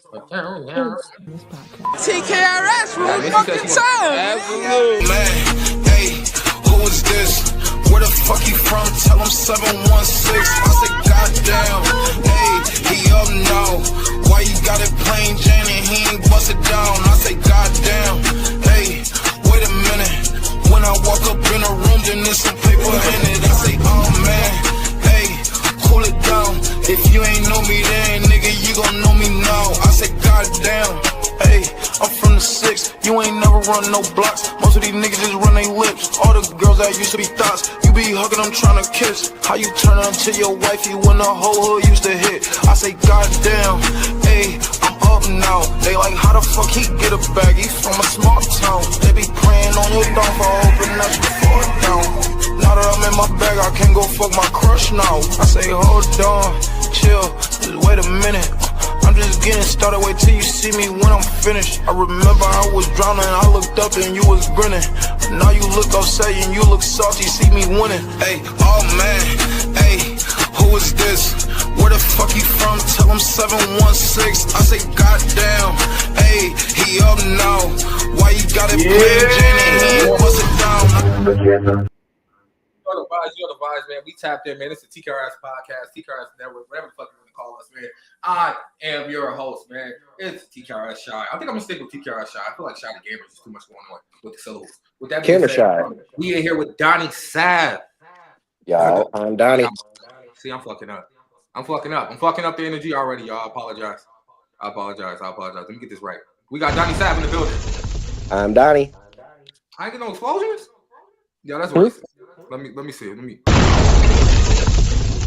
Tkrs from the fucking time. Absolutely. Man, hey, who is this? Where the fuck he from? Tell him 716. I said, goddamn. Hey, he up now. Why you got it plain Jane and he ain't bust it down? I say, goddamn. Hey, wait a minute. When I walk up in a room, then there's some paper in it. I say, oh man. Hey, cool it down. If you ain't know me then, nigga, you gon' know me now. I say, goddamn. Hey, I'm from the 6, you ain't never run no blocks. Most of these niggas just run their lips. All the girls that used to be thoughts, you be hugging them trying to kiss. How you turn into your wifey when the whole hood used to hit? I say, goddamn, hey, I'm up now. They like, how the fuck he get a bag? He from a small town. They be praying on your downfall, hoping that you fall down. Now that I'm in my bag, I can't go fuck my crush now. I say, hold on, chill, just wait a minute. I'm just getting started, wait till you see me when I'm finished. I remember I was drowning, I looked up and you was grinning. Now you look upset and you look salty, see me winning. Hey, oh man, hey, who is this? Where the fuck he from? Tell him 716. I say, goddamn, hey, he up now. Why you got it plain Jane and he ain't bust it down? You know the vibes, man. We tapped in, man. It's the Tkrs podcast, Tkrs Network, whatever the fuck you want to call us, man. I am your host, man. It's Tkrs Shai. I think I'm gonna stick with Tkrs Shai. I feel like Shai the Gamer is too much going on with the syllables. With that being said, Shai. We are here with Donnie Sav. Y'all, I'm Donnie. See, I'm fucking up. I'm fucking up the energy already, y'all. I apologize. Let me get this right. We got Donnie Sav in the building. I'm Donnie. I ain't get no explosions. Yeah, that's what. Let me see.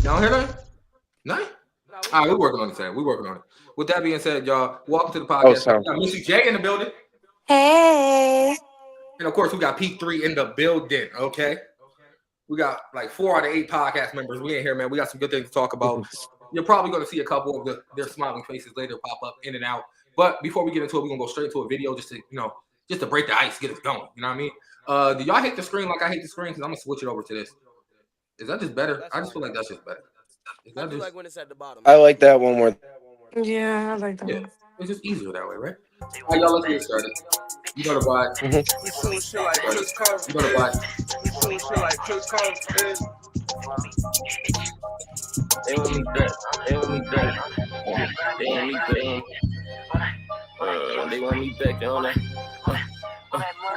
Y'all hear that? No? All right, we're working on it, Sam. We're working on it. With that being said, y'all, welcome to the podcast. We got Missy J in the building. Hey. And of course, we got P3 in the building, okay? We got like 4 out of 8 podcast members. We ain't here, man. We got some good things to talk about. You're probably going to see a couple of their smiling faces later pop up in and out. But before we get into it, we're going to go straight into a video just to break the ice, get us going. You know what I mean? Do y'all hate the screen like I hate the screen? Because I'm going to switch it over to this. Is that just better? I just feel like that's just better. I do like when it's at the bottom. I like that one more. Yeah, I like that. Yeah, it's just easier that way, right? All right, y'all, let's get started. You know the vibe. We doing shit like Tkrs. You know the vibe. We doing shit like Tkrs. They want me back. They want me back. They want me back. They want me back on that.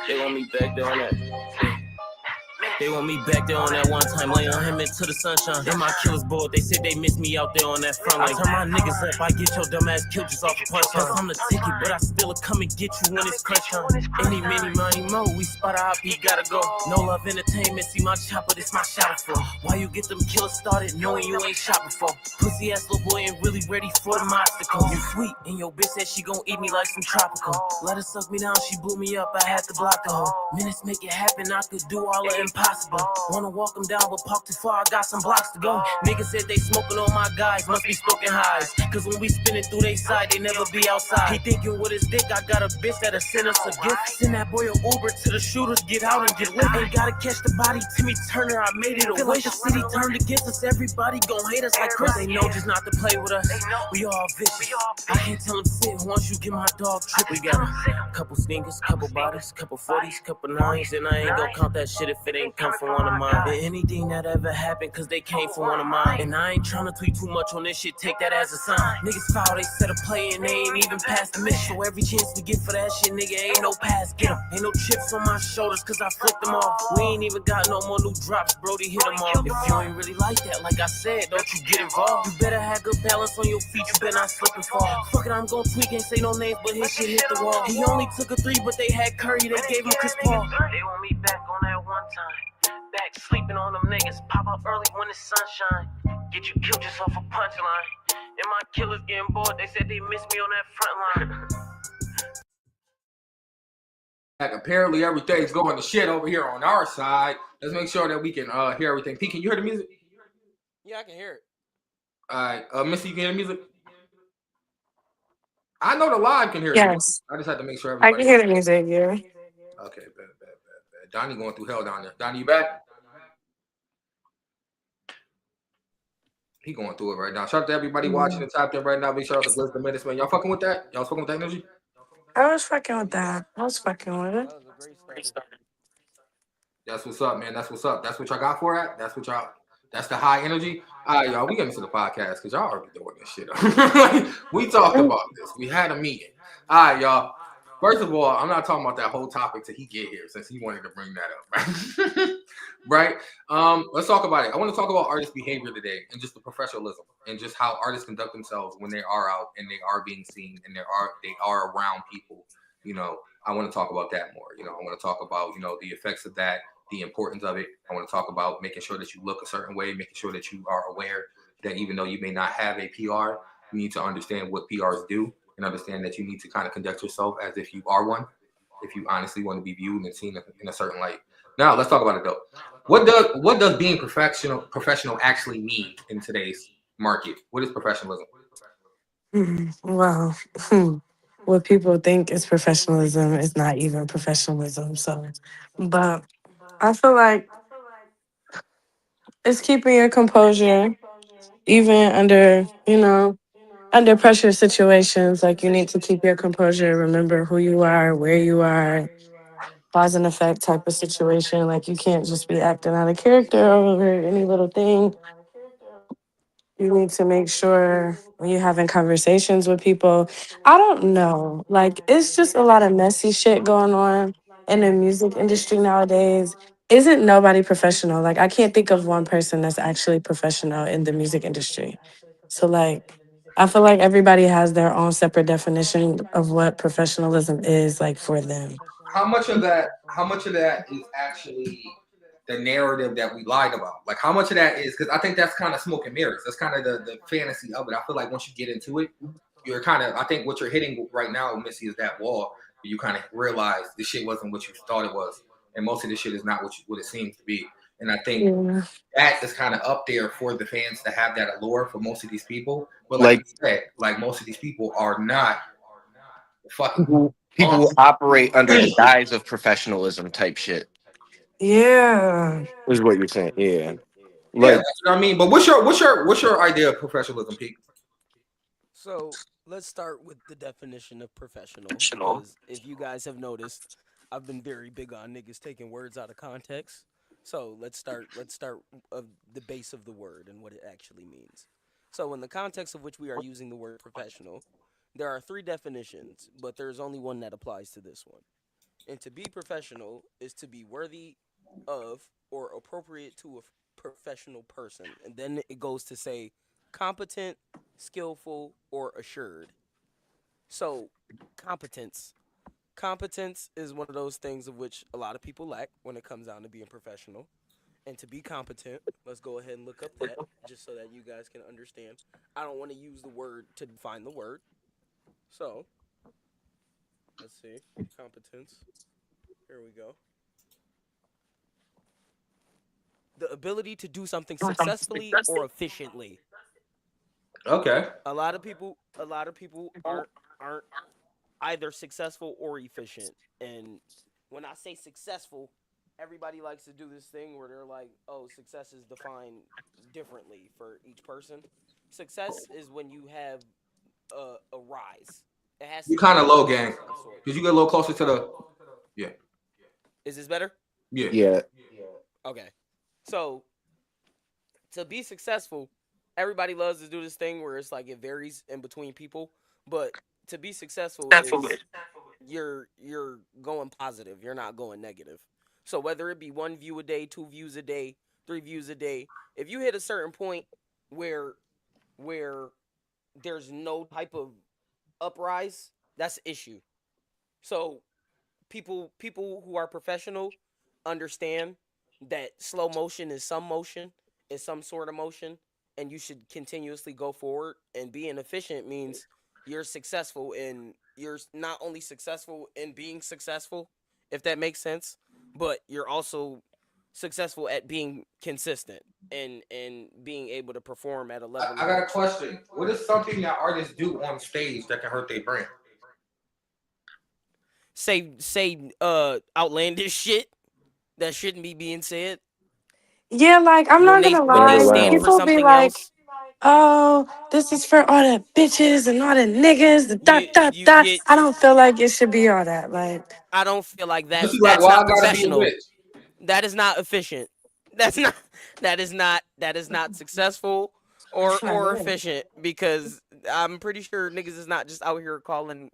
They want me back there on that. They want me back there on that one time, laying on him into the sunshine. And my killers bored, they said they miss me out there on that front line. I turn my niggas up, I get your dumb ass killed just off the punch. I'm the ticket, but I still come and get you when it's crunch time. Any, many, money, mo, we spot a hop, he gotta go. No love entertainment, see my chopper, this my shout for. Why you get them killers started knowing you ain't shot before? Pussy ass little boy ain't really ready for the obstacle. You sweet, and your bitch said she gon' eat me like some tropical. Let her suck me down, she blew me up, I had to block the hoe. Minutes make it happen, I could do all the impossible. Wanna walk them down, but park too far, I got some blocks to go. Niggas said they smoking on my guys, must be smoking highs. Cause when we spinning through they side, they never be outside. He thinking with his dick, I got a bitch that'll send us a gift. Send that boy an Uber to the shooters, get out and get lit. Ain't gotta catch the body, Timmy Turner, I made it a wish. The city turned against us, everybody gon' hate us like Chris. They know just not to play with us, we all vicious. I can't tell them sit, once you get my dog trip. We got a couple sneakers, couple bodies, couple 40s, couple 9s. And I ain't gon' count that shit if it ain't come from one of mine. And anything that ever happened, cause they came from one of mine. And I ain't tryna tweet too much on this shit, take that as a sign. Niggas foul, they set a play and they ain't even past the mission. So every chance we get for that shit, nigga, ain't no pass, get 'em. Ain't no chips on my shoulders, cause I flicked them off. We ain't even got no more new drops, Brody hit them off. If you ain't really like that, like I said, don't you get involved. You better have good balance on your feet, you better not slip and fall. Fuck it, I'm gon' tweak, ain't say no names, but his shit hit the wall. He only took a 3, but they had Curry, they gave him Chris Paul. They want me back on that one time. Back sleeping on them niggas, pop up early when it's sunshine. Get you killed just off a punchline. And my killers getting bored, they said they missed me on that front line. Apparently everything's going to shit over here on our side. Let's make sure that we can hear everything. P, can you hear the music? Yeah, I can hear it. All right, Missy, you can hear the music? I know the live can hear it. Yes. I just had to make sure everybody. I can hear the music, yeah. Okay, bad. Donnie going through hell down there. Donnie, you back? He going through it right now. Shout out to everybody watching and tapped in right now. Big shout out to Gliz the Minutes, man. Y'all fucking with that? Y'all fucking with that energy? I was fucking with that. I was fucking with it. That was a great start. That's what's up, man. That's what's up. That's what y'all got for it. That's what y'all. That's the high energy. All right, y'all. We getting to the podcast because y'all already doing this shit. We talked about this. We had a meeting. All right, y'all. First of all, I'm not talking about that whole topic till he get here, since he wanted to bring that up, right? Let's talk about it. I want to talk about artist behavior today and just the professionalism and just how artists conduct themselves when they are out and they are being seen and they are around people. You know, I want to talk about that more. You know, I want to talk about, you know, the effects of that, the importance of it. I want to talk about making sure that you look a certain way, making sure that you are aware that even though you may not have a PR, you need to understand what PRs do and understand that you need to kind of conduct yourself as if you are one, if you honestly want to be viewed and seen in a certain light. Now, let's talk about it though. What does being professional actually mean in today's market? What is professionalism? Well, what people think is professionalism is not even professionalism. So, but I feel like it's keeping your composure, even under, under pressure situations. Like you need to keep your composure, remember who you are, where you are, cause and effect type of situation. Like you can't just be acting out of character over any little thing. You need to make sure when you're having conversations with people. I don't know. Like, it's just a lot of messy shit going on in the music industry nowadays. Isn't nobody professional? Like, I can't think of one person that's actually professional in the music industry. So, like, I feel like everybody has their own separate definition of what professionalism is, like, for them. How much of that is actually the narrative that we lied about? Like, how much of that is, because I think that's kind of smoke and mirrors. That's kind of the fantasy of it. I feel like once you get into it, you're kind of, I think what you're hitting right now, Missy, is that wall where you kind of realize this shit wasn't what you thought it was. And most of this shit is not what it seems to be. And I think that is kind of up there for the fans to have that allure for most of these people. But like you said, like most of these people are not fucking people operate under the guise of professionalism type shit. Yeah. Is what you're saying. Yeah. Yeah, that's what I mean. But what's your idea of professionalism, Pete? So let's start with the definition of professional. Because if you guys have noticed, I've been very big on niggas taking words out of context. So let's start of the base of the word and what it actually means. So in the context of which we are using the word professional, there are 3 definitions, but there's only one that applies to this one. And to be professional is to be worthy of or appropriate to a professional person. And then it goes to say competent, skillful, or assured. So competence is one of those things of which a lot of people lack when it comes down to being professional. And to be competent, let's go ahead and look up that just so that you guys can understand. I don't want to use the word to define the word. So, let's see. Competence. Here we go. The ability to do something successfully or efficiently. Okay. A lot of people aren't either successful or efficient. And when I say successful, everybody likes to do this thing where they're like, oh, success is defined differently for each person. Success is when you have a rise. It has you kind of low, gang. Did you get a little closer to the? Yeah. Is this better? Yeah. Okay. So to be successful, everybody loves to do this thing where it's like it varies in between people. But to be successful is you're going positive. You're not going negative. So whether it be 1 view a day, 2 views a day, 3 views a day, if you hit a certain point where there's no type of uprise, that's an issue. So people who are professional understand that slow motion is some motion, is some sort of motion, and you should continuously go forward. And being efficient means you're successful, and you're not only successful in being successful, if that makes sense, but you're also successful at being consistent and being able to perform at a level. I got a question. What is something that artists do on stage that can hurt their brand? Say outlandish shit that shouldn't be being said. Yeah, like I'm When not they gonna when they lie. stand for People be something like, else. oh, this is for all the bitches and all the niggas, the dot dot You dot. get. I don't feel like it should be all that. Like, I don't feel like Just be like, that's why I not gotta be a professional. bitch? That is not efficient. That's not that is not successful it's not or good. efficient because I'm pretty sure niggas is not just out here calling,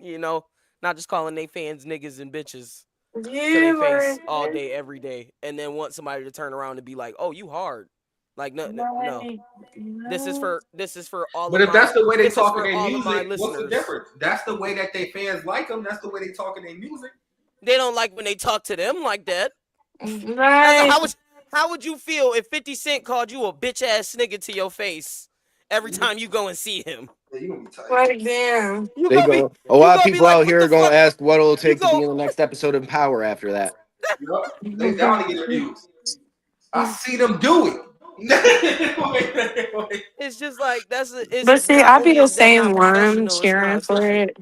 not just calling they fans niggas and bitches to Yeah, their face all like, day every day and then want somebody to turn around and be like, "Oh, you hard." Like no. like, no. This is for all But of if that's my the way they this is talk in for their all of my music, what's the listeners. difference? That's the way that they fans like them. That's the way they talk in their music. They don't like when they talk to them like that. Right. How would you feel if 50 Cent called you a bitch ass nigga to your face every time you go and see him? Yeah, you gonna be tight. Like, damn. They go. A You lot of gonna be people like, out what here the are gonna fuck? ask what it'll You take to be go in the next episode of Power after that. Yup. They down to get abused. I see them do it. Wait. it's just like it's But see, not I'll be only the is that same not one professional, it's not cheering for efficient. it.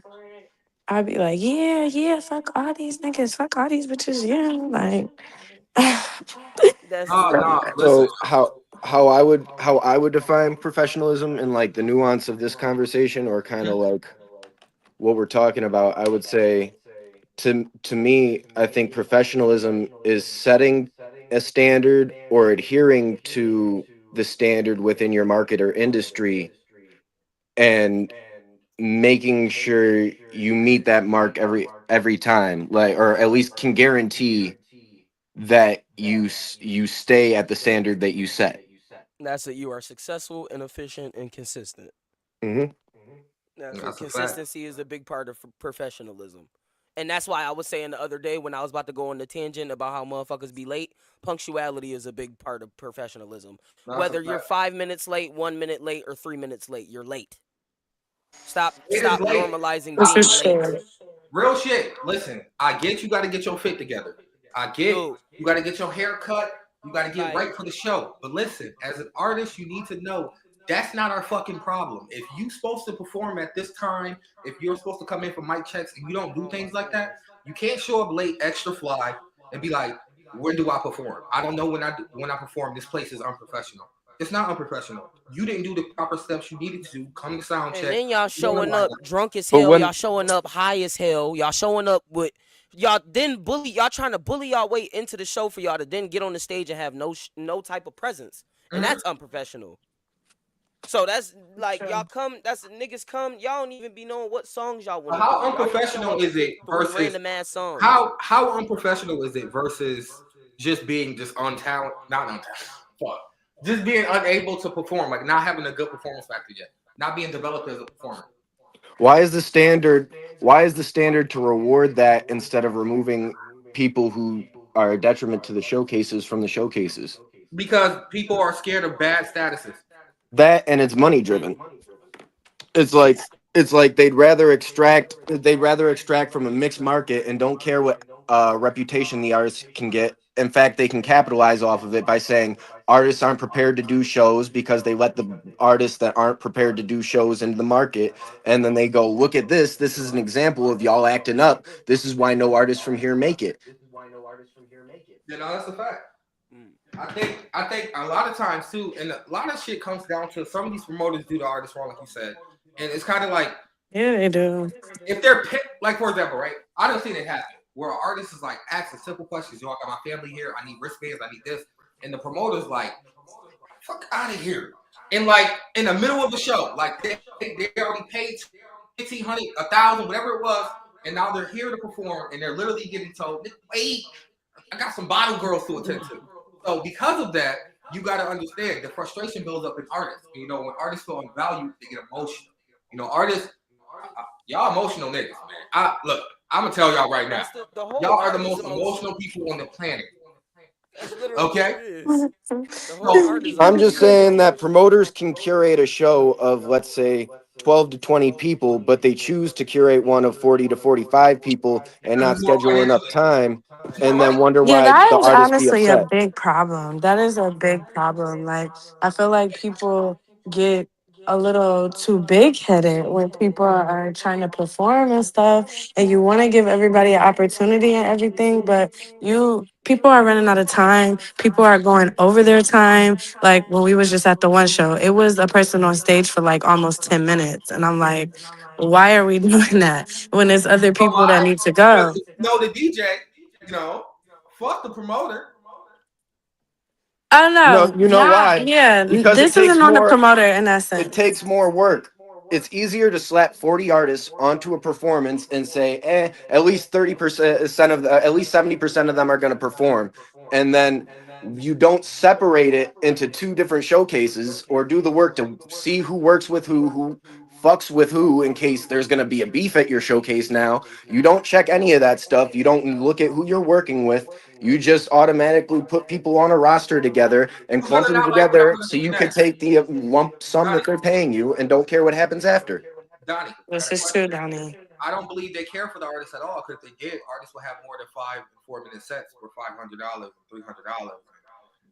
I'll be like, yeah, yeah, fuck all these niggas, fuck all these bitches, yeah. Like, That's No, listen. So how I would define professionalism and like the nuance of this conversation, or kind of like what we're talking about, I would say to me, I think professionalism is setting a standard or adhering to the standard within your market or industry, and making sure you meet that mark every time, like, or at least can guarantee that you stay at the standard that you set. that's it. You are successful and efficient and consistent. Hmm. That's it. That's a fact. Consistency is a big part of professionalism. And that's why I was saying the other day when I was about to go on the tangent about how motherfuckers be late, punctuality is a big part of professionalism. That's a Whether you're fact. 5 minutes late, 1 minute late, or 3 minutes late, you're late. Stop It is late. normalizing this being is late. true. Real shit. Listen, I get you got to get your fit together. I get Dude, you got to get your hair cut. You got to get like, right for the show. But listen, as an artist, you need to know that's not our fucking problem. If you supposed to perform at this time, if you're supposed to come in for mic checks and you don't do things like that, you can't show up late, extra fly, and be like, "When do I perform? I don't know when I perform. This place is unprofessional." It's not unprofessional. You didn't do the proper steps you needed to come to sound and check. then y'all showing up drunk as But hell. when Y'all showing up high as hell. Y'all showing up with y'all then bully. Y'all trying to bully y'all way into the show for y'all to then get on the stage and have no type of presence, and that's unprofessional. So that's like True. y'all come. That's niggas come. Y'all don't even be knowing what songs y'all want to do. How Y'all just show unprofessional up is and pick it three versus random ass songs. how unprofessional is it versus just being just untalent, not untalented, fuck, just being unable to perform, like not having a good performance factor yet, not being developed as a performer. why is the standard why is the standard to reward that instead of removing people who are a detriment to the showcases from the showcases? Because people are scared of bad statuses. That, and it's money driven. It's like they'd rather extract from a mixed market and don't care what reputation the artist can get. In fact, they can capitalize off of it by saying artists aren't prepared to do shows because they let the artists that aren't prepared to do shows into the market, and then they go, look at this. This is an example of y'all acting up. This is why no artists from here make it. That's a fact. Mm. I think a lot of times too, and a lot of shit comes down to some of these promoters do the artist wrong, like you said, and it's kind of like Yeah, they do. if they're like, for example, right? I don't see it happen where an artist is like asking simple questions. Yo, I got my family here. I need wristbands. I need this, and the promoter's like, "Fuck out of here!" And like in the middle of the show, like they already paid 1,500, 1,000, whatever it was, and now they're here to perform, and they're literally getting told, "Wait, I got some bottle girls to attend to." So because of that, you got to understand the frustration builds up in artists. You know, when artists feel unvalued, they get emotional. You know, artists, y'all emotional niggas, man. Look, I'm gonna tell y'all right now, That's the whole y'all are art the is most emotional people on the planet. That's literally Okay? what it is. The whole art is I'm just emotional. saying that promoters can curate a show of, let's say, 12 to 20 people, but they choose to curate one of 40 to 45 people and Because not it's more schedule enough financially, time, it's more and then money. wonder Yeah, why that the is artist be honestly a upset. big problem. That is a big problem. Like, I feel like people get a little too big headed when people are trying to perform and stuff, and you want to give everybody an opportunity and everything, but people are running out of time. People are going over their time. Like when we was just at the one show, it was a person on stage for like almost 10 minutes, and I'm like, why are we doing that when there's other people that need to go? No, the DJ, fuck the promoter. Oh No, no, you know why? Because it this takes isn't on the more. promoter in that sense. It takes more work. It's easier to slap 40 artists onto a performance and say, at least 30% of at least 70% of them are going to perform. And then you don't separate it into two different showcases or do the work to see who works with who fucks with who in case there's going to be a beef at your showcase now. You don't check any of that stuff. You don't look at who you're working with. You just automatically put people on a roster together and Who's clump gonna them not like what I'm together gonna so do you can next? take the lump sum that they're paying you and don't care what happens after. Donnie, This is true, Donnie. I don't believe they care for the artists at all, because if they did, artists will have more than 5 and 4 minute sets for $500 and $300.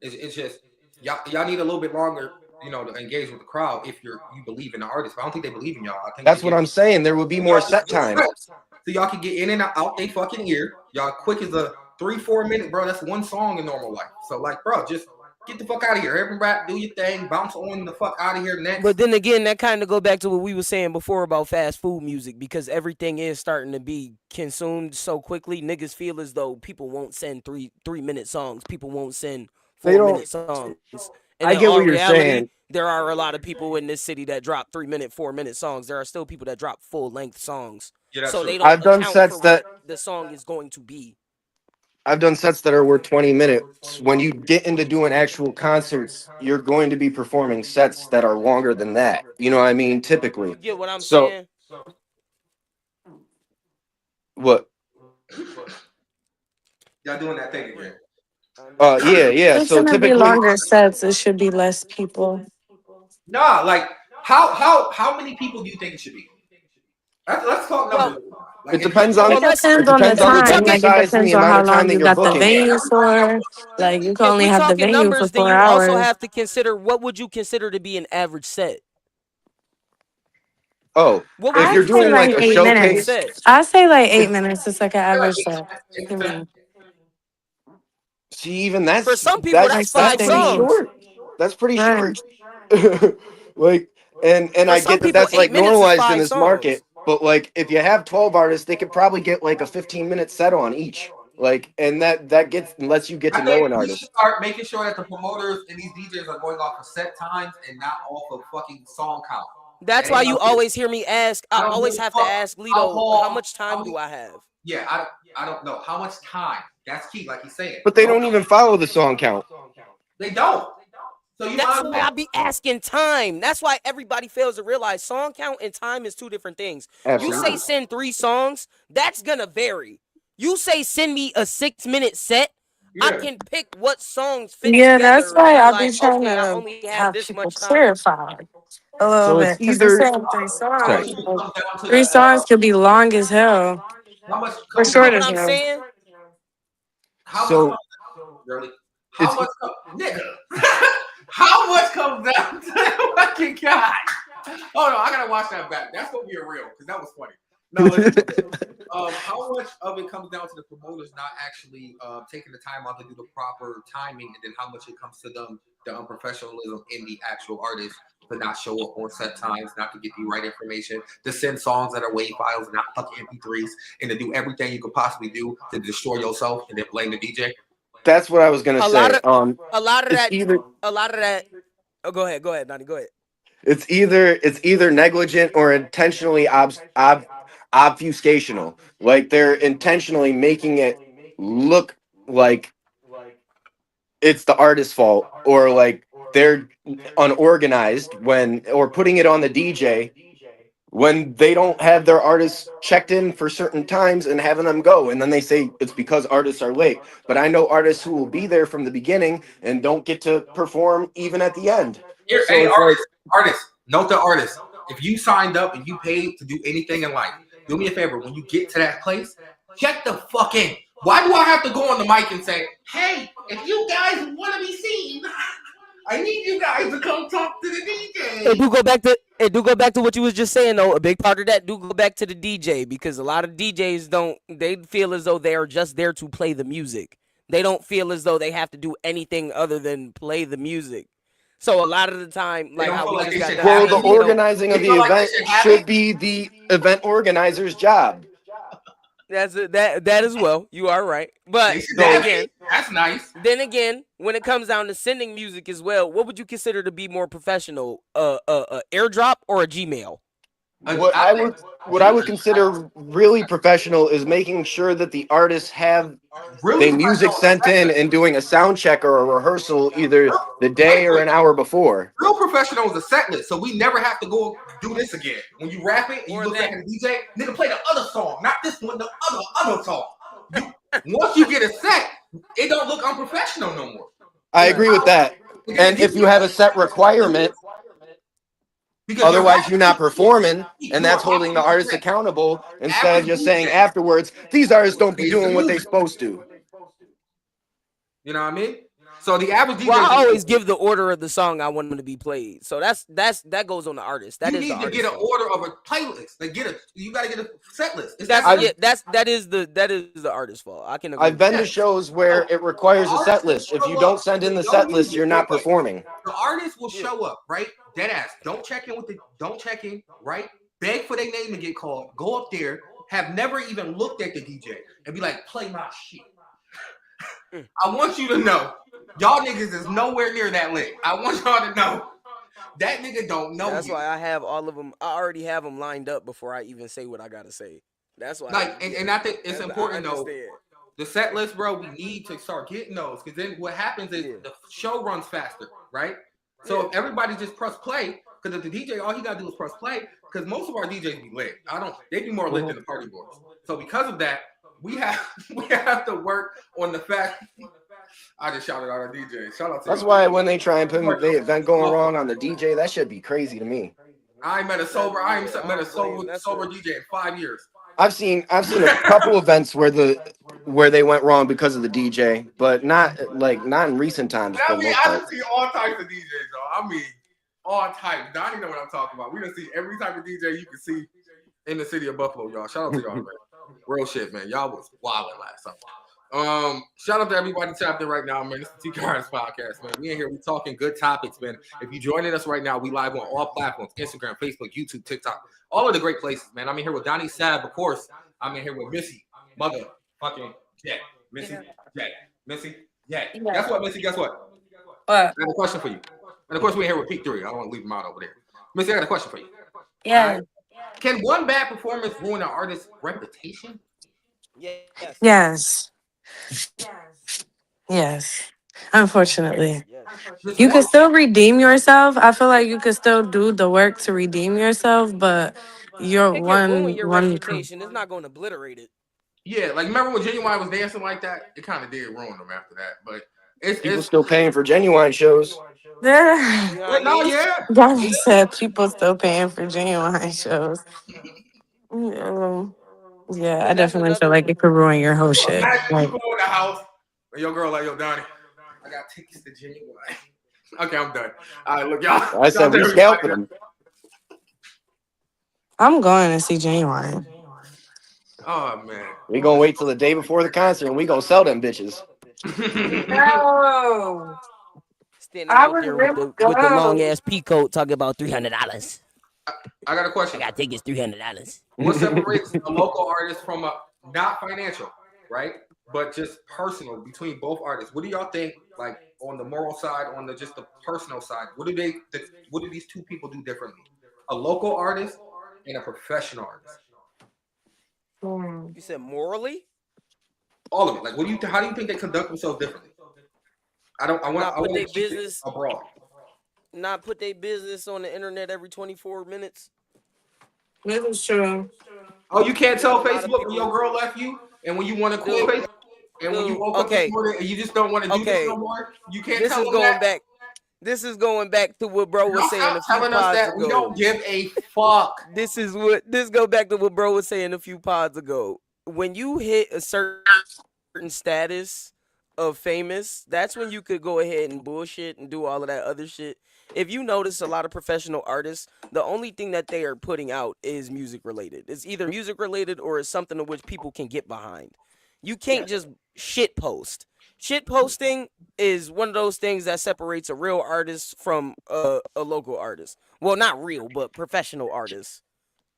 It's just y'all need a little bit longer, to engage with the crowd if you believe in the artist. But I don't think they believe in y'all. I think That's what I'm saying. There would be more set time. So y'all can get in and out they fucking ear. Y'all quick as a 3-4 minute, bro. That's one song in normal life. So like, bro, just get the fuck out of here. Every rap, do your thing, bounce on the fuck out of here next. But then again, that kind of go back to what we were saying before about fast food music, because everything is starting to be consumed so quickly. Niggas feel as though people won't send 3-minute songs. People won't send 4-minute songs. And I in get all what you're reality, saying. there are a lot of people in this city that drop 3-minute, 4-minute songs. There are still people that drop full-length songs. Yeah, that's so true. they don't I've done account sets for that what the song is going to be. I've done sets that are worth 20 minutes. When you get into doing actual concerts, you're going to be performing sets that are longer than that. You know what I mean? Typically. You get what I'm So saying? what? Y'all doing that thing again. Yeah. It's So gonna be typically, longer sets. It should be less people. Nah, like how many people do you think it should be? Let's talk numbers. Like, it depends on It depends on the if we time. the talking Like it size and depends the on amount how of time long that you you're got the booking. venue for. Like you can if only we have the talking venue for numbers, then 4 you also hours. have to consider what would you consider to be an average set. Oh, What would if I you you're say doing consider to like like be a an 8 minutes. average showcase, set? I say like 8 minutes. It's like an average set to me. see, even For some people, that's Like 5 pretty 15. songs. short. That's pretty Right. short. Like, and For I some get that people, that's 8 like minutes is normalized in 5 this songs. market, but like if you have 12 artists, they could probably get like a 15-minute set on each. Like, and that gets lets you get I to know think an we should artist. start making sure that the promoters and these DJs are going off of set times and not off of fucking song count. That's why you always hear me ask. I I don't always give a have to fuck ask how Lito, how long. much time do I have? Yeah, I don't know how much time. That's key, like he's saying. But they don't even follow the song count. They don't. So you That's might as why well. I be asking time. That's why everybody fails to realize song count and time is 2 different things. You say Absolutely. send 3 songs, that's gonna vary. You say send me a 6-minute set, I can pick what songs fit Yeah, that's together and why be I be like, trying okay, I to only have have this people much time. clarify a little So bit it's because they're either saying 3 songs. sorry. Comes down to 3 the songs could be long as hell how much or comes You get short down. what as I'm hell. saying? How much? So Really? it's How much? Nigga. How much comes down to the fucking guy? Oh no, I gotta watch that back. That's gonna be a real because that was funny. No, how much of it comes down to the promoters not actually taking the time out to do the proper timing, and then how much it comes to them the unprofessionalism in the actual artist to not show up on set times, not to get the right information, to send songs that are WAV files, not fucking MP3s, and to do everything you could possibly do to destroy yourself and then blame the DJ. that's what I was gonna A lot say. of It's that. Oh, go ahead, Donnie, go ahead. it's either negligent or intentionally obfuscational. Like they're intentionally making it look like it's the artist's fault, or like they're unorganized or putting it on the DJ when they don't have their artists checked in for certain times and having them go, and then they say it's because artists are late. But I know artists who will be there from the beginning and don't get to perform even at the end. Here, So hey, it's like, note the artist. If you signed up and you paid to do anything in life, do me a favor. When you get to that place, check the fuck in. Why do I have to go on the mic and say, hey, if you guys want to be seen, I need you guys to come talk to the DJ. It do go back to what you was just saying though. A big part of that do go back to the DJ because a lot of DJs they feel as though they are just there to play the music. They don't feel as though they have to do anything other than play the music. So a lot of the time, like how we just got done. Well, the organizing of the event should be the event organizer's job. That as well. You are right. But then again, that's nice. Then again, when it comes down to sending music as well, what would you consider to be more professional? AirDrop or a Gmail? What I would consider really professional is making sure that the artists have their music sent in and doing a sound check or a rehearsal either the day or an hour before. Real professional is a set list, so we never have to go do this again. When you rap it and you look back at the DJ, nigga play the other song, not this one, the other song. Once you get a set, it don't look unprofessional no more. I agree with that. And if you have a set requirement, otherwise you're not performing, and that's holding the artist accountable instead of just saying afterwards, these artists don't be doing what they're supposed to. You know what I mean? So the average DJ, well, I always give the order of the song I want them to be played. So that goes on the artist. That you is need to get an order of a playlist. Like you got to get a set list. That is the artist's fault. I can agree. I've been to shows where it requires a set list. If you don't send in the set list, you're not performing. The artist will show up, right? Dead ass. Don't check in, right? Beg for their name to get called. Go up there, have never even looked at the DJ, and be like, play my shit. I want you to know, y'all niggas is nowhere near that lit. I want y'all to know that nigga don't know. That's why I have all of them. I already have them lined up before I even say what I gotta say. That's why. And I think it's important though. The set list, bro. We need to start getting those because then what happens is the show runs faster, right? So if everybody just press play, because if the DJ all he gotta do is press play, because most of our DJs be lit. They be more lit than the party boys. So because of that, we have to work on the fact. I just shouted out our DJ. Shout out to That's why when they try and put the event going wrong on the DJ, that should be crazy to me. I ain't met a sober DJ in 5 years. I've seen a couple events where they went wrong because of the DJ, but not in recent times. I done see all types of DJs though. I mean, all types. Donnie know what I'm talking about. We done see every type of DJ you can see in the city of Buffalo, y'all. Shout out to y'all, man. Real shit, man. Y'all was wilding last time. Shout out to everybody tapped in right now, man. It's the Tkrs podcast, man. We in here, we talking good topics, man. If you joining us right now, we live on all platforms: Instagram, Facebook, YouTube, TikTok, all of the great places, man. I'm in here with Donnie Sab, of course. I'm in here with Missy, motherfucking Jack. Missy, Jack. Guess what, Missy? Guess what? I got a question for you. And of course, we're here with Peak 3. I don't want to leave them out over there. Missy, I got a question for you. Yeah. Can one bad performance ruin an artist's reputation? Yes. Unfortunately. You can still redeem yourself. I feel like you can still do the work to redeem yourself, but your reputation is not going to obliterate it. Yeah, like remember when Genuine was dancing like that? It kind of did ruin them after that, but people still paying for Genuine shows. Donnie said people still paying for Genuine shows. Yeah, I definitely feel like it could ruin your whole shit. Imagine you go in the house and your girl like, yo, Donnie, I got tickets to Genuine. Okay, I'm done. All right, look, y'all. I said we scalping them. I'm going to see Genuine. Oh, man. We gonna wait till the day before the concert and we gonna sell them bitches. No. Standing out there with the long ass peacoat talking about $300. I got a question. I got tickets $300. What separates a local artist from a not financial, right? But just personal between both artists? What do y'all think? Like on the moral side, on just the personal side, what do these two people do differently? A local artist and a professional artist. You said morally? All of it. Like, how do you think they conduct themselves differently? I want their business abroad. Not put their business on the internet every 24 minutes. That is true. Oh, you can't tell Facebook when your girl left you, and when you want to quit Facebook, and when you woke up this morning and you just don't want to do this no more. You can't tell them that. This is going back to what bro was saying a few telling us that ago. We don't give a fuck. This go back to what bro was saying a few pods ago. When you hit a certain status of famous, that's when you could go ahead and bullshit and do all of that other shit. If you notice, a lot of professional artists, the only thing that they are putting out is music related. It's either music related or it's something in which people can get behind. You can't just shit post. Shit posting is one of those things that separates a real artist from a local artist. Well, not real, but professional artists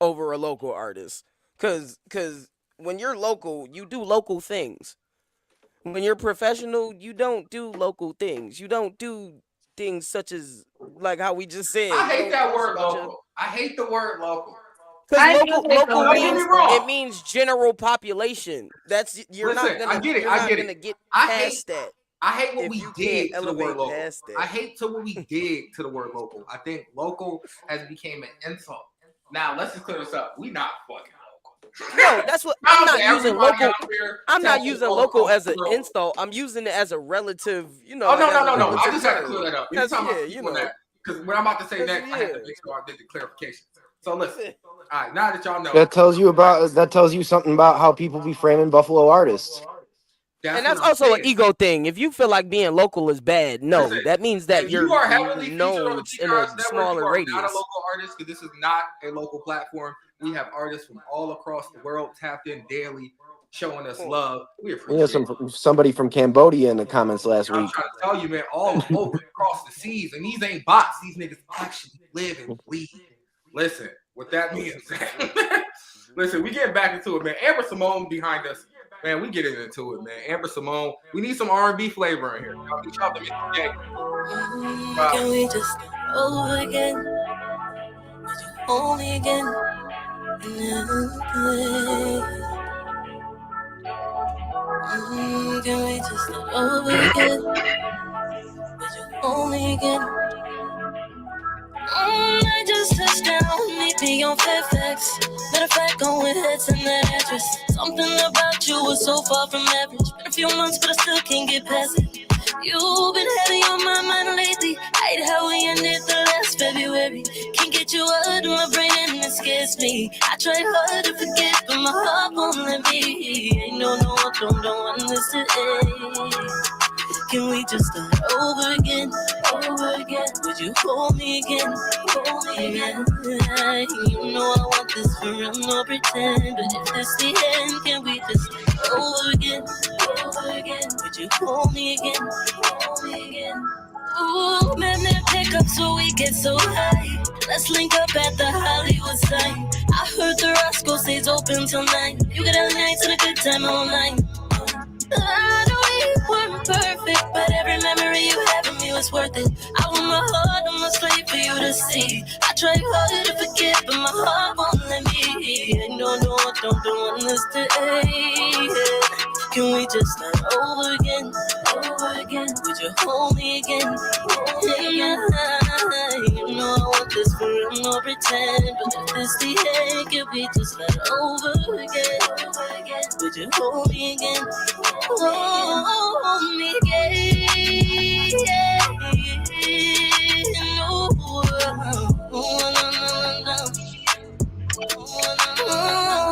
over a local artist. Cause when you're local, you do local things. When you're professional, you don't do local things. You don't do things such as like how we just said. I You hate don't that post a word bunch of local. I hate the word local. because I do hate local the Don't get me means wrong. it means general population. That's you're Listen, not gonna I get it. you're I not get gonna it. get I hate. past that I hate what if we you can't did to the word elevate local. past that. I hate to what we did to the word local. I think local has become an insult. Now let's just clear this up. We not fucking local. No, that's what Shout I'm out not to using everybody local. out there I'm not telling using all local across as the an world. insult. I'm using it as a relative, Oh like as a no! I relative just had to term. clear that up. That's Anytime I yeah, speak on that, because what I'm about to say That's next, I have to yeah. make sure I did the clarification. So listen. All right, now that y'all know, That tells you something about how people be framing Buffalo artists. And that's what that's I'm also an saying. ego thing. If you feel like being local is bad, no, Listen, that means that if you are heavily featured on known the in a Tkrs network, you smaller are not a radius. local artist because this is not a local platform. We have artists from all across the world tapped in daily, showing us love. We We had appreciate it. somebody from Cambodia in the comments last I'm week. trying to tell you, man, all over across the seas, and these ain't bots. These niggas actually live and bleed. Listen, what that means. Listen, we get back into it, man. Amber Simone behind us, man. We getting into it, man. Amber Simone, we need some R&B flavor in here. Shout out to Mr. J. Can we just over again? Only again. Can we just start over again? Only again. I just touched down, meet me on Fairfax. Matter of fact, going ahead, send that address. Something about you was so far from average. Been a few months, but I still can't get past it. You've been heavy on my mind lately. I hate how we ended the last February. Can't get you out of my brain and it scares me. I tried hard to forget, but my heart won't let me. Ain't no, I don't want this to end. Can we just start over again? Over again. Would you hold me again? Hold me again. You know I want this for real, no pretend. But if this the end, can we just start over again? Over again. Would you hold me again? Hold me again. Ooh, man, pick up so we get so high. Let's link up at the Hollywood sign. I heard the Roscoe stays open till 9. You got a night and a good time all night. I know we weren't perfect, but every memory you have of me was worth it. I want my heart on my sleeve for you to see. I tried hard to forget, but my heart won't let me. No, I don't want this to end. Can we just start over again? Over again. Would you hold me again? Hold me again. You know I want this for real, no pretend. But if this the end, can we just start over again? Over again. Would you hold me again? Hold me again. No.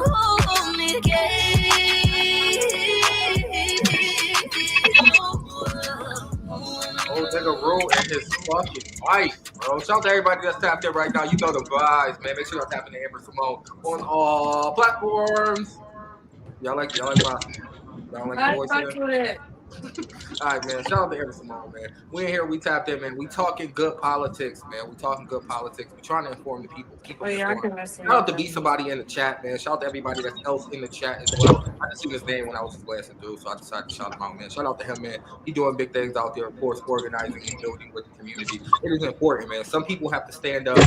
Hold me again. Oh, nigga, Rule and his fucking wife, bro. Shout out to everybody that's tapped in right now. You know the vibes, man. Make sure y'all tap into Amber Simone on all platforms. Y'all like my voice in there? All right, man. Shout out to Amber Simone, man. We in here, we tapped in, man. We talking good politics, man. We talking good politics. We trying to inform the people, keep them informed. Shout out to be somebody in the chat, man. Shout out to everybody that's else in the chat as well. I just seen his name when I was just glancing through, so I decided to shout him out, man. Shout out to him, man. He doing big things out there, of course, organizing and building with the community. It is important, man. Some people have to stand up.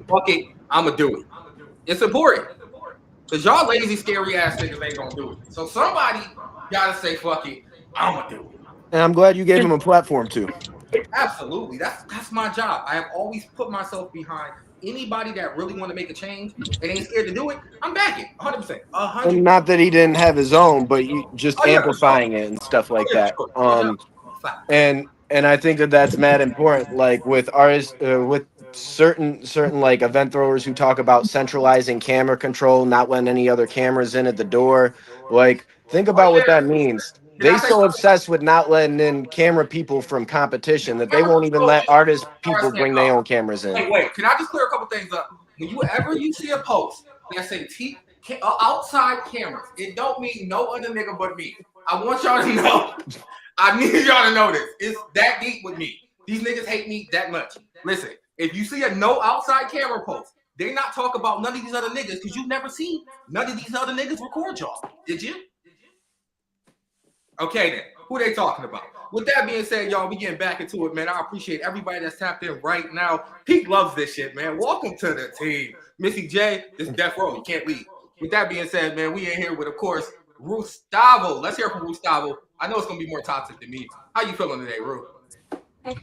Fuck it, I'ma do it. It's important. Because y'all lazy, scary ass niggas ain't gonna do it. So somebody gotta say, fuck it, I'ma do it. And I'm glad you gave him a platform too. Absolutely. That's my job. I have always put myself behind anybody that really want to make a change and ain't scared to do it. I'm backing 100%. 100%. And not that he didn't have his own, but you just Oh, yeah, for sure. amplifying it and stuff like Oh, yeah, that. for sure. And I think that that's mad important. Like with artists, with certain like event throwers who talk about centralizing camera control, not letting any other cameras in at the door. Like think about what that means. They so obsessed with not letting in camera people from competition that they won't even let artist people bring their own cameras in. Wait. Can I just clear a couple things up? Whenever you see a post that say outside cameras, it don't mean no other nigga but me. I want y'all to know. I need y'all to know this. It's that deep with me. These niggas hate me that much. Listen, if you see a no outside camera post, they not talk about none of these other niggas because you've never seen none of these other niggas record y'all. Did you? Okay then. Who they talking about? With that being said, y'all, we getting back into it, man. I appreciate everybody that's tapped in right now. Pete loves this shit, man. Welcome to the team. Missy J, this is Death Row. You can't leave. With that being said, man, we in here with, of course, Gustavo. Let's hear from Gustavo. I know it's going to be more toxic than me. How you feeling today, Ru? I'm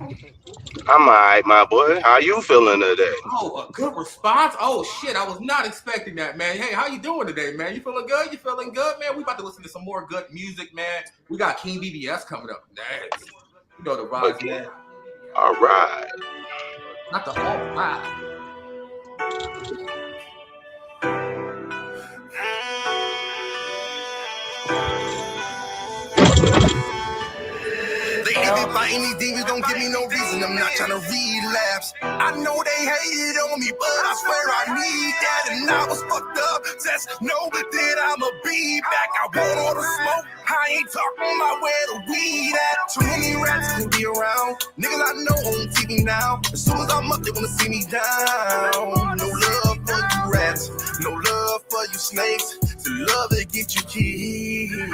all right, my boy. How you feeling today? Oh, a good response? Oh, shit. I was not expecting that, man. Hey, how you doing today, man? You feeling good? You feeling good, man? We about to listen to some more good music, man. We got King BBS coming up next. You know the vibes, man. All right. Not the all right. They even fighting these demons, don't give me no reason. I'm not trying to relapse. I know they hated on me, but I swear I need that. And I was fucked up. Just know that I'ma be back. I want all the smoke. I ain't talking about where the weed at. Too many rats can be around. Niggas I know on TV now. As soon as I'm up, they wanna see me down. No love for you rats. No love for you snakes. The love that get you killed.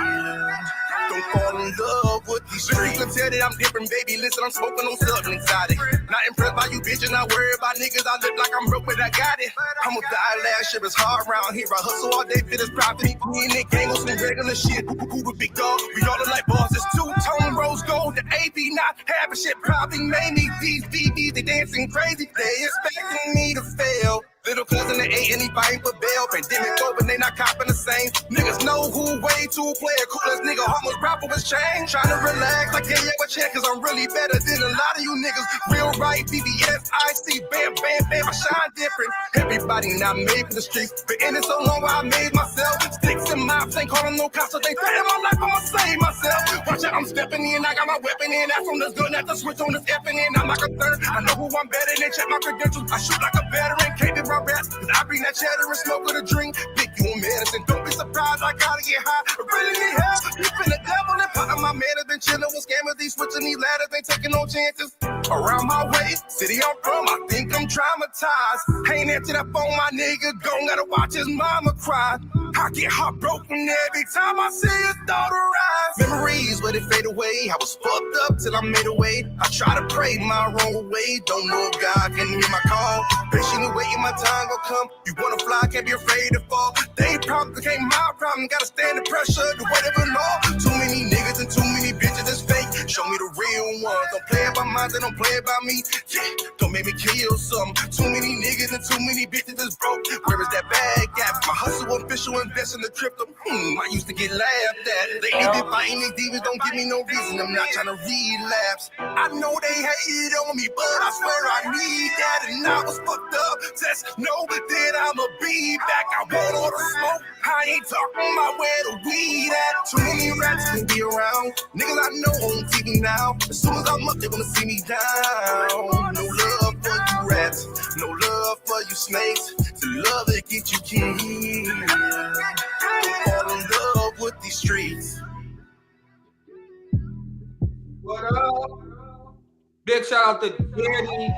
Don't fall in love with these streets. You can tell that I'm different, baby. Listen, I'm smoking on something exotic. Not impressed by you, bitch, and not worried about niggas. I look like I'm broke, but I got it. I'ma die last year. It's hard around here. I hustle all day for this profit. Me and Nick gang on some regular shit. Who the big dog? We all look like bosses. Two-tone rose gold. The AP not having shit probably made me. These BBs, they dancing crazy. They expecting me to fail. Little cousin that ain't any fighting for bail. Pandemic over, they not copping the same. Niggas know who way too player. Coolest nigga, almost rap with his chain. Trying to relax, I can't ever check, cause I'm really better than a lot of you niggas. Real right, BBS, IC, bam, bam, bam, I shine different. Everybody not made for the streets. Been in it so long, I made myself. Sticks and mops, ain't calling no cops, so they threaten my life, I'ma save myself. Watch out, I'm stepping in, I got my weapon in. That's from this gun, at the switch on this effing in. I'm like a third, I know who I'm better than, check my credentials. I shoot like a veteran, can't be my rats, cause I bring that cheddar and smoke with a drink. Pick you on medicine, don't be surprised, I gotta get high. I really need help. You been the devil and part of my man has been chilling with scammers. These switching these ladders, ain't taking no chances. Around my way, city I'm from, I think I'm traumatized. Ain't answered up on my nigga, gone, gotta watch his mama cry. I get heartbroken every time I see his daughter rise. Memories where they fade away. I was fucked up till I made a way. I try to pray my wrong way. Don't know if God can hear my call. Patiently waiting, my time gon' come. You wanna fly, can't be afraid to fall. They problem became my problem. Gotta stand the pressure, do whatever law. Too many niggas and too many bitches that's fake. Show me the real ones. Don't play about mine, they don't play about me. Yeah, don't make me kill some. Too many niggas and too many bitches that's broke. Where is that bag at? My hustle official, invest in the crypto. I used to get laughed at. They ain't been fighting these demons, don't give me no reason. I'm not trying to relapse. I know they hated on me, but I swear I need that. And I was fucked up. Just know that I'ma be back. I want all the smoke. I ain't talking about where the weed at. Too many rats can be around. Niggas I know on TV now. As soon as I'm up, they wanna see me down. No love for you rats. No love for you snakes. The love that get you killed. Fall in love with these streets. What up? Big shout out to Danny.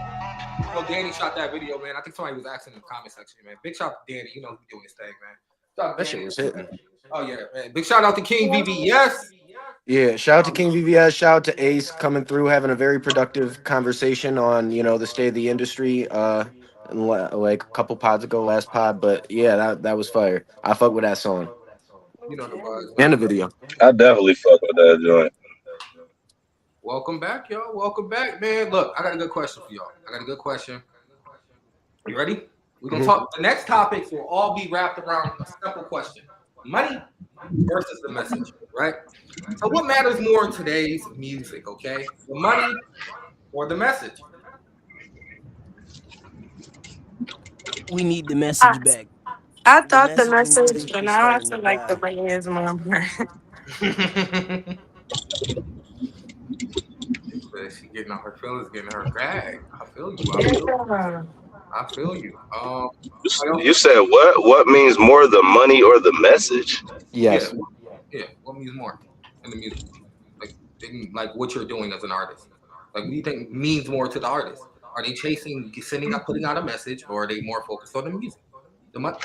Oh, Danny shot that video, man. I think somebody was asking in the comment section, man. Big shout out to Danny. You know he's doing his thing, man. That shit was hitting. Oh, yeah, man. Big shout out to King BBS. Yeah, shout out to King VVS, shout out to Ace coming through, having a very productive conversation on, you know, the state of the industry, like a couple pods ago, last pod, but yeah, that was fire. I fuck with that song. You know the buzz. And the video. I definitely fuck with that joint. Welcome back, y'all. Welcome back, man. Look, I got a good question for y'all. I got a good question. You ready? We're going to talk. The next topics will all be wrapped around a simple question. Money versus the message, right? So what matters more in today's music, okay? The money or the message? We need the message back. I thought the message message, but now I feel like the money is more important. But she getting on her feelings, getting her drag. I feel you. I feel you. You said what? What means more, the money or the message? Yes. Yeah. What means more in the music? Like what you're doing as an artist. Like, what do you think means more to the artist? Are they chasing, putting out a message, or are they more focused on the music? The money.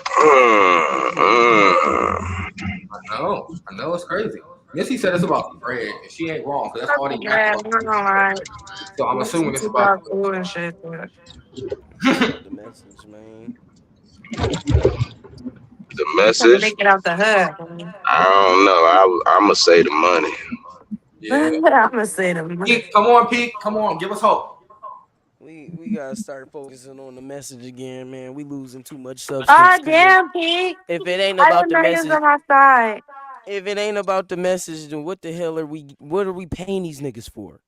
I know, it's crazy. Missy said it's about bread, and she ain't wrong, because that's all they got. So I'm assuming it's about and shit. The message, man. The message? They get out the hood. I don't know. I'm gonna say the money. Yeah. I'm gonna say them. Pete, come on, Pete. Come on, give us hope. We gotta start focusing on the message again, man. We losing too much substance. Ah, damn, Pete. If it ain't about the message, on my side. if it ain't about the message, then what the hell are we? What are we paying these niggas for?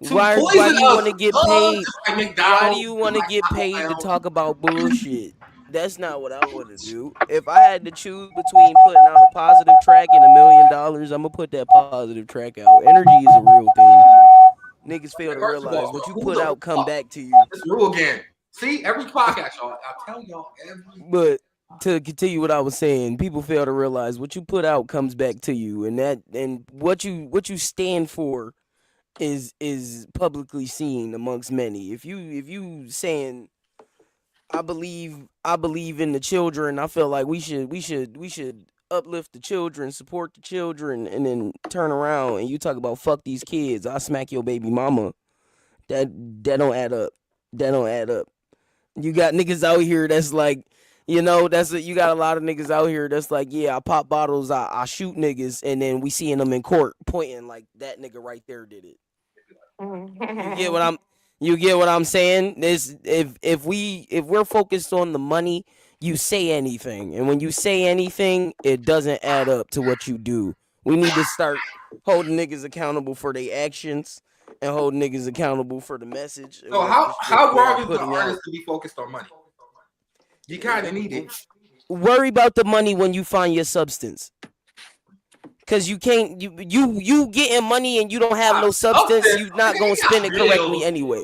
To Why do poison you us. want to get Like paid? Why McDonald's, do you want to like get Taco paid to Bell. talk about bullshit? That's not what I want to do. If I had to choose between putting out a positive track and $1 million, I'm gonna put that positive track out. Energy is a real thing. Niggas fail to realize what you put out come back to you. It's Rule again. See, every podcast, y'all. I tell y'all every. But to continue what I was saying, people fail to realize what you put out comes back to you, and what you stand for is publicly seen amongst many. If you saying I believe in the children, I feel like we should uplift the children, support the children, and then turn around and you talk about fuck these kids, I smack your baby mama. That don't add up. That don't add up. You got niggas out here that's like, you got a lot of niggas out here that's like, yeah, I pop bottles, I shoot niggas, and then we seeing them in court pointing like that nigga right there did it. You get what I'm saying? If we're focused on the money, you say anything, and when you say anything, it doesn't add up to what you do. We need to start holding niggas accountable for their actions and hold niggas accountable for the message. So how wrong is the artist to be focused on money? You kind of need it. Worry about the money when you find your substance. Cause you can't you getting money and you don't have no substance, you're not gonna spend it correctly anyway.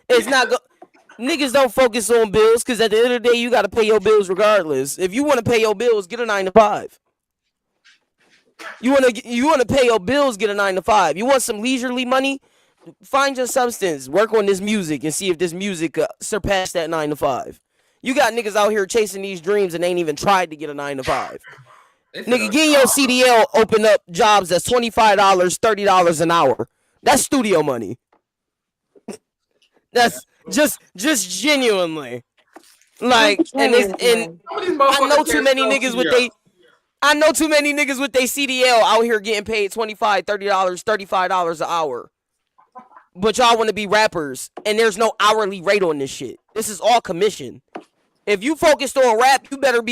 It's not niggas don't focus on bills, cause at the end of the day you gotta pay your bills regardless. If you wanna pay your bills, get a 9 to 5. You wanna pay your bills, get a 9 to 5. You want some leisurely money? Find your substance, work on this music, and see if this music surpass that 9 to 5. You got niggas out here chasing these dreams and ain't even tried to get a 9 to 5. Nigga, getting your CDL open up jobs that's $25, $30 an hour. That's studio money. That's just genuinely. Like, and I know too many niggas with they CDL out here getting paid $25, $30, $35 an hour. But y'all want to be rappers, and there's no hourly rate on this shit. This is all commission. If you focused on rap, you better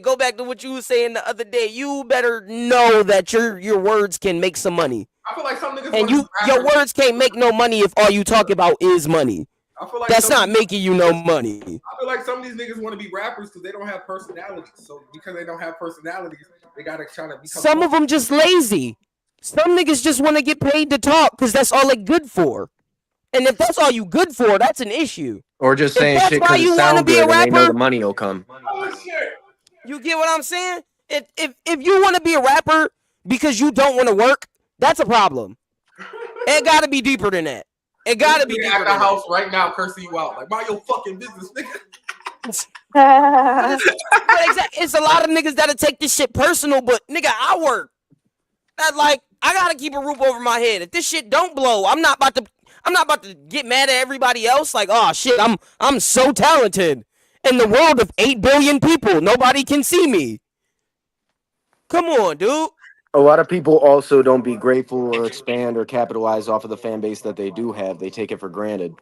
go back to what you were saying the other day. You better know that your words can make some money. I feel like some niggas and your words can't make no money if all you talk about is money. I feel like that's not making you no money. I feel like some of these niggas want to be rappers because they don't have personalities. So because they don't have personalities, they gotta try to become. Some of them just lazy. Some niggas just want to get paid to talk because that's all they good for. And if that's all you good for, that's an issue. Or just saying shit because it sounds good and they know the money will come. Oh shit! You get what I'm saying? If you want to be a rapper because you don't want to work, that's a problem. It got to be deeper than that. It got to be deeper at the house right now, cursing you out like mind your fucking business, nigga. It's a lot of niggas that'll take this shit personal, but nigga, I work. I gotta keep a roof over my head. If this shit don't blow, I'm not about to get mad at everybody else. Like, oh shit, I'm so talented. In the world of 8 billion people, nobody can see me. Come on, dude. A lot of people also don't be grateful or expand or capitalize off of the fan base that they do have. They take it for granted.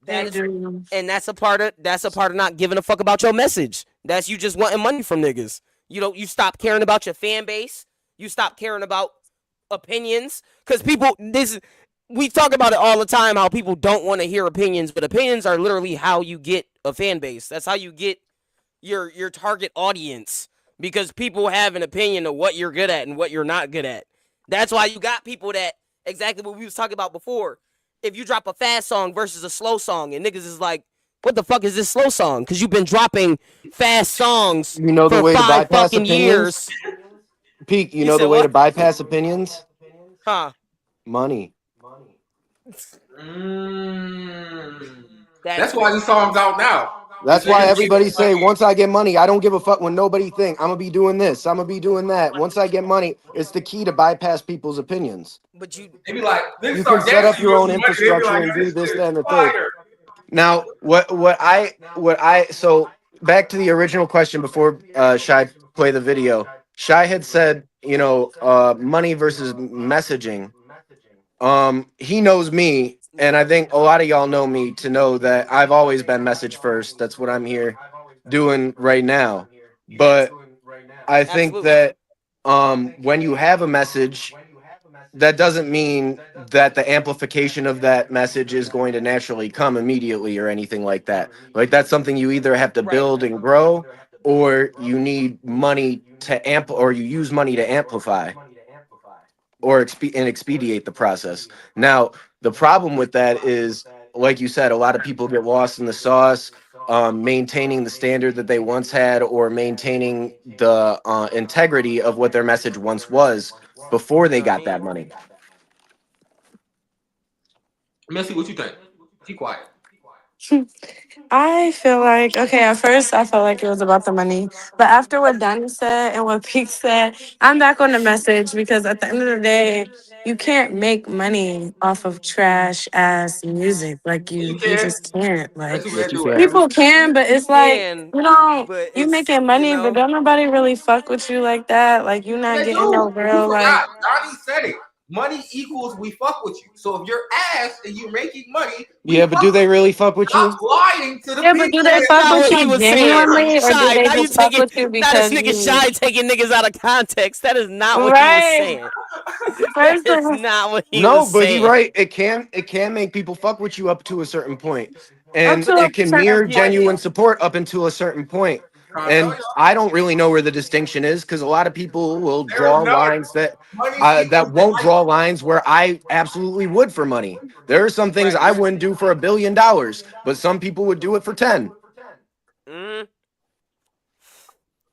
That's a part of not giving a fuck about your message. That's you just wanting money from niggas. You stop caring about your fan base. You stop caring about opinions. Because we talk about it all the time, how people don't want to hear opinions, but opinions are literally how you get a fan base. That's how you get your target audience, because people have an opinion of what you're good at and what you're not good at. That's why you got people that exactly what we was talking about before. If you drop a fast song versus a slow song, and niggas is like, what the fuck is this slow song? Because you've been dropping fast songs You know the for way to 5 bypass fucking opinions? years. Peak, you You know said the way to what? bypass opinions? Huh? Money. That's why fair. these songs out now. That's So you why can get everybody say, money. once I get money, I don't give a fuck when nobody think. I'm gonna be doing this. I'm gonna be doing that. Once I get money, it's the key to bypass people's opinions. But you, They be like, they You can start set up dancing your with own some money. They be infrastructure like, and yo, do this this, shit that, is and the third. fire. Now, so back to the original question before Shai play the video. Shai had said, money versus messaging. He knows me, and I think a lot of y'all know me to know that I've always been message first. That's what I'm here doing right now. But I think absolutely. that when you have a message, that doesn't mean that the amplification of that message is going to naturally come immediately or anything like that. Like that's something you either have to Right. build and grow, or you need money to or you use money to amplify or expedite the process. Now, the problem with that is, like you said, a lot of people get lost in the sauce, maintaining the standard that they once had or maintaining the integrity of what their message once was before You they know what I got that mean? money. Missy, what you think? Keep quiet. I feel like, okay, at first I felt like it was about the money. But after what Donnie said and what Pete said, I'm back on the message because at the end of the day, you can't make money off of trash ass music. Like You you can. just can't. Yes, Like you Yes, can you do it, can. Amber. people can, but You it's like can, you don't but you it's making money, but don't nobody really fuck with you like that. Like you not They getting no do. You real like forgot. Donnie said it. Money equals we fuck with you. So if you're ass and you're making money, we Yeah, but do fuck they with you. really fuck with Stop you? lying to the yeah, but do people. they that's fuck not with what he you was saying. genuinely or do Shy, they now you just fuck taking with you now this because nigga you Shy taking niggas out of context. That is not what he was right? saying. That First of is all, not what he No, was but he saying. right. It can make people fuck with you up to a certain point, up and to a it can certain mirror Yeah. point. genuine support up until a certain point. Trying to tell And y'all, I don't really know where the distinction is because a lot of people will there is draw none. lines Money that equals the won't right. draw lines where I absolutely would for money. There are some things Right. I wouldn't do for $1 billion, but some people would do it for 10. Mm.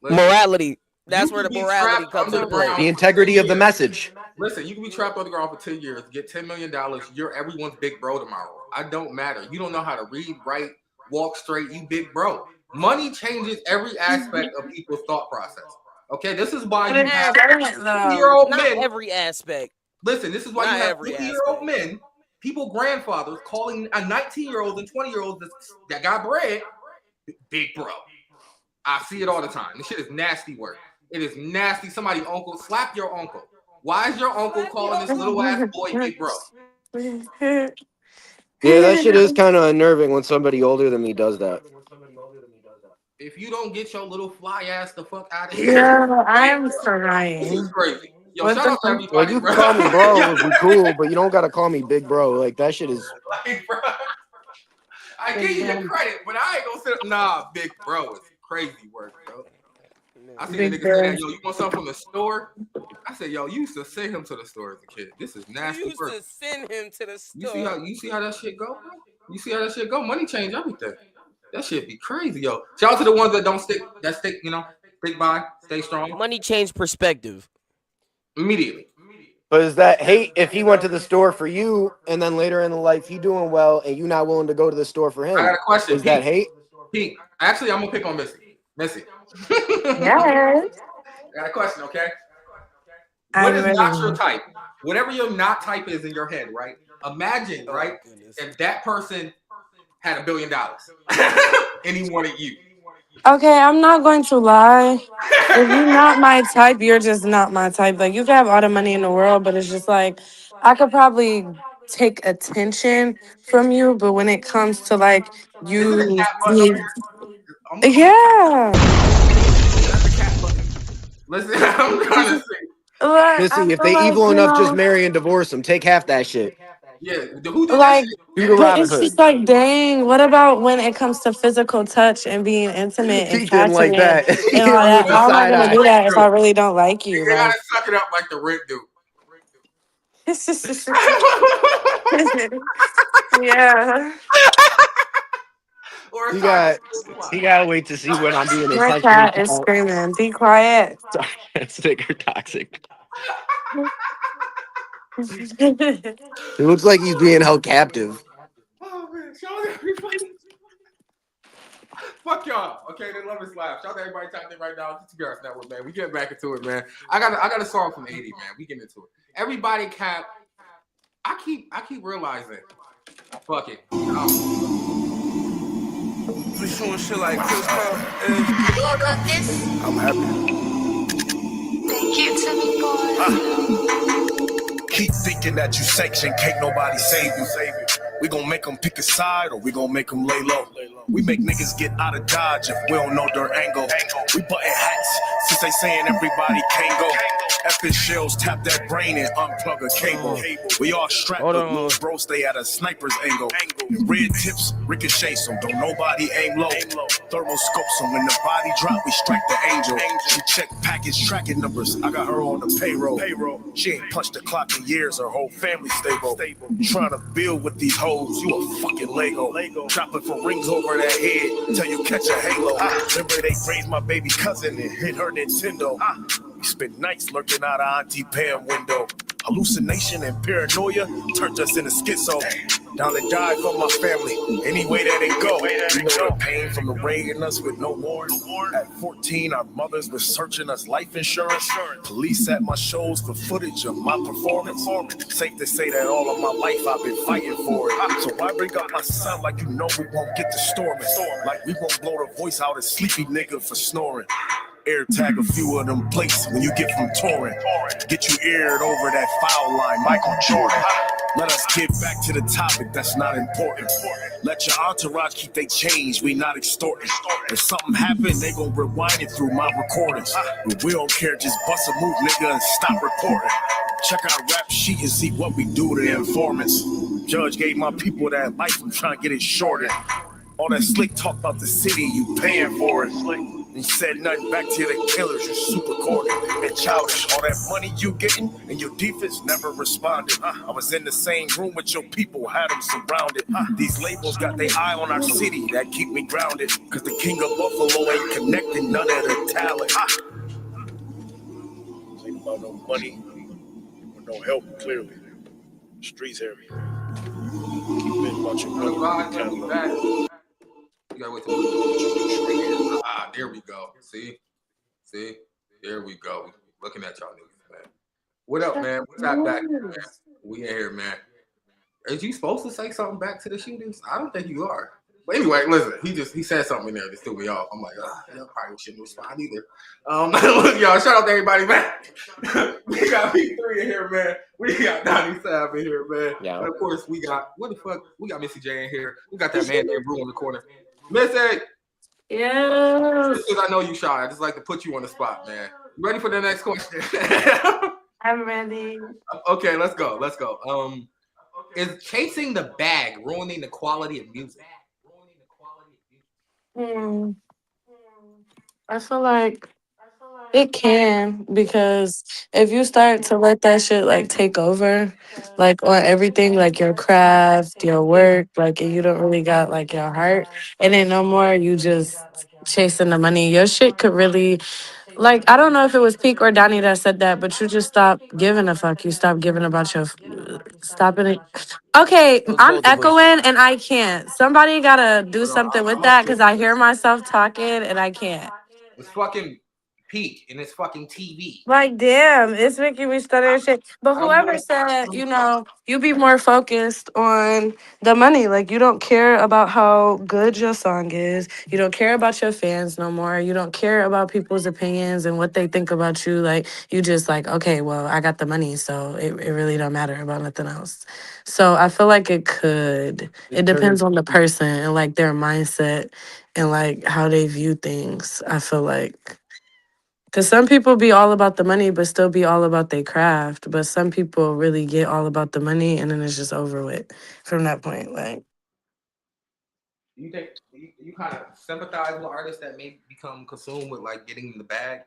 Listen, Morality. you That's where can the be morality trapped comes into play. underground The for 10 integrity of the years. message. Listen, you can be trapped underground for 10 years, get $10 million. You're everyone's big bro tomorrow. I don't matter. You don't know how to read, write, walk straight. You big bro. Money changes every aspect of people's thought process. Okay, this is why But you it have shouldn't though. 50-year-old Not men. every aspect. Listen, this is why you Not have every 50-year-old aspect. men, people grandfathers, calling a 19-year-olds and 20-year-olds that got bread big bro. I see it all the time. This shit is nasty work. It is nasty. Somebody uncle, slap your uncle. Why is your uncle calling this little ass boy big bro? Yeah, that shit is kind of unnerving when somebody older than me does that. If you don't get your little fly ass the fuck out of here, Yeah, big I'm bro. This is crying. crazy. Yo, What shout out to the Like, everybody, you bro. can call me bro if we Yo, cool, but you don't gotta call me big bro. Like, that shit is. like, bro. I give big you your bro? credit, but I ain't gonna sit. Nah, big bro, it's crazy work, bro. I seen a Big nigga say bro. that, yo, you want something from the store? I said, yo, you used to send him to the store as a kid. This is You nasty used work. to send him to the You store. see how that shit go, bro? You see how that shit go? Money change everything. That shit be crazy, yo. Shout out to the ones that don't stick, stick by, stay strong Money changed perspective. immediately. But is that hate if he went to the store for you and then later in the life he doing well and you not willing to go to the store for I got him? a question, Is that Pete. hate? Pete, actually, I'm gonna pick on Missy. I Yes, got a question, okay? What I'm is not your ready. type? Whatever your not type is in your head, right? Imagine, Oh right, goodness. if that person had $1 billion and he wanted you. Okay, I'm not going to lie. If you're not my type, you're just not my type. Like you can have all the money in the world, but it's just like I could probably take attention from you, but when it comes to like Isn't the you, cat button up there? I'm gonna yeah. is that the cat button? Listen, I'm trying to say. Like I Missy, if feel they like evil enough, just marry and divorce him. Take half that shit. Yeah, who did that like, shit? Do the but Robin it's Hood. just like, dang. What about when it comes to physical touch and being intimate and Pete didn't like passionate that. He and all gave me that? the No, How am I side gonna the eye. do rent that if dude. I really don't like you? They gotta Like, suck it up like the rent dude. Yeah. Or He toxic. got to wait to see when I'm being My intentionally cat is screaming. Be quiet. toxic or toxic. It looks like he's being held captive. Oh man, shout out to everybody. Fuck y'all. Okay, they love this live. Shout out to everybody tapping in right now. It's the Tkrs Network, man. We getting back into it, man. I got a song from 80, man. We getting into it. Everybody cap. I keep realizing. Fuck it. We doing shit like this, I'm happy. Keep thinking that you section, can't nobody save you. We gon' make them pick a side or we gon' make them lay low. We make niggas get out of Dodge if we don't know their angle. We button hats since they saying everybody can't go. Effing shells tap that brain and unplug a cable. We all strapped, but little bro stay at a sniper's angle. Red tips ricochet, so don't nobody aim low. Thermal scope, so when the body drop, we strike the angel. She check package tracking numbers. I got her on the payroll. She ain't punched the clock in years. Her whole family stable. Trying to build with these hoes, you a fucking Lego. Dropping for rings over that head till you catch a halo. Remember they raised my baby cousin and hit her Nintendo. We spent nights lurking out of Auntie Pam window. Hallucination and paranoia turned us into schizo. Down to die for my family, any way that it go. You know the pain from the raiding us with no warrant. At 14, our mothers were searching us life insurance. Police at my shows for footage of my performance. Safe to say that all of my life I've been fighting for it. So why bring up my son like you know we won't get the storming? Like we won't blow the voice out a sleepy nigga for snoring. Air tag a few of them plates when you get from touring. Get you aired over that foul line, Michael Jordan. Let us get back to the topic, that's not important. Let your entourage keep they change, we not extorting. If something happen, they gon' rewind it through my recordings. But we don't care, just bust a move, nigga, and stop reporting. Check our rap sheet and see what we do to the informants. Judge gave my people that life, I'm trying to get it shorted. All that slick talk about the city, you paying for it. You said nothing back to the killers, you super corny and childish. All that money you getting and your defense never responded. I was in the same room with your people, had them surrounded. These labels got their eye on our city, that keep me grounded. Cause the king of Buffalo ain't connecting none of the talent. Ain't about no money or no help, clearly. Streets heavy. Been watching You gotta wait till there we go. See, there we go. Looking at y'all niggas, man. What up, man? What's that back? Man? We in here, man. Is you supposed to say something back to the shooters? I don't think you are. But anyway, listen, he said something in there that threw me off. I'm like, y'all probably shouldn't respond either. Y'all, shout out to everybody, man. We got P3 in here, man. We got Donnie Sav in here, man. Yeah. And of course, we got we got Missy J in here. We got that man named Brew in the corner. Missy! Yes. Just because I know you shy, I just like to put you on the spot, man. You ready for the next question? I'm ready. Okay, let's go. Is chasing the bag ruining the quality of music? I feel like it can, because if you start to let that shit like take over, like on everything, like your craft, your work, like, and you don't really got like your heart, and then no more you just chasing the money, your shit could really, like, I don't know if it was Peak or Donnie that said that, but you just stop giving a fuck. You stop giving about your stopping it. Okay, I'm echoing and I can't. Somebody gotta do something with that because I hear myself talking and I can't. It's fucking Peak and it's fucking TV. Like, damn, it's making me stutter and shit. But whoever said, you be more focused on the money. Like, you don't care about how good your song is. You don't care about your fans no more. You don't care about people's opinions and what they think about you. Like, you just like, okay, well, I got the money, so it really don't matter about nothing else. So I feel like it could. It depends on the person and, like, their mindset and, like, how they view things, I feel like. Because some people be all about the money, but still be all about their craft. But some people really get all about the money, and then it's just over with from that point. Like, You think you kind of sympathize with artists that may become consumed with like getting in the bag?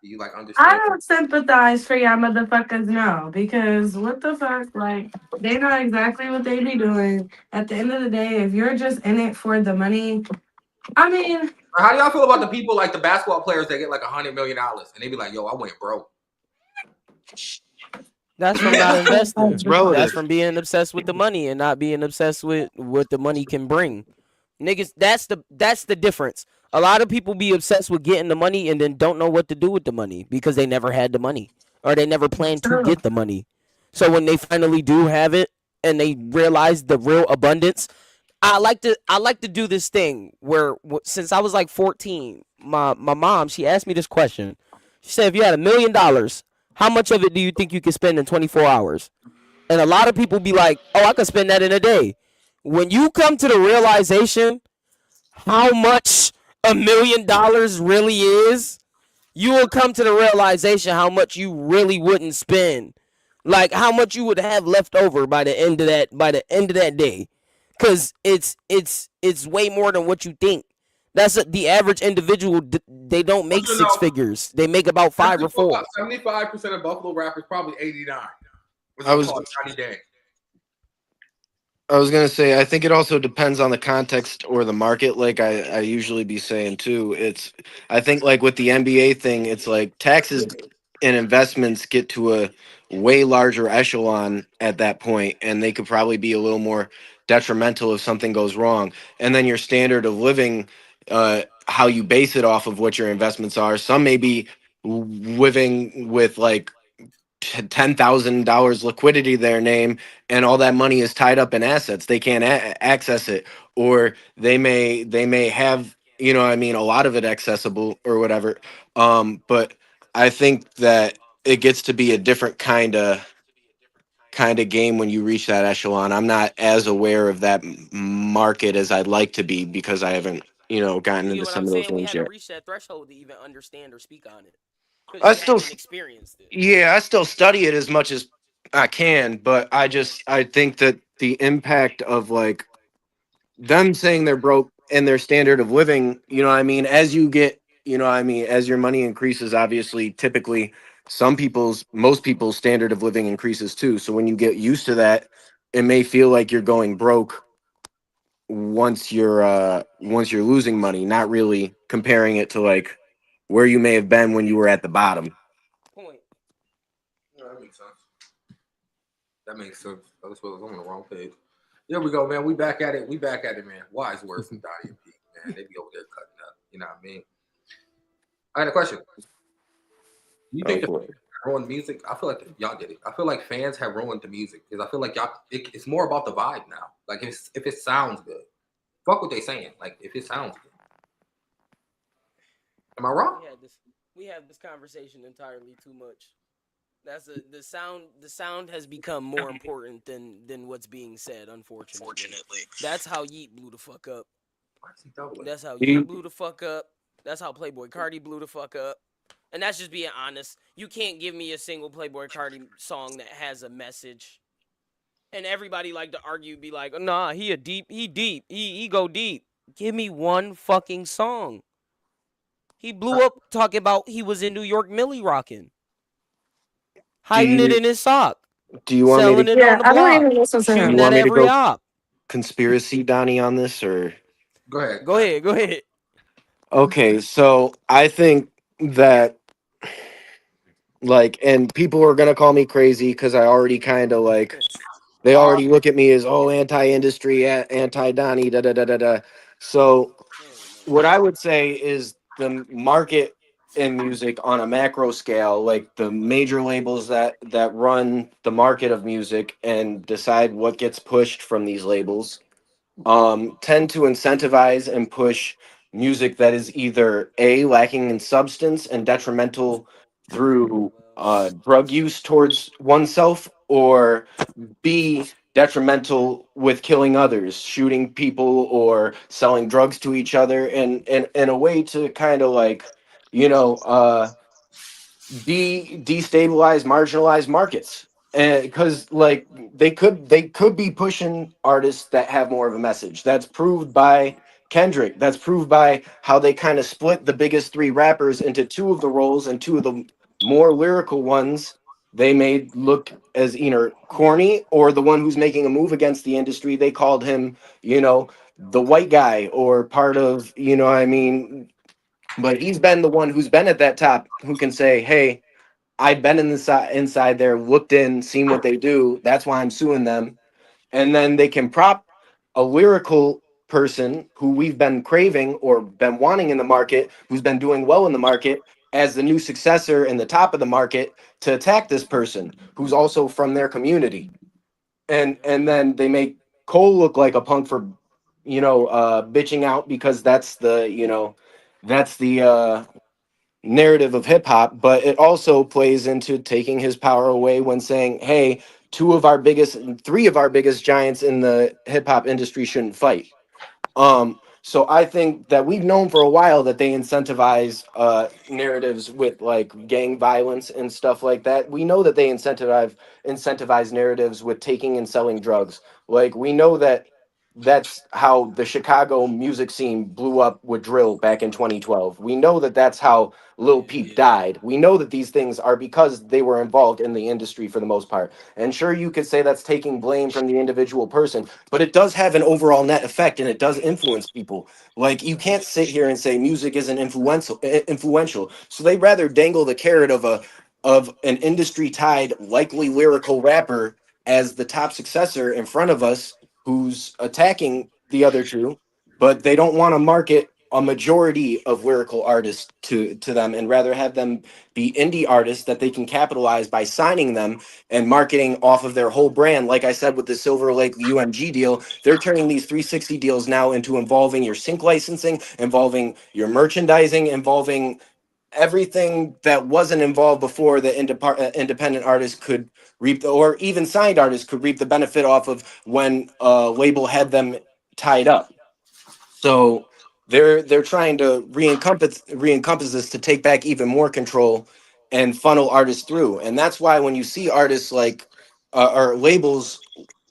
Do you like I understand? don't sympathize for y'all motherfuckers, no, because what the fuck, like they know exactly what they be doing. At the end of the day, if you're just in it for the money, I mean, How do y'all feel about the people like the basketball players that get like $100 million and they be like, "Yo, I went broke." That's from not investing. It's That's relative. from being obsessed with the money and not being obsessed with what the money can bring. Niggas, that's the difference. A lot of people be obsessed with getting the money and then don't know what to do with the money because they never had the money or they never planned to true. get the money. So when they finally do have it and they realize the real abundance, I like to do this thing where since I was like 14, my mom, she asked me this question. She said, if you had $1 million, how much of it do you think you could spend in 24 hours? And a lot of people be like, oh, I could spend that in a day. When you come to the realization how much $1 million really is, you will come to the realization how much you really wouldn't spend. Like how much you would have left over by the end of that day. Cause it's way more than what you think. The average individual. They don't make You know, six figures. They make about 5 or 4. 75% of Buffalo rappers, probably 89. I was gonna say, I think it also depends on the context or the market. Like I usually be saying too. I think like with the NBA thing, it's like taxes and investments get to a way larger echelon at that point, and they could probably be a little more detrimental if something goes wrong. And then your standard of living, how you base it off of what your investments are. Some may be living with like $10,000 liquidity to their name, and all that money is tied up in assets. They can't access it, or they may have, what I mean, a lot of it accessible or whatever. But I think that it gets to be a different kind of game when you reach that echelon. I'm not as aware of that market as I'd like to be because I haven't, gotten You into get what some I'm of those saying? We things haven't yet. reached that threshold to even understand or speak on it because I you still haven't experienced it. Yeah, I still study it as much as I can, but I think that the impact of like them saying they're broke and their standard of living, what I mean, as you get, what I mean, as your money increases, obviously, typically most people's standard of living increases too. So when you get used to that, it may feel like you're going broke once you're losing money, not really comparing it to like where you may have been when you were at the bottom. Point. No, that makes sense. That makes sense. I just was on the wrong page. Here we go, man. We back at it. Man. Wise words from Donnie and Pete, man. They be over there cutting up. You know what I mean? I had a question. Do you think the fans have ruined music? I feel like y'all did it. I feel like fans have ruined the music because I feel like it's more about the vibe now. Like if it sounds good, fuck what they saying. Like if it sounds good. Am I wrong? We have this conversation entirely too much. That's the sound. The sound has become more important than what's being said. Unfortunately, that's how Yeet blew the fuck up. That's how Yeet blew the fuck up. That's how Playboy Cardi blew the fuck up. And that's just being honest. You can't give me a single Playboy Cardi song that has a message. And everybody like to argue, be like, nah, he deep, he go deep. Give me one fucking song. He blew up talking about he was in New York Millie rocking. Hiding it in his sock. Do you want selling me it on the I don't block. even listen to Shooting him. to at every go op. conspiracy Donnie on this, or Go ahead. Go ahead. okay? So I think that like, and people are gonna call me crazy because I already kind of like they already look at me as anti-industry, anti-Donnie, da da da da da. So what I would say is the market in music on a macro scale, like the major labels that run the market of music and decide what gets pushed from these labels, tend to incentivize and push music that is either A, lacking in substance and detrimental through drug use towards oneself, or B, detrimental with killing others, shooting people or selling drugs to each other, and in a way to kind of like, destabilize marginalized markets. And because they could be pushing artists that have more of a message. That's proved by Kendrick. That's proved by how they kind of split the biggest three rappers into two of the roles, and two of the more lyrical ones they made look as either corny, or the one who's making a move against the industry, they called him, the white guy, or part of, what I mean. But he's been the one who's been at that top, who can say, hey, I've been inside there, looked in, seen what they do. That's why I'm suing them. And then they can prop a lyrical person who we've been craving or been wanting in the market, who's been doing well in the market, as the new successor in the top of the market, to attack this person who's also from their community. And then they make Cole look like a punk for bitching out, because that's the narrative of hip hop. But it also plays into taking his power away when saying, hey, three of our biggest giants in the hip hop industry shouldn't fight. So I think that we've known for a while that they incentivize narratives with like gang violence and stuff like that. We know that they incentivize narratives with taking and selling drugs. Like, we know that that's how the Chicago music scene blew up with drill back in 2012. We know that that's how Lil Peep died. We know that these things are because they were involved in the industry for the most part. And sure, you could say that's taking blame from the individual person, but it does have an overall net effect, and it does influence people. Like, you can't sit here and say music isn't influential. So they rather dangle the carrot of an industry tied, likely lyrical rapper as the top successor in front of us, who's attacking the other two, but they don't want to market a majority of lyrical artists to them, and rather have them be indie artists that they can capitalize by signing them and marketing off of their whole brand. Like I said, with the Silver Lake UMG deal, they're turning these 360 deals now into involving your sync licensing, involving your merchandising, involving everything that wasn't involved before, that independent artists could reap, or even signed artists could reap the benefit off of, when a label had them tied up. So they're trying to re-encompass this, to take back even more control and funnel artists through. And that's why when you see artists like or labels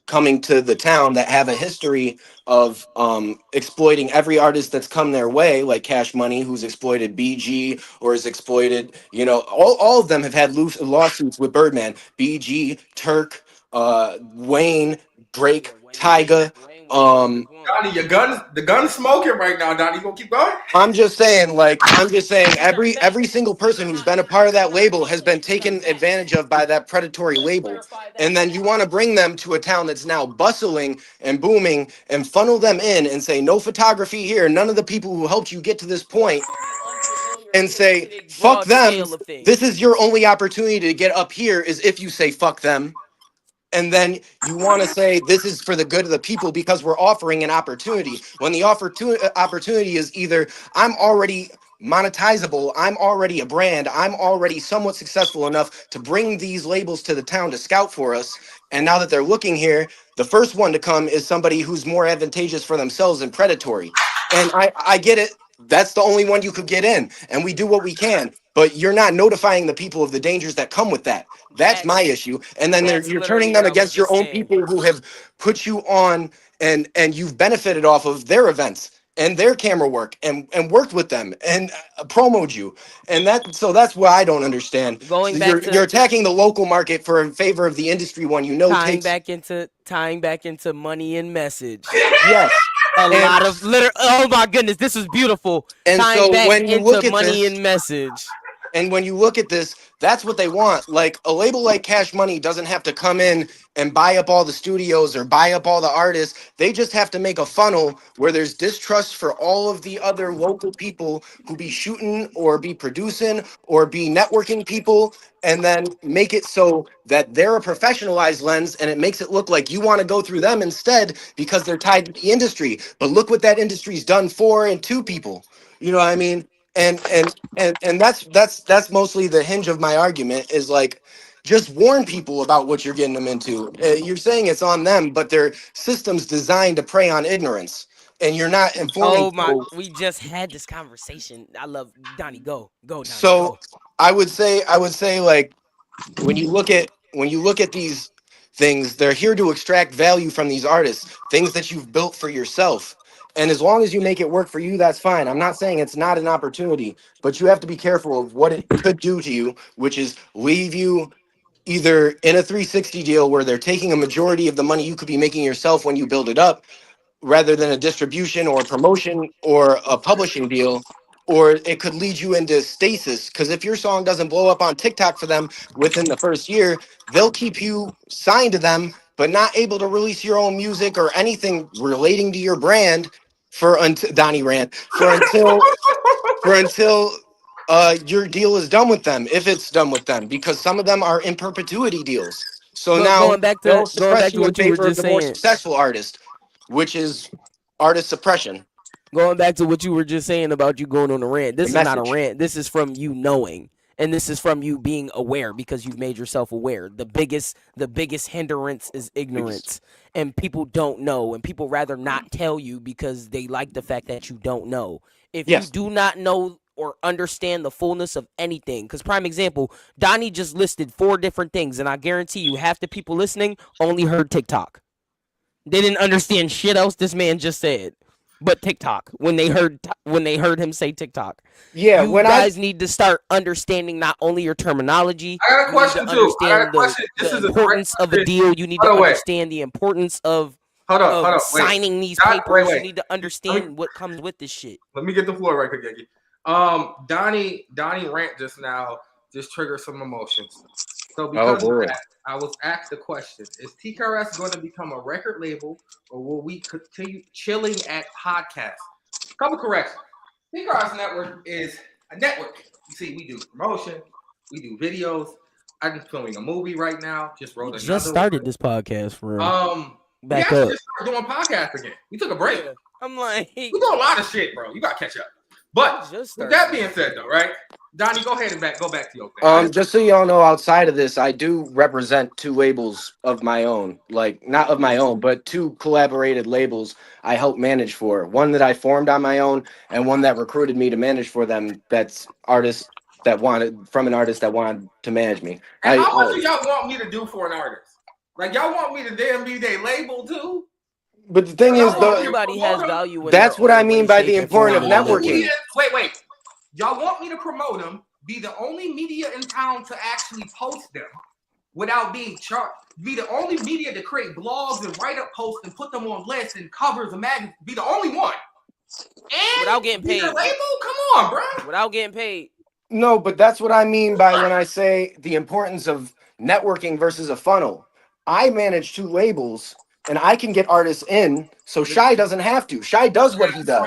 coming to the town that have a history of exploiting every artist that's come their way, like Cash Money, who's exploited BG, or has exploited, all of them have had lawsuits with Birdman, BG, Turk, Wayne, Drake, Tyga. Donnie, the gun's smoking right now. Donnie, you gonna keep going? I'm just saying every single person who's been a part of that label has been taken advantage of by that predatory label. And then you want to bring them to a town that's now bustling and booming, and funnel them in and say, no photography here, none of the people who helped you get to this point, and say, fuck them. This is your only opportunity to get up here, is if you say fuck them. And then you want to say this is for the good of the people because we're offering an opportunity. When the opportunity is either I'm already monetizable, I'm already a brand, I'm already somewhat successful enough to bring these labels to the town to scout for us. And now that they're looking here, the first one to come is somebody who's more advantageous for themselves and predatory. And I get it. That's the only one you could get in. And we do what we can. But you're not notifying the people of the dangers that come with that. That's my issue. And then you're turning them against your own people who have put you on, and you've benefited off of their events and their camera work, and worked with them and promoted you. And that's what I don't understand. You're attacking the local market in favor of the industry one. Tying back into money and message. Yes. Lot of oh my goodness, this is beautiful. And tying so back when you into look at money this, and message. and when you look at this, that's what they want. Like, a label like Cash Money doesn't have to come in and buy up all the studios or buy up all the artists. They just have to make a funnel where there's distrust for all of the other local people who be shooting or be producing or be networking people, and then make it so that they're a professionalized lens, and it makes it look like you want to go through them instead because they're tied to the industry. But look what that industry's done for and to people. You know what I mean? And that's mostly the hinge of my argument, is like, just warn people about what you're getting them into. You're saying it's on them, but their system's designed to prey on ignorance, and you're not informing people. We just had this conversation. I love Donnie. Go Donnie. So go. I would say like, when you look at these things, they're here to extract value from these artists, things that you've built for yourself. And as long as you make it work for you, that's fine. I'm not saying it's not an opportunity, but you have to be careful of what it could do to you, which is leave you either in a 360 deal where they're taking a majority of the money you could be making yourself when you build it up, rather than a distribution or a promotion or a publishing deal, or it could lead you into stasis. Because if your song doesn't blow up on TikTok for them within the first year, they'll keep you signed to them, but not able to release your own music or anything relating to your brand for until Donnie Rant for until your deal is done with them, if it's done with them, because some of them are in perpetuity deals. So now Going back they'll to suppress you in what you were favor of just the more saying. successful artist, which is artist suppression. Going back to what you were just saying about you going on a rant. This The is not a message. rant. This is from you knowing. And this is from you being aware because you've made yourself aware. The biggest hindrance is ignorance. And people don't know. And people rather not tell you because they like the fact that you don't know. If Yes. you do not know or understand the fullness of anything, because prime example, Donnie just listed 4 different things, and I guarantee you half the people listening only heard TikTok. They didn't understand shit else this man just said. But TikTok, when they heard him say TikTok, Yeah, you when guys need to start understanding not only your terminology. I got a question too. I got a question. This is The a importance of a direct deal. You need to Hold on, wait. understand the importance of Hold on. Wait. signing these Wait, papers. wait. You need to understand what comes with this shit. Let me get the floor right quick, Yankee. Donnie Rant just now just triggered some emotions. So because of that, I was asked the question: is Tkrs going to become a record label, or will we continue chilling at podcasts? Couple corrections. Tkrs Network is a network. You see, we do promotion, we do videos. I'm filming a movie right now. Just wrote another. Just started this podcast for we actually just started doing podcasts again. We took a break. Yeah, I'm like, we do a lot of shit, bro. You got to catch up. But with that being said, though, right? Donnie, go ahead and go back to your thing. Just so y'all know, outside of this, I do represent 2 labels of my own, like not of my own, but 2 collaborated labels I help manage for. One that I formed on my own, and one that recruited me to manage for them. That's artists that wanted to manage me. And how much do y'all want me to do for an artist? Like y'all want me to damn be their label too? But the thing is, everybody has value. That's what I mean by the importance of networking. Wait. Y'all want me to promote them, be the only media in town to actually post them without being charged, be the only media to create blogs and write up posts and put them on lists and covers and magazines, be the only one. And without getting paid. Label? Come on, bro. Without getting paid. No, but that's what I mean by when I say the importance of networking versus a funnel. I manage 2 labels, and I can get artists in, so Shai doesn't have to. Shai does what he does.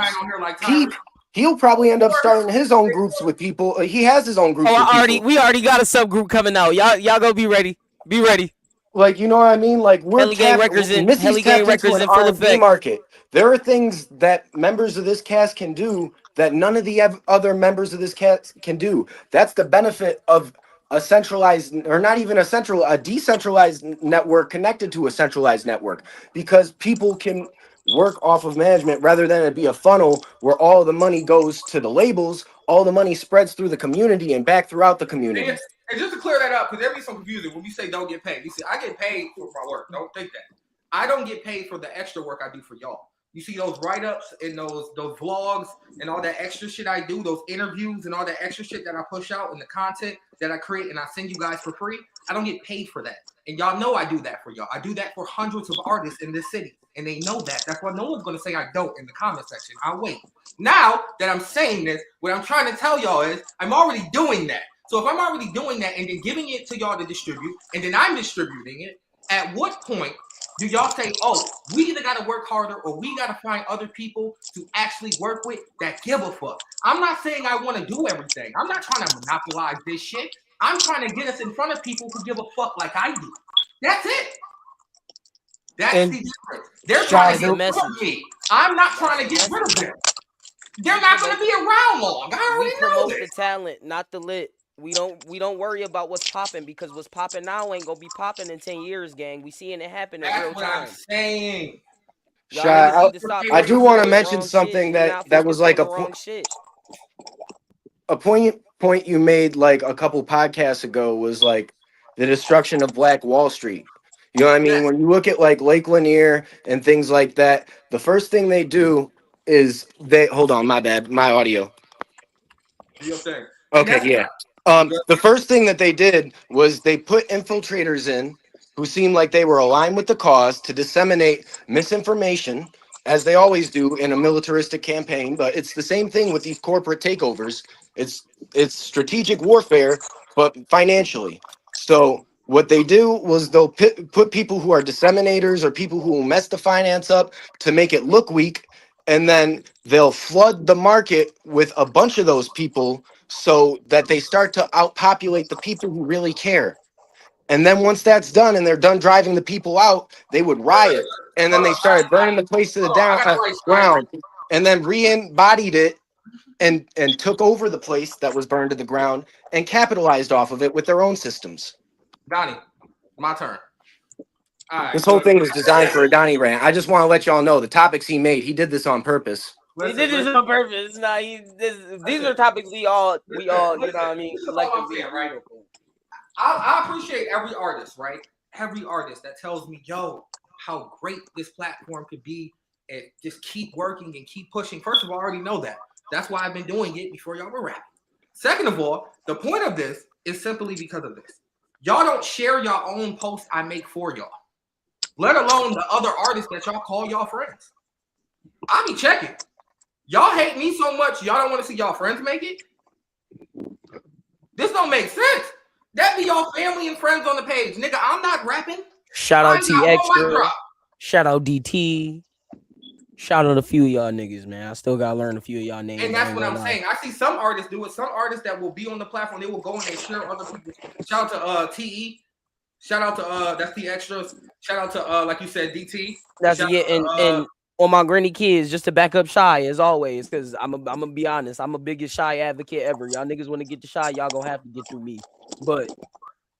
He'll probably end up starting his own groups with people. He has his own groups. We already got a subgroup coming out. Y'all go be ready. Be ready. Like, you know what I mean? Like, we're Missy's tapped into an R&B market. There are things that members of this cast can do that none of the other members of this cast can do. That's the benefit of a centralized, or not even a decentralized network connected to a centralized network, because people can work off of management rather than it be a funnel where all the money goes to the labels. All the money spreads through the community and back throughout the community. And just to clear that up, because there be some confusion when you say don't get paid. You see, I get paid for my work. Don't think that. I don't get paid for the extra work I do for y'all. You see those write-ups and those vlogs and all that extra shit I do, those interviews and all that extra shit that I push out and the content that I create and I send you guys for free. I don't get paid for that. And y'all know I do that for y'all. I do that for hundreds of artists in this city. And they know that. That's why no one's going to say I don't in the comment section. I'll wait. Now that I'm saying this, what I'm trying to tell y'all is I'm already doing that. So if I'm already doing that and then giving it to y'all to distribute, and then I'm distributing it, at what point do y'all say, oh, we either got to work harder or we got to find other people to actually work with that give a fuck? I'm not saying I want to do everything. I'm not trying to monopolize this shit. I'm trying to get us in front of people who give a fuck like I do. That's it. That's the difference. They're trying to get rid of me. I'm not trying to get rid of them. They're not going to be around long. I already know the talent, not the lit. We don't worry about what's popping, because what's popping now ain't gonna be popping in 10 years, gang. We seeing it happen in real time. That's what I'm saying. Shai, I do want to mention something that was like a point you made like a couple podcasts ago, was like the destruction of Black Wall Street. You know what I mean? When you look at like Lake Lanier and things like that, the first thing they do is they hold on, my bad, my audio. Do your thing. Okay, yeah. The first thing that they did was they put infiltrators in who seemed like they were aligned with the cause to disseminate misinformation, as they always do in a militaristic campaign. But it's the same thing with these corporate takeovers. It's strategic warfare, but financially. So what they do was they'll put people who are disseminators or people who will mess the finance up to make it look weak, and then they'll flood the market with a bunch of those people so that they start to outpopulate the people who really care. And then once that's done and they're done driving the people out, they would riot. And then they started burning the place to the ground and then re-embodied it and took over the place that was burned to the ground and capitalized off of it with their own systems. Donnie, my turn. All right, this whole thing was designed for a Donnie rant. I just want to let y'all know the topics he made, he did this on purpose. He did this on purpose. Nah, these are topics we all, you know what I mean, collectively. Right? I appreciate every artist, right? Every artist that tells me, yo, how great this platform could be, and just keep working and keep pushing. First of all, I already know that. That's why I've been doing it before y'all were rapping. Second of all, the point of this is simply because of this. Y'all don't share your own posts I make for y'all, let alone the other artists that y'all call y'all friends. I be checking. Y'all hate me so much, y'all don't want to see y'all friends make it? This don't make sense. That be y'all family and friends on the page. Nigga, I'm not rapping. Shout out T-Extra. Shout out DT. Shout out a few of y'all niggas, man. I still gotta learn a few of y'all names. And that's what I'm saying. I see some artists do it. Some artists that will be on the platform, they will go and they share other people. Shout out to TE. Shout out to that's T-Extras. Shout out to like you said, DT. That's it. And on my granny kids, just to back up Shai as always, because I'm gonna be honest, I'm a biggest Shai advocate ever. Y'all niggas want to get to Shai, y'all gonna have to get through me. But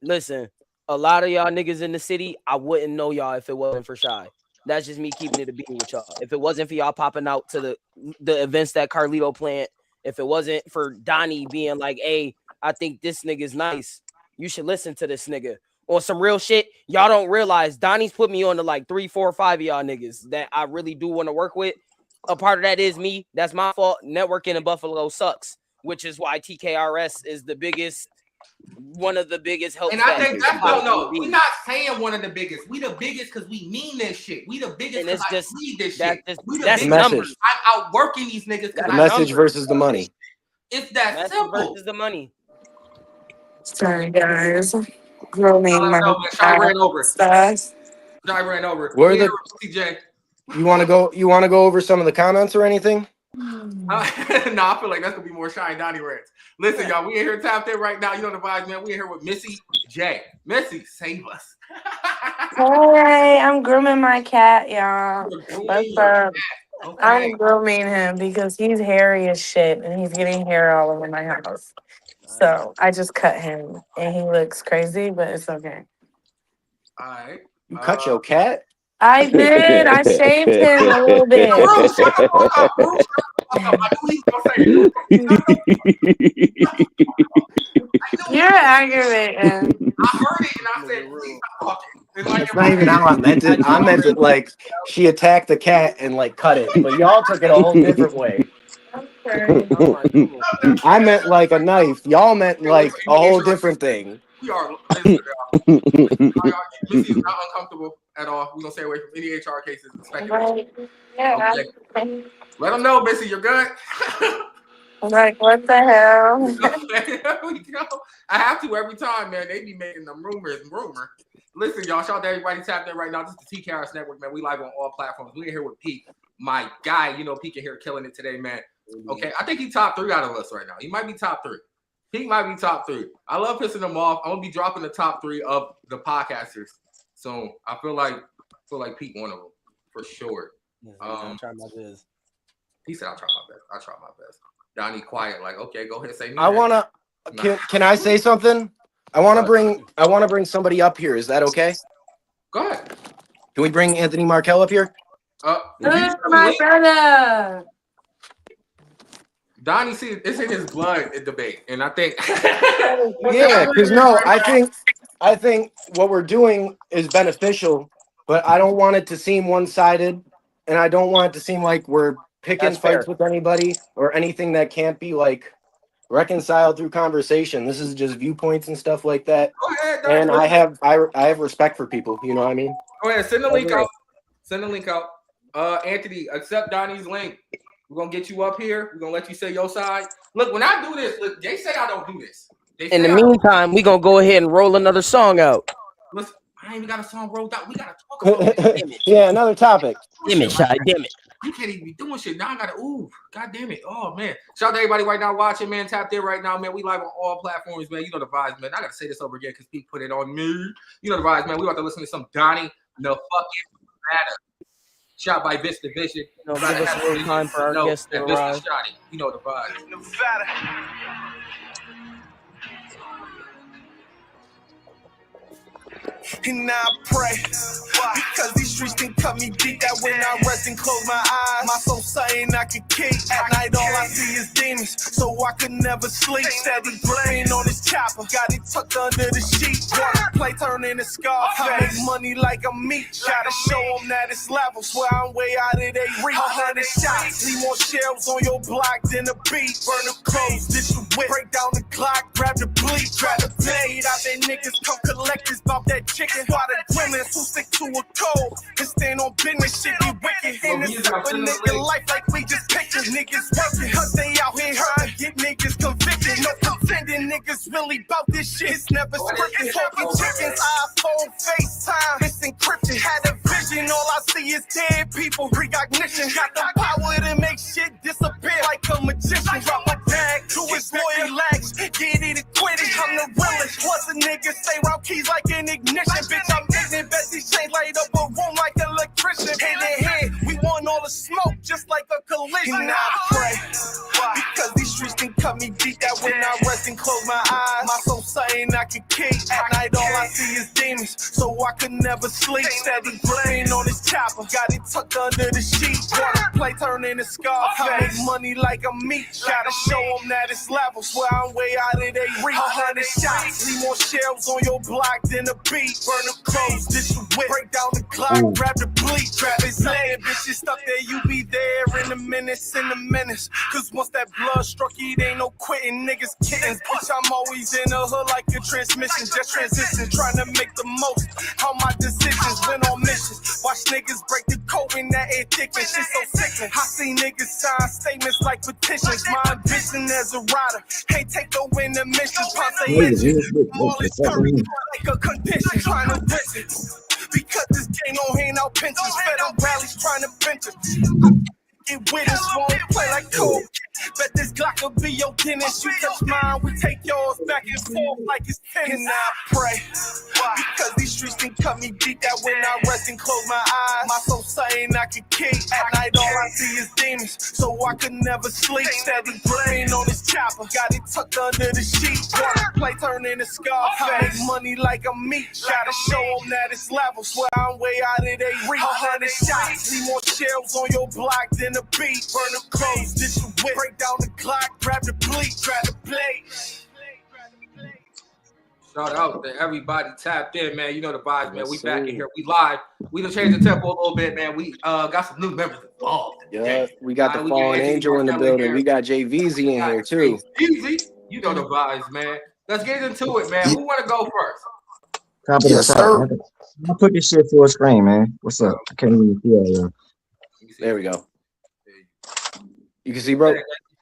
listen, a lot of y'all niggas in the city, I wouldn't know y'all if it wasn't for Shai. That's just me keeping it a beat with y'all. If it wasn't for y'all popping out to the events that Carlito planned, if it wasn't for Donnie being like, hey, I think this nigga's nice, you should listen to this nigga. On some real shit, y'all don't realize Donnie's put me on to like 3, 4, 5 of y'all niggas that I really do want to work with. A part of that is me. That's my fault. Networking in Buffalo sucks, which is why TKRS is one of the biggest help. And I think that's no. We're not saying one of the biggest. We the biggest because we mean this shit. We the biggest because I need this shit. That's the numbers. I'm outworking these niggas. The message versus the money. It's that simple. Versus the money. Sorry, guys. Grooming my Shai ran over. Shai ran over. Where the CJ? You want to go over some of the comments or anything? No, I feel like that's gonna be more Shai and Donnie rants. Listen, y'all, we in here tapped in right now. You know the vibes, man. We in here with Missy J. Missy, save us. Hey, I'm grooming my cat, y'all. What's up? Okay. I'm grooming him because he's hairy as shit and he's getting hair all over my house. So I just cut him and he looks crazy, but it's okay. All right. You cut your cat? I did. I shaved him a little bit. You're aggravating. I heard it and I said, please stop talking. That's not even how I meant it. I meant it like she attacked the cat and like cut it, but y'all took it a whole different way. I meant like a knife. Y'all meant like a whole different thing. We are. Missy is not uncomfortable at all. We're gonna stay away from any HR cases. Yeah. Okay. Let them know, Missy, you're good. I'm like, what the hell? I have to every time, man. They be making them rumor. Listen, y'all, shout out to everybody tapped in right now. This is the Tkrs Network, man. We live on all platforms. We're here with Pete, my guy. You know, Pete in here killing it today, man. Okay, I think he's top 3 out of us right now. He might be top 3. Pete might be top 3. I love pissing him off. I'm gonna be dropping the top 3 of the podcasters soon. I feel like Pete one of them for sure. I'll try my best. He said, "I'll try my best." Donnie quiet, like, okay, go ahead, say no. I wanna. Can I say something? I wanna bring somebody up here. Is that okay? Go ahead. Can we bring Anthony Markel up here? My brother. Donnie, see, it's in his blood debate, and I think, yeah, because no, I think what we're doing is beneficial, but I don't want it to seem one-sided, and I don't want it to seem like we're picking That's fair. fights with anybody or anything that can't be like reconciled through conversation. This is just viewpoints and stuff like that. Go ahead, And Donnie. I have respect for people. You know what I mean? Go ahead, send the link out. Send the link out. Anthony, accept Donnie's link. We're gonna get you up here. We're gonna let you say your side. Look, when I do this, look, they say I don't do this. In the meantime, we're gonna go ahead and roll another song out. Listen, I ain't even got a song rolled out. We gotta talk about it. Yeah, another topic. Damn it, Shai, damn it. You can't even be doing shit. Now I gotta god damn it. Oh man. Shout out to everybody right now watching, man. Tap in right now, man. We live on all platforms, man. You know the vibes, man. I gotta say this over again because people put it on me. You know the vibes, man. We about to listen to some Donnie the fucking Matter. Shot by Vista Vision. Give us a little time for our guests to arrive. You know the vibes. And I pray, because these streets can cut me deep. That when I rest and close my eyes, my soul saying I can kick. At night all I see is demons, so I could never sleep. Steady gripping on this chopper, got it tucked under the sheet. Water play turn into scarf. I make money like a meat. Gotta show them that it's level. Swear I'm way out of they reach. 100 shots, leave more shells on your block than a beat. Burn the clothes, ditch the whip, break down the Glock, grab the bleed, grab the blade. Out there niggas come collect this about that chicken. Why the women who stick to a code and stand on business, shit be wicked. In this type of nigga life like we just pictures. Niggas working, cause they out here trying to get niggas convicted. No pretending niggas really bout this shit. It's never scripted. Talking chickens, iPhone, FaceTime, it's encrypted. Had a vision, all I see is dead people. Precognition, got the power to make shit disappear like a magician. Drop my bag, do his lawyer lax, get it acquitted. I'm the realest. Plus a nigga stay round keys like an ignition. Bitch, I'm ignorant, bet these chains light up a room like an electrician. Hand in hand, we want all the smoke just like a collision. And I pray, because these streets can cut me deep. That when I rest and close my eyes, my soul saying I can kick. At night all I see is demons, so I could never sleep. Steady gripping on this chopper, got it tucked under the sheet. Water play turn into scarf. I make money like a meat. Gotta show them that it's level. Swear I'm way out of they reach. 100 shots, leave more shells on your block than a beat. Burn the clothes, ditch the whip, break down the Glock, grab the bleed, grab his leg. Bitch, you stuck there, you be there in a minute, Cause once that blood struck you, it ain't no quitting. Niggas kittens, bitch, I'm always in the hood like a transmission. Just transition, trying to make the most how my decisions went on missions. Watch niggas break the code in that air thick and shit so sickening. I see niggas sign statements like petitions. My ambition as a rider, can't take the win the missions. Ponce engine, all this curry like a condition. Trying to visit, because this game don't hand out pensions. Federal rallies trying to bench it. Get with us, won't play like coke. Bet this Glock will be your tennis. You touch mine, we take yours back and forth like it's tennis. And I pray, because these streets can cut me deep. That when I rest and close my eyes, my soul saying I can kick. At night all I see is demons, so I could never sleep. Steady gripping on this chopper, got it tucked under the sheet. Water play turn into scarf. I make money like a meat. Gotta show them that it's level. Swear I'm way out of they reach. 100 shots, leave more shells on your block than a beat. Burn the clothes, ditch the whip, break down the Glock, grab the bleed, grab the blade. Shout out to everybody tapped in, man. You know the vibes, man. We back in here. We live. We done changed the tempo a little bit, man. We got some new members involved. Yeah, we got the Fallen Angel in the building. We got JVZ in here too. Easy. You know the vibes, man. Let's get into it, man. Who want to go first? Yes, sir. I'll put this shit full screen, man. What's up? I can't even see it, yo. There we go. You can see, bro.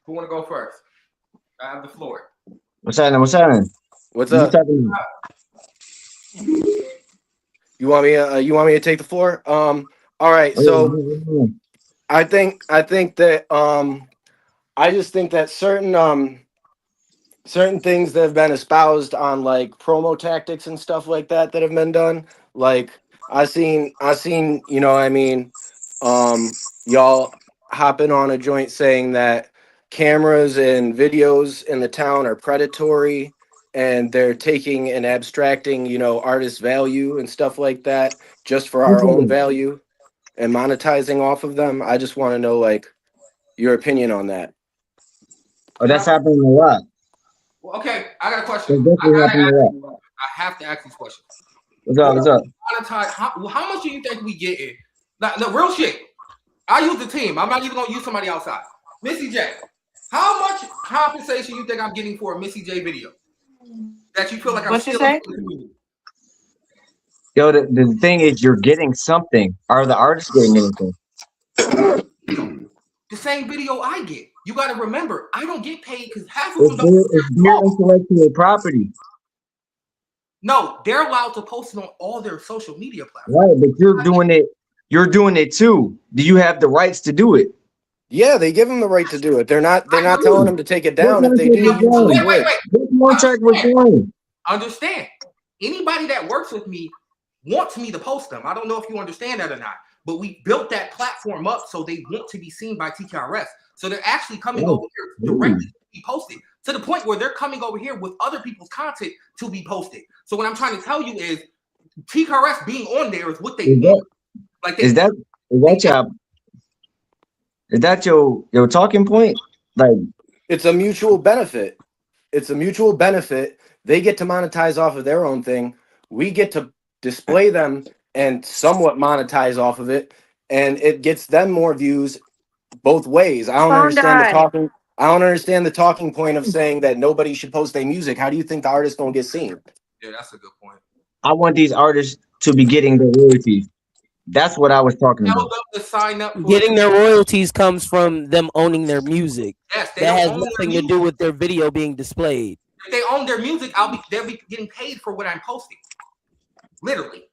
Who want to go first? I have the floor. What's happening? What's happening? What's up? You want me? You want me to take the floor? All right. So I think that I just think that certain things that have been espoused on like promo tactics and stuff like that have been done. Like I seen, you know what I mean, y'all hopping on a joint saying that cameras and videos in the town are predatory and they're taking and abstracting, you know, artist value and stuff like that just for our own value and monetizing off of them. I just want to know like your opinion on that. Oh, that's happening a lot. Well, okay, I got a question. I have to ask these questions. What's up? How much do you think we getting? The real shit. I use the team. I'm not even gonna use somebody outside. Missy J. How much compensation you think I'm getting for a Missy J video? That you feel like I'm What you stealing say? from the community? Yo, the thing is, you're getting something. Are the artists getting anything? The same video I get. You got to remember, I don't get paid because half of them It's their intellectual property. No, they're allowed to post it on all their social media platforms. Right, but you're doing it. You're doing it too. Do you have the rights to do it? Yeah, they give them the right to do it. They're not telling them to take it down. If they do, usually would. Contract with them. Understand? Anybody that works with me wants me to post them. I don't know if you understand that or not, but we built that platform up so they want to be seen by TKRS. So they're actually coming over here directly to be posted, to the point where they're coming over here with other people's content to be posted. So what I'm trying to tell you is TKRS being on there is what they want. Like Is that your talking point? Like, it's a mutual benefit. It's a mutual benefit. They get to monetize off of their own thing. We get to display them and somewhat monetize off of it, and it gets them more views both ways. I don't understand the talking point of saying that nobody should post their music. How do you think the artist gonna get seen? Yeah, that's a good point. I want these artists to be getting their royalties. That's what I was talking about. To sign up Getting their royalties comes from them owning their music. Yes, that has nothing to do with their video being displayed. If they own their music, they'll be getting paid for what I'm posting. Literally,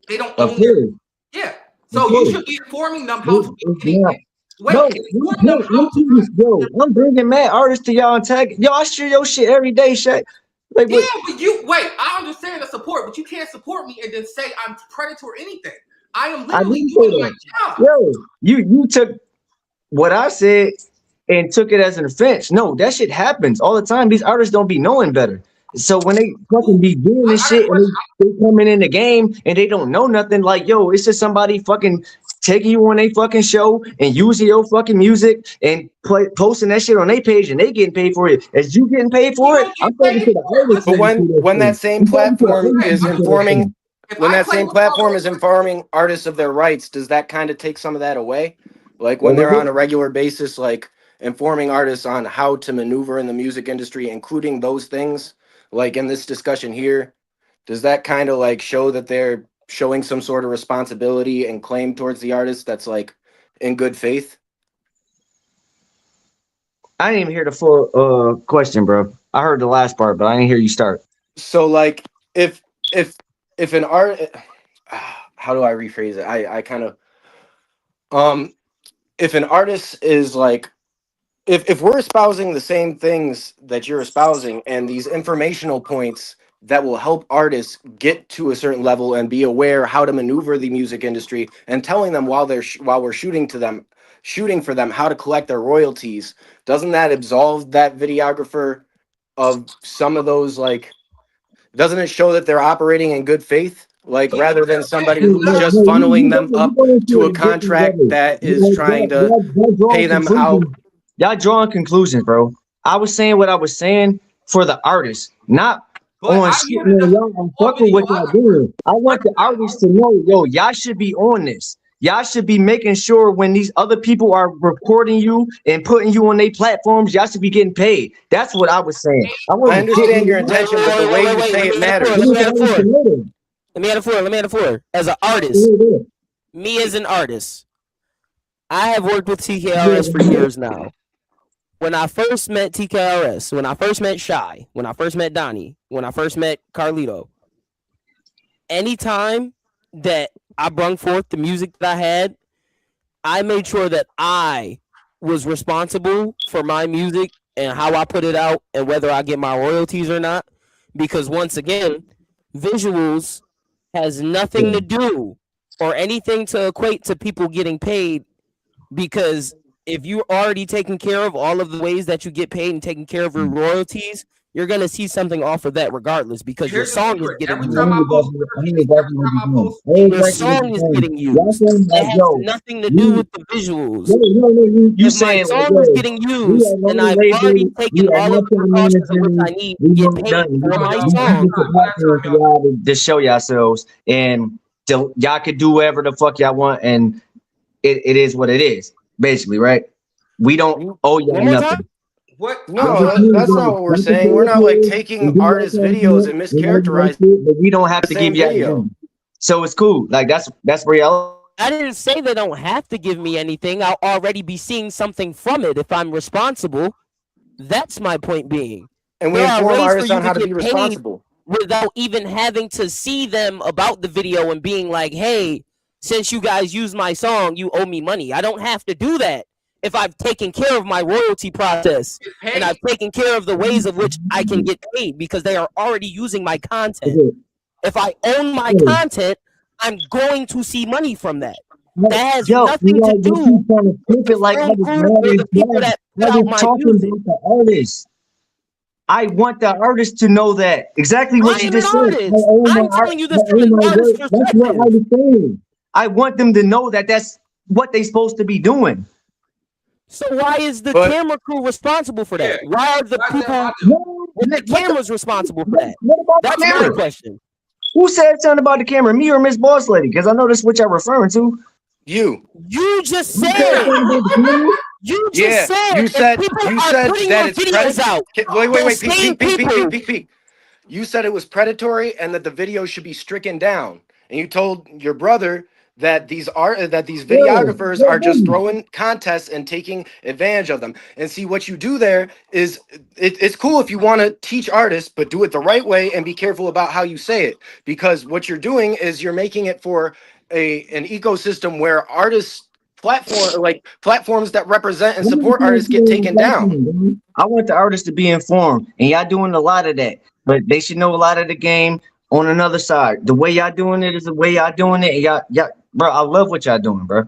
they don't own their, yeah. So you should be informing them how to be getting paid. I'm bringing mad artists to y'all and tag. Yo, I share your shit every day, Shai. Like, yeah, but I understand the support, but you can't support me and then say I'm predator or anything. I am literally doing my job. Yo, you took what I said and took it as an offense. No, that shit happens all the time. These artists don't be knowing better. So when they fucking be doing this shit and they coming in the game and they don't know nothing, like, yo, it's just somebody fucking taking you on a fucking show and using your fucking music and posting that shit on their page and they getting paid for it. As you getting paid for it, I'm talking to the artists. But when that same platform is informing, informing artists of their rights, does that kind of take some of that away? Like when they're on a regular basis, like informing artists on how to maneuver in the music industry, including those things, like in this discussion here, does that kind of like show that they're showing some sort of responsibility and claim towards the artist that's like in good faith? I didn't even hear the full question, bro. I heard the last part, but I didn't hear you start. So like if an art, how do I rephrase it? I kind of if an artist is like, if we're espousing the same things that you're espousing and these informational points that will help artists get to a certain level and be aware how to maneuver the music industry, and telling them while we're shooting for them how to collect their royalties, doesn't that absolve that videographer of some of those, like, doesn't it show that they're operating in good faith? Like, rather than somebody who's just funneling them up to a contract that is trying to pay them out. Y'all drawing conclusions, bro. I was saying what I was saying for the artists, not on shit. Y'all, I'm fucking what y'all doing. I want the artists to know, yo, y'all should be on this. Y'all should be making sure when these other people are recording you and putting you on their platforms, y'all should be getting paid. That's what I was saying. I understand your intention, but the way you say it matters. Let me add a floor. As an artist, me as an artist, I have worked with TKRS for years now. When I first met TKRS, when I first met Shai, when I first met Donnie, when I first met Carlito, anytime that I brung forth the music that I had, I made sure that I was responsible for my music and how I put it out and whether I get my royalties or not. Because once again, visuals has nothing to do or anything to equate to people getting paid, because if you're already taking care of all of the ways that you get paid and taking care of your royalties, you're going to see something off of that regardless, because your song is getting used. Your song is getting used. It has nothing to do with the visuals. You saying my song is getting used, and I've already taken all of the precautions of what I need to get paid for my song. To show yourselves, and y'all could do whatever the fuck y'all want, and it is what it is, basically, right? We don't owe y'all One more time? nothing. What? No, that's not what we're saying. We're not like taking artist videos and mischaracterizing but we don't have the to same give you video. anything. So it's cool. Like that's reality. I didn't say they don't have to give me anything. I'll already be seeing something from it if I'm responsible. That's my point being. And we There are inform ways artists for you on how to to be get paid responsible. without even having to see them about the video and being like, hey, since you guys use my song, you owe me money. I don't have to do that if I've taken care of my royalty process and I've taken care of the ways of which I can get paid because they are already using my content. If I own my content, I'm going to see money from that. That has nothing to do with with the like film crew or the people that put out my music. about the artist. I want the artist to know that exactly what I you am just an said. artist. I'm telling you this from an artist's That's what I perspective. was saying. I want them to know that that's what they're supposed to be doing. So why is the But- camera crew responsible for that? Yeah. Why are the Why is that people with the cameras responsible for that? What about That's the my camera? question. Who said something about the camera? Me or Miss Boss Lady? Because I know that's what y'all referring to. You. You just Who said said. something about the camera? You just Yeah, said. you said if people you are said putting that your it's videos out. Wait, the same people. peek. You said it was predatory and that the video should be stricken down. And you told your brother that these videographers are just throwing contests and taking advantage of them. And see, what you do there is it's cool if you want to teach artists, but do it the right way and be careful about how you say it. Because what you're doing is you're making it for an ecosystem where artists platforms that represent and support artists get taken down. I want the artists to be informed, and y'all doing a lot of that. But they should know a lot of the game on another side. The way y'all doing it is the way y'all doing it. And y'all, bro, I love what y'all doing, bro.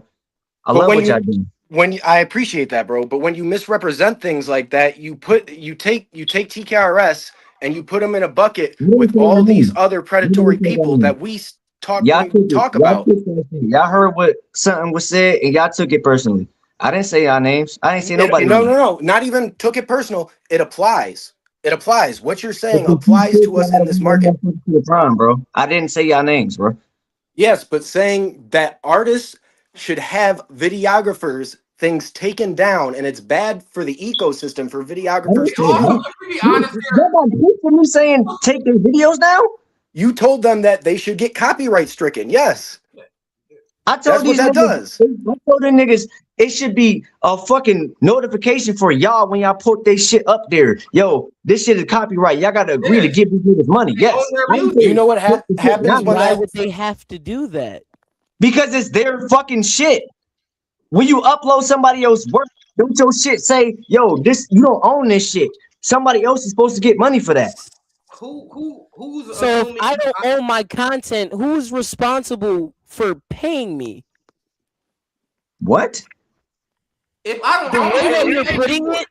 I love what y'all doing. I appreciate that, bro, but when you misrepresent things like that, you take TKRS and you put them in a bucket with all these other predatory people that we talk about. Y'all heard what something was said, and y'all took it personally. I didn't say y'all names. I ain't say nobody. No. Not even took it personal. It applies. It applies. What you're saying applies to us in this market. Bro. I didn't say y'all names, bro. Yes, but saying that artists should have videographers things taken down and it's bad for the ecosystem for videographers to be honest here. For me saying take their videos down? You told them that they should get copyright stricken. Yes. I told these niggas, I told them niggas it should be a fucking notification for y'all when y'all put their shit up there. Yo, this shit is copyright. Y'all gotta agree to give these niggas money. Yes. You know what happens when Why would they have to do that? Because it's their fucking shit. When you upload somebody else's work, don't your shit say, yo, this you don't own this shit. Somebody else is supposed to get money for that. Who's So if I don't own my content, who's responsible for paying me? What? If I don't the way that you're putting it,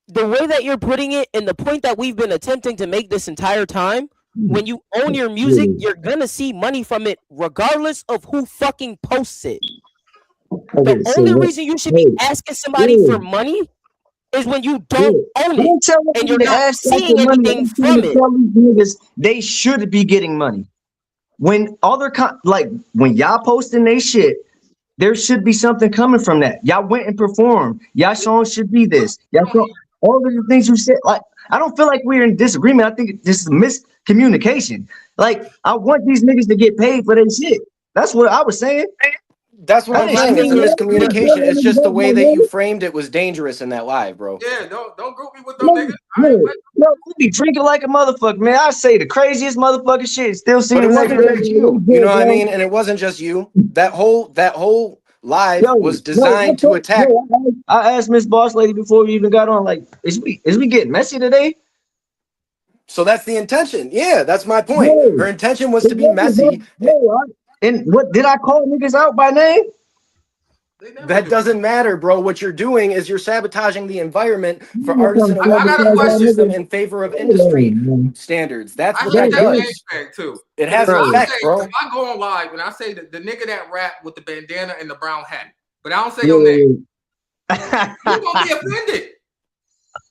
the way that you're putting it, and the point that we've been attempting to make this entire time, when you own your music, you're gonna see money from it, regardless of who fucking posts it. The only reason you should be asking somebody for money is when you don't own it and you're not seeing anything from it. Niggas, they should be getting money. When when y'all posting they shit, there should be something coming from that. Y'all went and performed. Y'all song should be this. Y'all all of the things you said. Like, I don't feel like we're in disagreement. I think this is miscommunication. Like, I want these niggas to get paid for their shit. That's what I was saying. That's what I'm saying. It's a miscommunication. It's just the way that you framed it was dangerous in that live, bro. Yeah, don't group me with them niggas. No, we be drinking like a motherfucker, man. I say the craziest motherfucking shit. Still seeing But it wasn't just you. You know what I mean? And it wasn't just you. That whole live was designed to attack. I asked Miss Boss Lady before we even got on, like, is we getting messy today? So that's the intention. Yeah, that's my point. Her intention was to be messy. And what did I call niggas out by name? That doesn't matter, bro. What you're doing is you're sabotaging the environment for artists in a system in favor of industry standards. That's what that does. Too. It has an effect, bro. If I go on live and I say that the nigga that rap with the bandana and the brown hat, but I don't say your name, you're gonna be offended.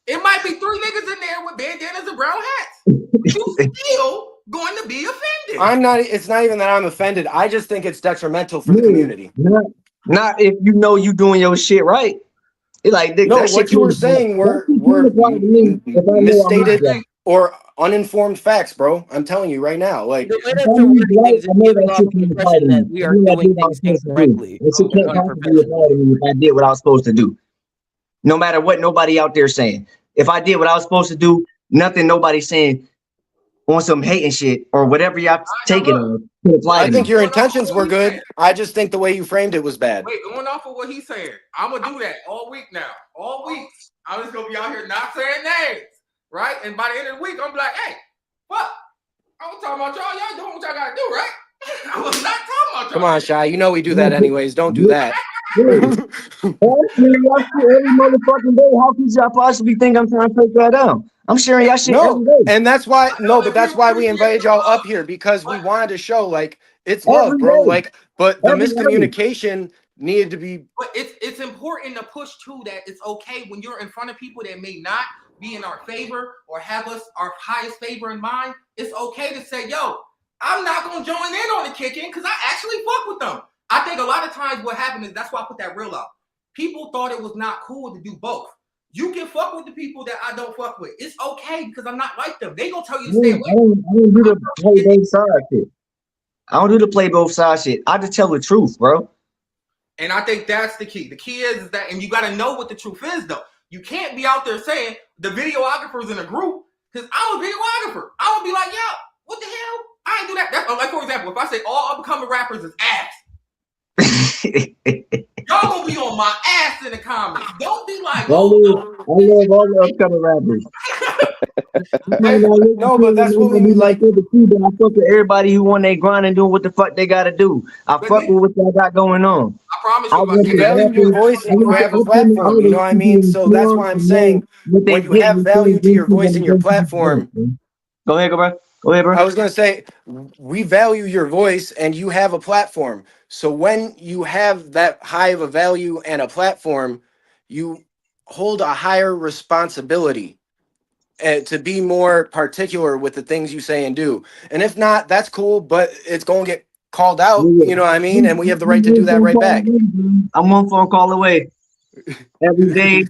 It might be 3 niggas in there with bandanas and brown hats. You still going to be offended. I'm not. It's not even that I'm offended. I just think it's detrimental for the community. Not if you know you doing your shit right. It's like No, that shit what you were saying were misstated or uninformed facts, bro. I'm telling you right now. Like, The way that you're wording things is giving off the impression that we are doing things incorrectly That shit and can't possibly apply to unprofessionally. me if I did what I was supposed to do. No matter what nobody out there saying. If I did what I was supposed to do, nothing nobody's saying on some hating shit or whatever y'all taking on can apply I to think me. your intentions were good. I just think the way you framed it was bad. Wait, going off of what he's saying, I'm gonna do that all week now. All week, I'm just gonna be out here not saying names, right? And by the end of the week, I'm like, hey, fuck, I was talking about y'all. Y'all doing what y'all gotta do, right? I was not talking about y'all. Come on, Shai. You know we do that anyways. Don't do that. I'm sharing y'all shit every motherfucking day. How could y'all possibly think I'm trying to take that down? I'm sharing y'all shit every day. And that's why but that's why we invited y'all up here, because we wanted to show like it's love, Every bro. day. Like, but the Every day. miscommunication needed to be. But it's important to push too that it's okay when you're in front of people that may not be in our favor or have us our highest favor in mind. It's okay to say, yo, I'm not gonna join in on the kick in because I actually fuck with them. I think a lot of times what happened is that's why I put that reel out. People thought it was not cool to do both. You can fuck with the people that I don't fuck with. It's okay because I'm not like them. They gonna tell you to stay away. I don't do the play both sides shit. I don't do the play both sides shit. I just tell the truth, bro. And I think that's the key. The key is that, and you got to know what the truth is, though. You can't be out there saying the videographers in a group, because I'm a videographer. I would be like, yo, what the hell? I ain't do that. That's like, for example, if I say all upcoming rappers is ass, y'all gonna be on my ass in the comments. Don't be like, I love all the upcoming rappers. No, but that's what we like. I fuck with everybody who on their grind and doing what the fuck they gotta do. I fuck with what y'all got going on. I promise you, You value your voice and you have a platform. You know what I mean? So that's why I'm saying when you have value to your voice and your platform. Go ahead, bro. Go ahead, bro. I was gonna say we value your voice and you have a platform. So when you have that high of a value and a platform, you hold a higher responsibility to be more particular with the things you say and do. And if not, that's cool, but it's gonna get called out. You know what I mean? And we have the right to do that right back. I'm one phone call away. Every day,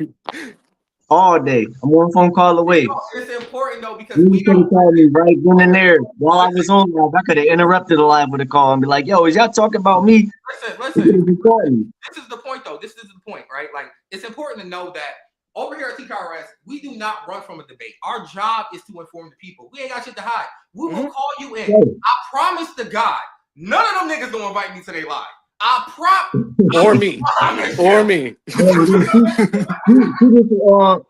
all day. I'm one phone call away. It's important though because You could have called me right then and there while I was on live. I could have interrupted the live with a call and be like, "Yo, is y'all talking about me?" Listen. This is the point though. This is the point, right? Like it's important to know that over here at Tkrs, we do not run from a debate. Our job is to inform the people. We ain't got shit to hide. We will call you in. I promise to God, none of them niggas gonna invite me to their live. Or me.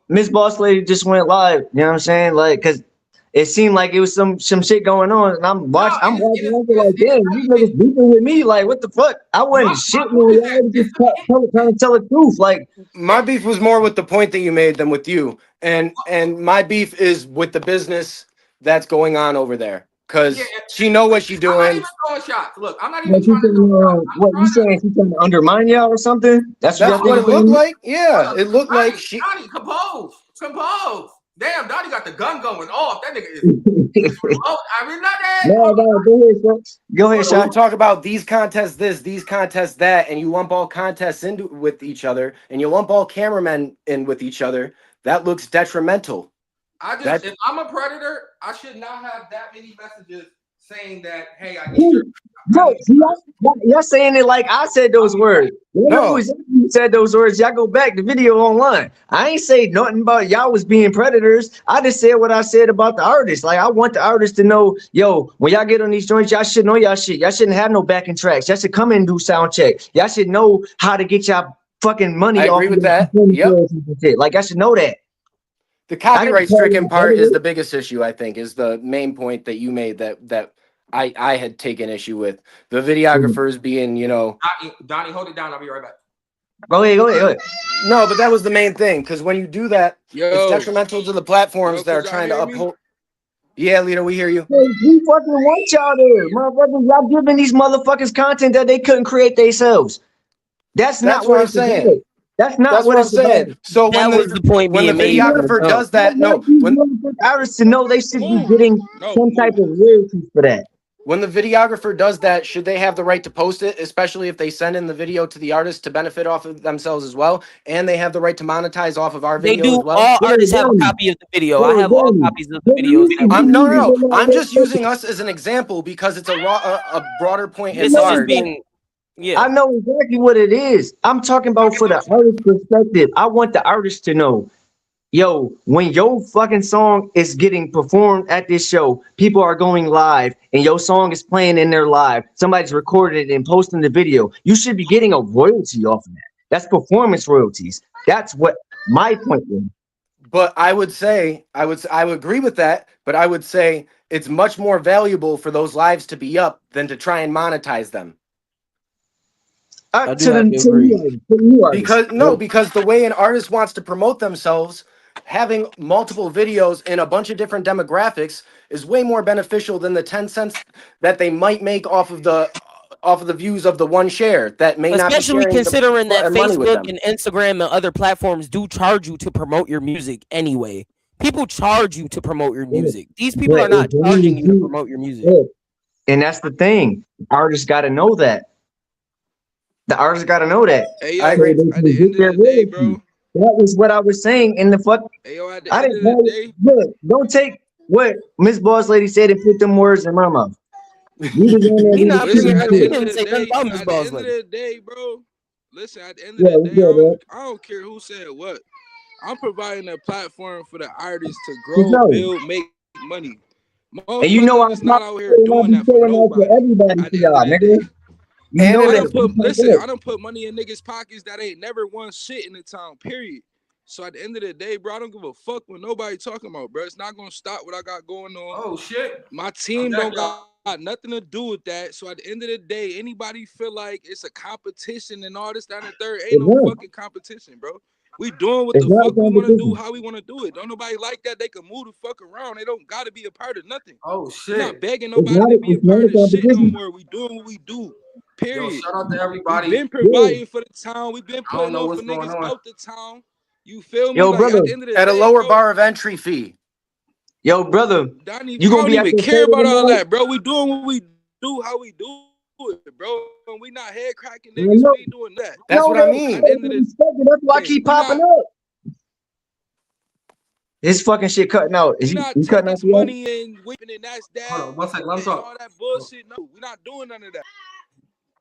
Miss Boss Lady just went live. You know what I'm saying? Like, cause it seemed like it was some shit going on, and I'm watching. I'm like, damn, you niggas beefing with me. Like, what the fuck? I wasn't shitting on y'all. Just trying to tell the truth. Like, my beef was more with the point that you made than with you, and my beef is with the business that's going on over there. Cause she know what she's doing. I'm not even throwing shots. Look, I'm not even trying to. What you saying? She's trying to undermine y'all or something? That's what it looked like. Yeah, it looked like she. Donnie, compose. Damn, Donnie got the gun going off. That nigga is. I mean, not that. No, go ahead, Shai. We talk about these contests, these contests, that, and you lump all contests into with each other, and you lump all cameramen in with each other. That looks detrimental. If I'm a predator, I should not have that many messages saying that, hey, I need your. No, y'all saying it like I said those words. No, you said those words. Y'all go back the video online. I ain't say nothing about y'all was being predators. I just said what I said about the artists. Like I want the artists to know, yo, when y'all get on these joints, y'all should know y'all shit. Y'all shouldn't have no backing tracks. Y'all should come in and do sound check. Y'all should know how to get y'all fucking money. I agree with that. Yep. Like I should know that. The copyright stricken part is the biggest issue, I think, is the main point that you made that I had taken issue with. The videographers being, you know. Donnie, hold it down. I'll be right back. Go ahead. No, but that was the main thing, because when you do that, it's detrimental to the platforms that are trying to uphold. Yeah, Lito, we hear you. We fucking want y'all there. Motherfuckers, y'all giving these motherfuckers content that they couldn't create themselves. That's not what I'm saying. That's not what I'm saying. So that was the point when the videographer does that, artists to know they should be getting some type of royalties for that. When the videographer does that, should they have the right to post it, especially if they send in the video to the artist to benefit off of themselves as well, and they have the right to monetize off of our They video as do. well? All artists have a copy of the video. I have all copies of the videos. No. I'm just using us as an example because it's a broader point. This is just being. Yeah. I know exactly what it is. I'm talking about for the artist perspective. I want the artist to know, yo, when your fucking song is getting performed at this show, people are going live and your song is playing in their live. Somebody's recording it and posting the video. You should be getting a royalty off of that. That's performance royalties. That's what my point is. But I would agree with that, but I would say it's much more valuable for those lives to be up than to try and monetize them. Because the way an artist wants to promote themselves, having multiple videos in a bunch of different demographics is way more beneficial than the 10 cents that they might make off of the views of the one share that may not be especially considering that money with Facebook them. and Instagram and other platforms do charge you to promote your music anyway. People charge you to promote your music. These people are not charging you to promote your music. And that's the thing. Artists got to know that. The artists got to know that. Hey, yo, at the end of the day, bro. That was what I was saying in the fuck. Hey, yo, at the end of the day. Look, don't take what Miss Boss Lady said and put them words in my mouth. Listen, at the end of the day, bro. Listen, at the end of the day, I don't care who said what. I'm providing a platform for the artists to grow, build, make money. And you know I'm not out here doing that for nobody. For y'all, nigga. I don't put money in niggas' pockets that ain't never won shit in the town, period. So at the end of the day, bro, I don't give a fuck what nobody talking about, bro. It's not gonna stop what I got going on. Oh shit. My team don't got nothing to do with that. So at the end of the day, anybody feel like it's a competition and all this, that, and the third, ain't no fucking competition, bro. We doing what the fuck we want to do, how we want to do it. Don't nobody like that. They can move the fuck around. They don't got to be a part of nothing. Oh shit. We're not begging nobody to be a part of shit no more. We doing what we do. Period. Yo, shout out to everybody. We've been providing for the town. We've been putting on for niggas out the town. You feel me? Yo, like, brother, at the end of the at day, a lower bro, bar of entry fee. Yo, brother, you don't even care about all that, bro. We doing what we do, how we do it, bro. And we not head cracking niggas. We ain't doing that. That's what I mean. That's why I keep popping up. His fucking shit cutting out. Is you cutting out money and whipping and that's that? Hold on, 1 second. Let me talk. All that bullshit. No, we're not doing none of that.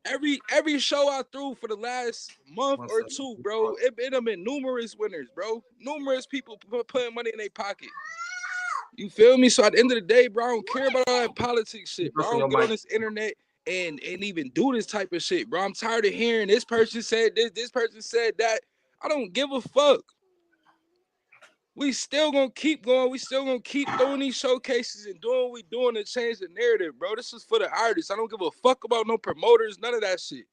Every show I threw for the last month or two, bro, it have been numerous winners, bro. Numerous people putting money in their pocket. You feel me? So at the end of the day, bro, I don't care about all that politics shit, bro. I don't get on this internet and even do this type of shit, bro. I'm tired of hearing this person said this person said that. I don't give a fuck. We still gonna keep going. We still gonna keep throwing these showcases and doing what we doing to change the narrative, bro. This is for the artists. I don't give a fuck about no promoters, none of that shit.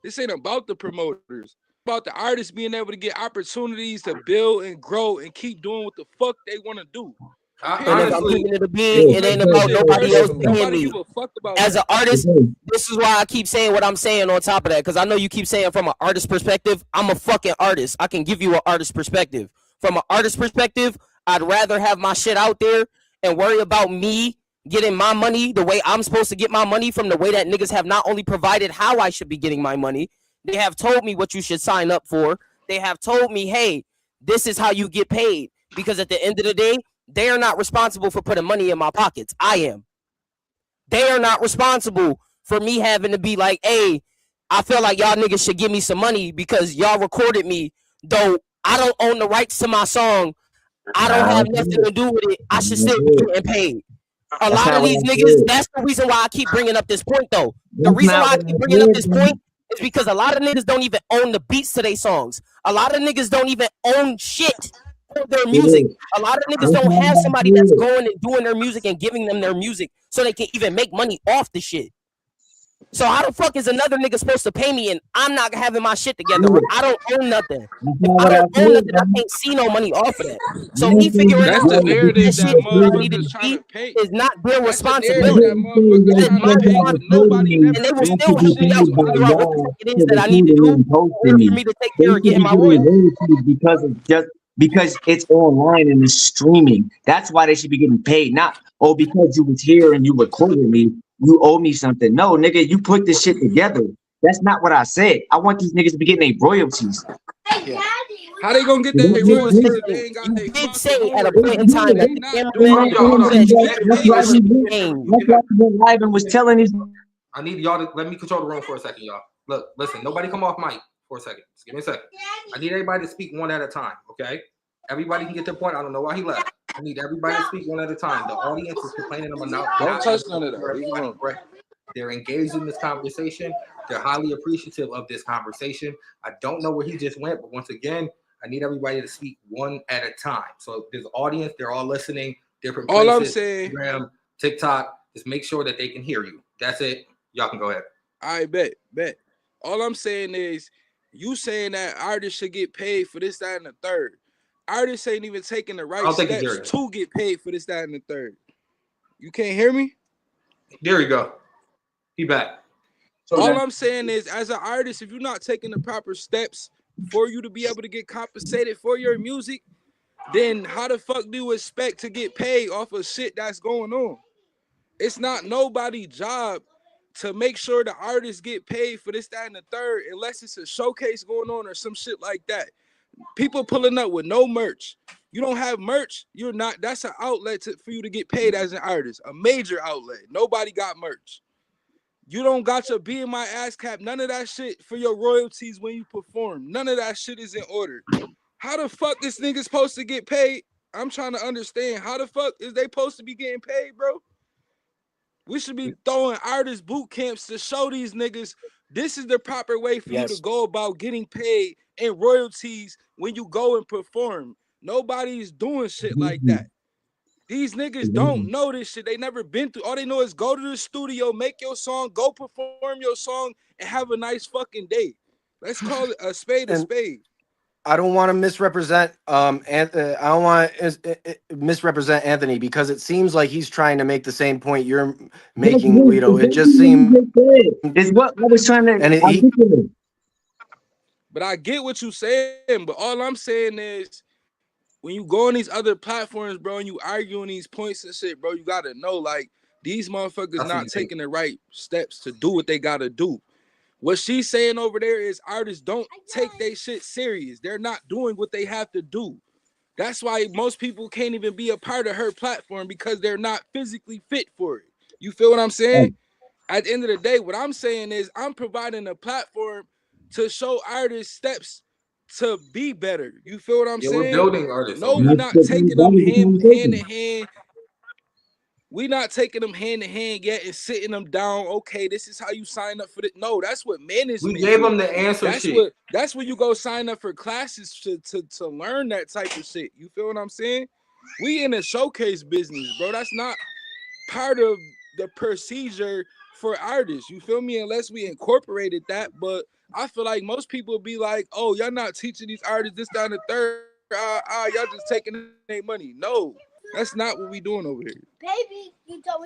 This ain't about the promoters. It's about the artists being able to get opportunities to build and grow and keep doing what the fuck they want to do. Honestly, it ain't about nobody else paying me. As an artist, this is why I keep saying what I'm saying on top of that, because I know you keep saying from an artist perspective, I'm a fucking artist. I can give you an artist perspective. From an artist perspective, I'd rather have my shit out there and worry about me getting my money the way I'm supposed to get my money from the way that niggas have not only provided how I should be getting my money, they have told me what you should sign up for. They have told me, hey, this is how you get paid. Because at the end of the day, they are not responsible for putting money in my pockets. I am. They are not responsible for me having to be like, hey, I feel like y'all niggas should give me some money because y'all recorded me, though I don't own the rights to my song. I don't have nothing to do with it. I should still be getting paid. A lot of these niggas, that's the reason why I keep bringing up this point, though. The reason why I keep bringing up this point is because a lot of niggas don't even own the beats to their songs. A lot of niggas don't even own shit for their music. A lot of niggas don't have somebody that's going and doing their music and giving them their music so they can even make money off the shit. So how the fuck is another nigga supposed to pay me and I'm not having my shit together? I don't own nothing. If I don't own nothing, I can't see no money off of that. So me figuring out that shit I needed to be is not their responsibility. It's my responsibility. And they will still help me out to figure out what the fuck it is that I need to do for me to take care of getting my royalties. Because it's online and it's streaming. That's why they should be getting paid. Not, because you was here and you recorded me. you owe me something. No, nigga, you put this shit together. That's not what I said. I want these niggas to be getting their royalties. Yeah. How they gonna get their royalties if they ain't got You their did fucking say at a homework? point in time that They the not cameraman doing it. said you That's could why pay we went live and was telling these. I need y'all to let me control the room for a second, y'all. Look, listen, nobody come off mic for a second. Just give me a second. I need everybody to speak one at a time, okay? Everybody can get their point. I don't know why he left. I need everybody to speak one at a time. The audience is complaining about Don't touch none of that. Leave it alone. They're engaged in this conversation. They're highly appreciative of this conversation. I don't know where he just went, but once again, I need everybody to speak one at a time. So there's audience, they're all listening, different places. All I'm saying, Instagram, TikTok, just make sure that they can hear you. That's it. Y'all can go ahead. I bet. All I'm saying is, you saying that artists should get paid for this, that, and the third. Artists ain't even taking the right steps to get paid for this, that, and the third. You can't hear me? There you go. He back. All I'm saying is, as an artist, if you're not taking the proper steps for you to be able to get compensated for your music, then how the fuck do you expect to get paid off of shit that's going on? It's not nobody's job to make sure the artists get paid for this, that, and the third, unless it's a showcase going on or some shit like that. People pulling up with no merch. You don't have merch, you're not. That's an outlet for you to get paid as an artist, a major outlet. Nobody got merch. You don't got your Be In My Ass Cap, none of that shit for your royalties when you perform. None of that shit is in order. How the fuck this nigga supposed to get paid? I'm trying to understand. How the fuck is they supposed to be getting paid, bro? We should be throwing artist boot camps to show these niggas this is the proper way for you to go about getting paid and royalties when you go and perform. Nobody's doing shit like that. These niggas don't know this shit. They never been through. All they know is go to the studio, make your song, go perform your song, and have a nice fucking day. Let's call it a spade a spade. I don't want to misrepresent I don't want to misrepresent Anthony, because it seems like he's trying to make the same point you're making, Guido. It just seems is what I was trying to. And but I get what you're saying, but all I'm saying is, when you go on these other platforms, bro, and you arguing these points and shit, bro, you gotta know, like, these motherfuckers not taking the right steps to do what they gotta do. What she's saying over there is artists don't take their shit serious. They're not doing what they have to do. That's why most people can't even be a part of her platform, because they're not physically fit for it. You feel what I'm saying? At the end of the day, what I'm saying is I'm providing a platform to show artists steps to be better. You feel what I'm saying? We're building artists. No, we're not taking them hand in hand. We're not taking them hand in hand yet and sitting them down. Okay, this is how you sign up for it. No, that's what management. We gave them the answer sheet. That's when you go sign up for classes to learn that type of shit. You feel what I'm saying? We in a showcase business, bro. That's not part of the procedure for artists. You feel me? Unless we incorporated that. But I feel like most people be like, oh, y'all not teaching these artists this, that, and the third. Y'all just taking their money. No, that's not what we doing over here. Baby,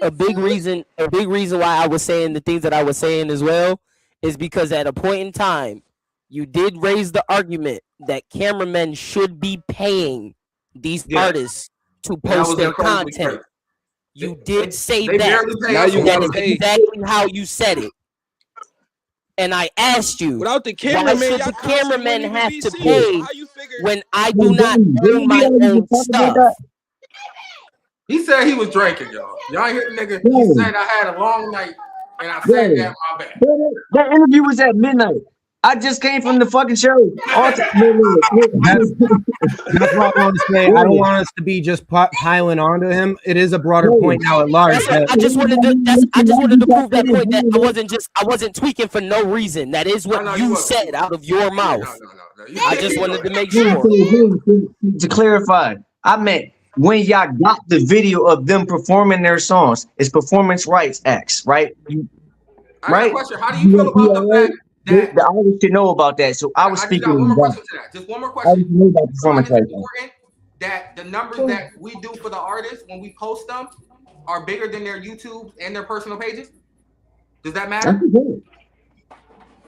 a big reason why I was saying the things that I was saying as well is because at a point in time, you did raise the argument that cameramen should be paying these artists to post their content. You did say that. Now you gotta pay. Exactly how you said it. And I asked you, without the cameraman, why should the cameraman have to pay when I do not own my own stuff? He said he was drinking, y'all. Y'all hear the nigga? He said I had a long night, and I said that my bad. That interview was at midnight. I just came from the fucking show. That's what I want to say. I don't want us to be just piling onto him. It is a broader point now at large. I just wanted to prove that point, that I wasn't tweaking for no reason. That is what you said out of your mouth. I just wanted to make sure. To clarify, I meant when y'all got the video of them performing their songs, it's performance rights acts, right? I got a question. How do you feel about the fact that the artists should know about that? So I was speaking. One more question to that. Just one more question. That the numbers that we do for the artists when we post them are bigger than their YouTube and their personal pages. Does that matter?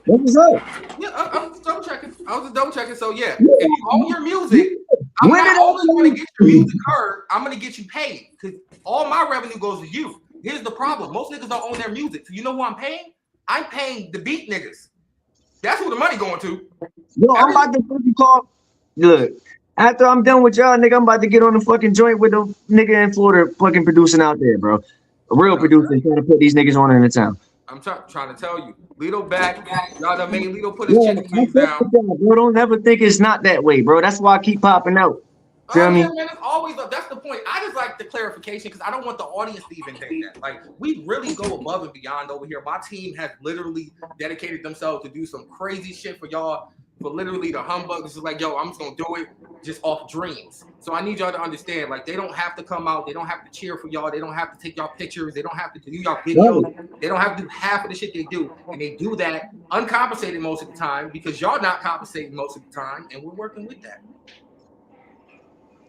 What was up? Yeah, I'm just double checking. I was just double checking. So yeah, if you own your music, I'm not only going to get your music heard, I'm going to get you paid because all my revenue goes to you. here's the problem. Most niggas don't own their music. So you know who I'm paying? I'm paying the beat niggas. That's who the money going to. Yo, I'm about to fucking call. Look, after I'm done with y'all, nigga, I'm about to get on the fucking joint with the nigga in Florida fucking producing out there, bro. A real producer trying to put these niggas on in the town. I'm trying to tell you. Lito back. Y'all done made Lito put his chicken wings down. Bro, don't ever think it's not that way, bro. That's why I keep popping out. Feel me? Yeah, man, it's always that's the point. I just like the clarification because I don't want the audience to even think that. Like, we really go above and beyond over here. My team has literally dedicated themselves to do some crazy shit for y'all, for literally the humbug. This is like, yo, I'm just gonna do it just off dreams. So I need y'all to understand, like, they don't have to come out, they don't have to cheer for y'all, they don't have to take y'all pictures, they don't have to do y'all videos, they don't have to do half of the shit they do, and they do that uncompensated most of the time because y'all not compensating most of the time, and we're working with that.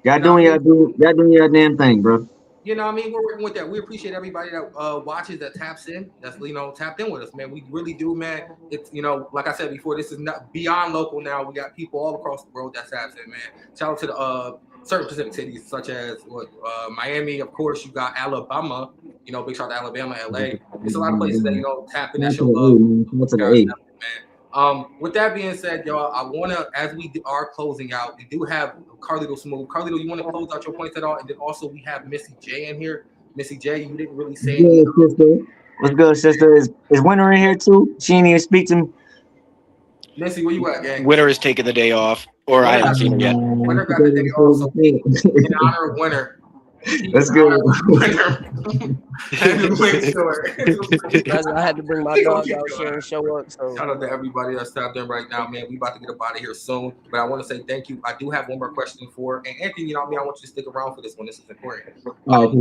Y'all doing your damn thing, bro. You know what I mean? We're working with that. We appreciate everybody that watches, that taps in. That's, you know, tapped in with us, man. We really do, man. It's, you know, like I said before, this is not beyond local now. We got people all across the world that taps in, man. Shout out to the certain Pacific cities, such as Miami, of course. You got Alabama. You know, big shout out to Alabama, LA. There's a lot of places that, you know, tap in that show love. With that being said, y'all, I want to, as we are closing out, we do have Carlito Smooth. Carlito, you want to close out your points at all? And then also we have Missy J in here. Missy J, you didn't really say anything. Sister. What's good, sister? Is Winter in here too? She didn't even speak to me. Missy, where you at, gang? Winter is taking the day off, or I haven't seen him yet. Winter got the day off, so in honor of Winter. That's good. I had to bring my dog out here and show up. So shout out to everybody that's tapped in right now, man. We about to get up out of here soon, but I want to say thank you. I do have one more question for, and Anthony, you know what I mean? I want you to stick around for this one. This is important. How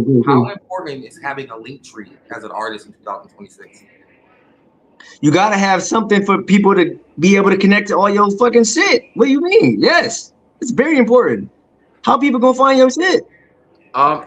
important is having a link tree as an artist in 2026? You gotta have something for people to be able to connect to all your fucking shit. What do you mean? Yes, it's very important. How people gonna find your shit?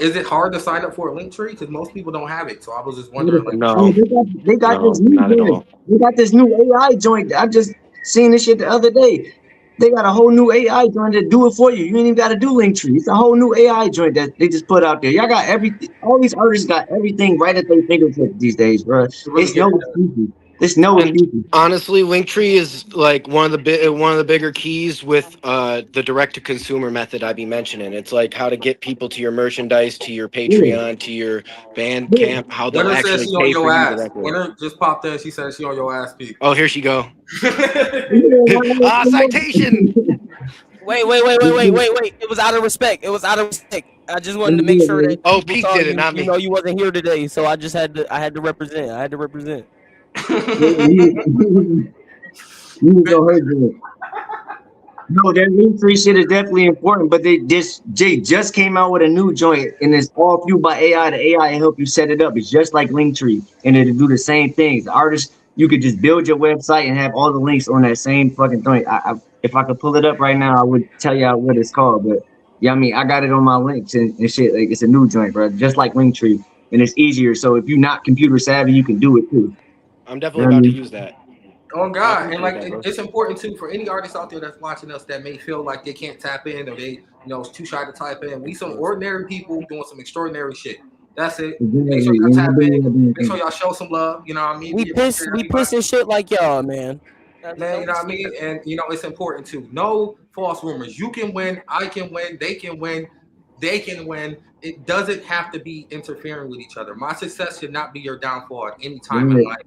Is it hard to sign up for a link tree? Because most people don't have it. So I was just wondering. Like, no, they got this new joint. They got this new AI joint. I just seen this shit the other day. They got a whole new AI joint to do it for you. You ain't even got to do Linktree. It's a whole new AI joint that they just put out there. Y'all got everything. All these artists got everything right at their fingertips these days, bro. It's no excuses. There's no excuses. Honestly, Linktree is like one of the bigger keys with the direct to consumer method I be mentioning. It's like how to get people to your merchandise, to your Patreon, to your Bandcamp, how they'll actually pay for you directly. Winter just popped in. She said she on your ass, Pete. Oh, here she go. Citation. Wait. It was out of respect. I just wanted to make sure that Pete did it, not me. You know, you wasn't here today, so I had to represent. No, that Linktree shit is definitely important, but Jay just came out with a new joint, and it's all fueled by AI. The AI will help you set it up. It's just like Linktree, and it'll do the same things. The artist, you could just build your website and have all the links on that same fucking thing. If I could pull it up right now, I would tell y'all what it's called. But yeah, I mean, I got it on my links and shit. Like, it's a new joint, bro, just like Linktree, and it's easier. So if you're not computer savvy, you can do it too. I'm definitely about to use that. Oh God, and like it's important too for any artists out there that's watching us that may feel like they can't tap in or they, you know, it's too shy to type in. We some ordinary people doing some extraordinary shit. That's it. Make sure y'all tap in. Make sure y'all show some love. You know what I mean? We piss and shit like y'all, man. Man, you know what I mean? And you know it's important too. No false rumors. You can win. I can win. They can win. They can win. It doesn't have to be interfering with each other. My success should not be your downfall at any time in life.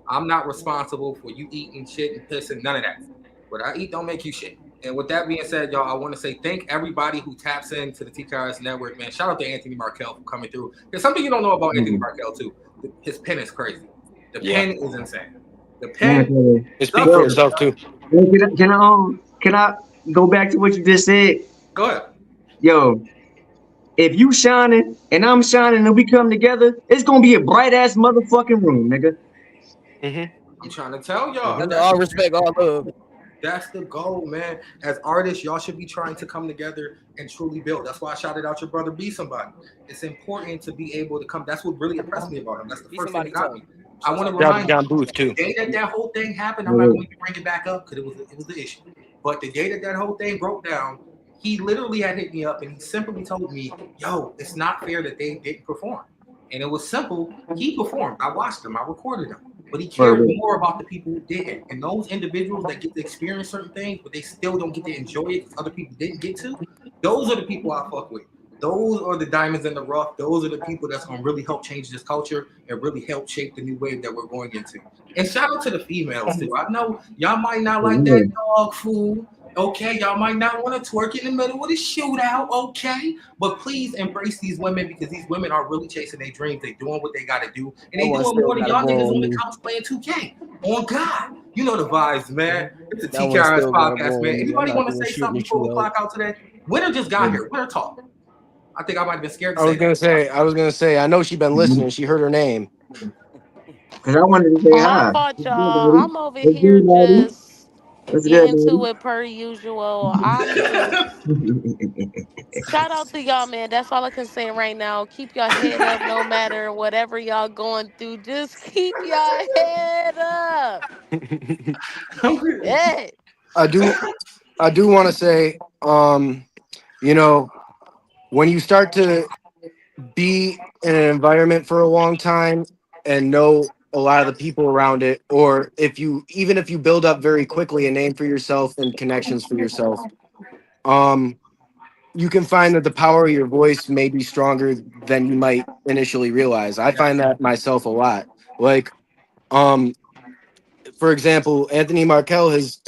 I'm not responsible for you eating shit and pissing, none of that. What I eat don't make you shit. And with that being said, y'all, I want to say thank everybody who taps into the Tkrs network, man. Shout out to Anthony Markel for coming through. There's something you don't know about Anthony Markel too. His pen is crazy. The pen is insane. The pen is speaking for himself too. Can I go back to what you just said? Go ahead. Yo, if you shining and I'm shining and we come together, it's gonna be a bright ass motherfucking room, nigga. I'm trying to tell y'all. That's all respect, all love. That's the goal, man. As artists, y'all should be trying to come together and truly build. That's why I shouted out your brother, Be Somebody. It's important to be able to come. That's what really impressed me about him. That's the first thing that got me. I want to remind you, Booth too. The day that whole thing happened, I'm not going to bring it back up because it was the issue. But the day that whole thing broke down, he literally had hit me up and he simply told me, yo, it's not fair that they didn't perform. And it was simple. He performed. I watched him. I recorded him. But he cared more about the people who didn't. And those individuals that get to experience certain things, but they still don't get to enjoy it because other people didn't get to, those are the people I fuck with. Those are the diamonds in the rough. Those are the people that's going to really help change this culture and really help shape the new wave that we're going into. And shout out to the females, too. I know y'all might not like that dog food. Okay, y'all might not want to twerk in the middle of the shootout, okay? But please embrace these women because these women are really chasing their dreams. They're doing what they got to do. And they doing more than y'all niggas on the couch playing 2K. On God. You know the vibes, man. It's a TKRS podcast, man. Anybody want to say something before we clock out today? Winter just got here. Winter talk. I think I might have been scared to say I was gonna say, I know she been listening. She heard her name. Because I wanted to say My hi. fault, y'all. I'm over here just getting to it per usual. I'm just shout out to y'all, man. That's all I can say right now. Keep your head up no matter whatever y'all going through. Just keep your head up. Yeah. I do want to say, you know, when you start to be in an environment for a long time and know a lot of the people around it, or even if you build up very quickly a name for yourself and connections for yourself, you can find that the power of your voice may be stronger than you might initially realize. I find that myself a lot. Like, for example, Anthony Markel has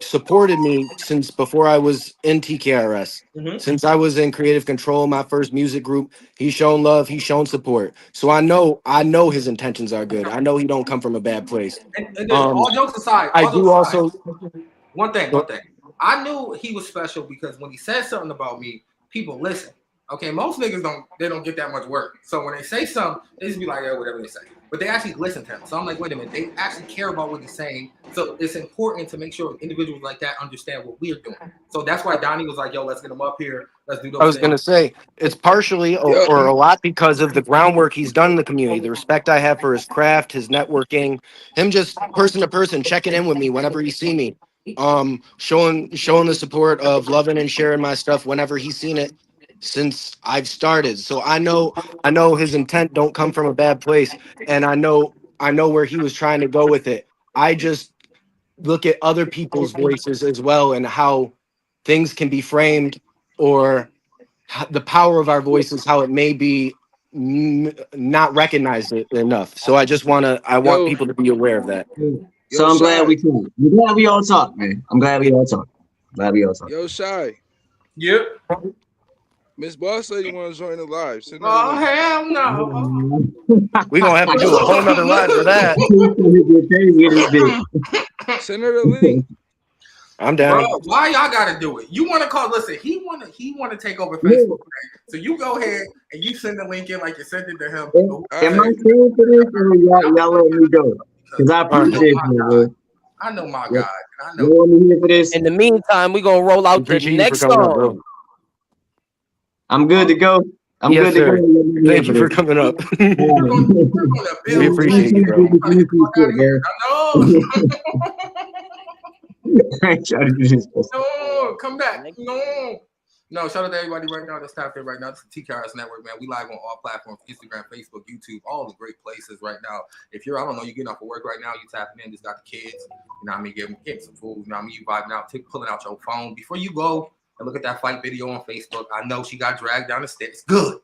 supported me since before I was in TKRS. Since I was in Creative Control, my first music group, he's shown love, he's shown support. So I know his intentions are good. I know he don't come from a bad place. And all jokes aside, one thing. I knew he was special because when he said something about me, people listen. Okay, most niggas don't get that much work. So when they say something, they just be like, yeah, whatever they say. But they actually listen to him. So I'm like, wait a minute, they actually care about what he's saying. So it's important to make sure individuals like that understand what we're doing. So that's why Donnie was like, yo, let's get him up here. Let's do those I was going to say, it's partially or a lot because of the groundwork he's done in the community, the respect I have for his craft, his networking, him just person to person checking in with me whenever he see me, showing the support of loving and sharing my stuff whenever he's seen it since I've started. So I know his intent don't come from a bad place, and I know where he was trying to go with it. I just look at other people's voices as well and how things can be framed, or the power of our voices, how it may be not recognized enough. So I want people to be aware of that. So I'm glad we talk. I'm glad we all talk, man. I'm glad we all talk. Yo, Shai. Yep. Miss Boss said you want to join the live. Oh, hell no. We're going to have to do a whole nother live for that. Send her the link. I'm down. Bro, why y'all gotta do it? You want to call? Listen, he want to take over Facebook. Right? So you go ahead and you send the link in like you sent it to him. Am I paying for this, or y'all let me go? Because I appreciate you. I know my God. I know. You want me here for this? In the meantime, we're gonna roll out the next song. I'm good to go. Yes, sir. Thank you for coming up. We appreciate you, bro. I ain't trying to do this. No, come back. No, shout out to everybody right now that's tapped in right now. It's the TKRS Network, man. We live on all platforms, Instagram, Facebook, YouTube, all the great places right now. If you're, you're getting off of work right now, you tapping in, just got the kids, you know what I mean, getting some food, you know what I mean, you vibing out, pulling out your phone. Before you go and look at that fight video on Facebook, I know she got dragged down the steps. Good.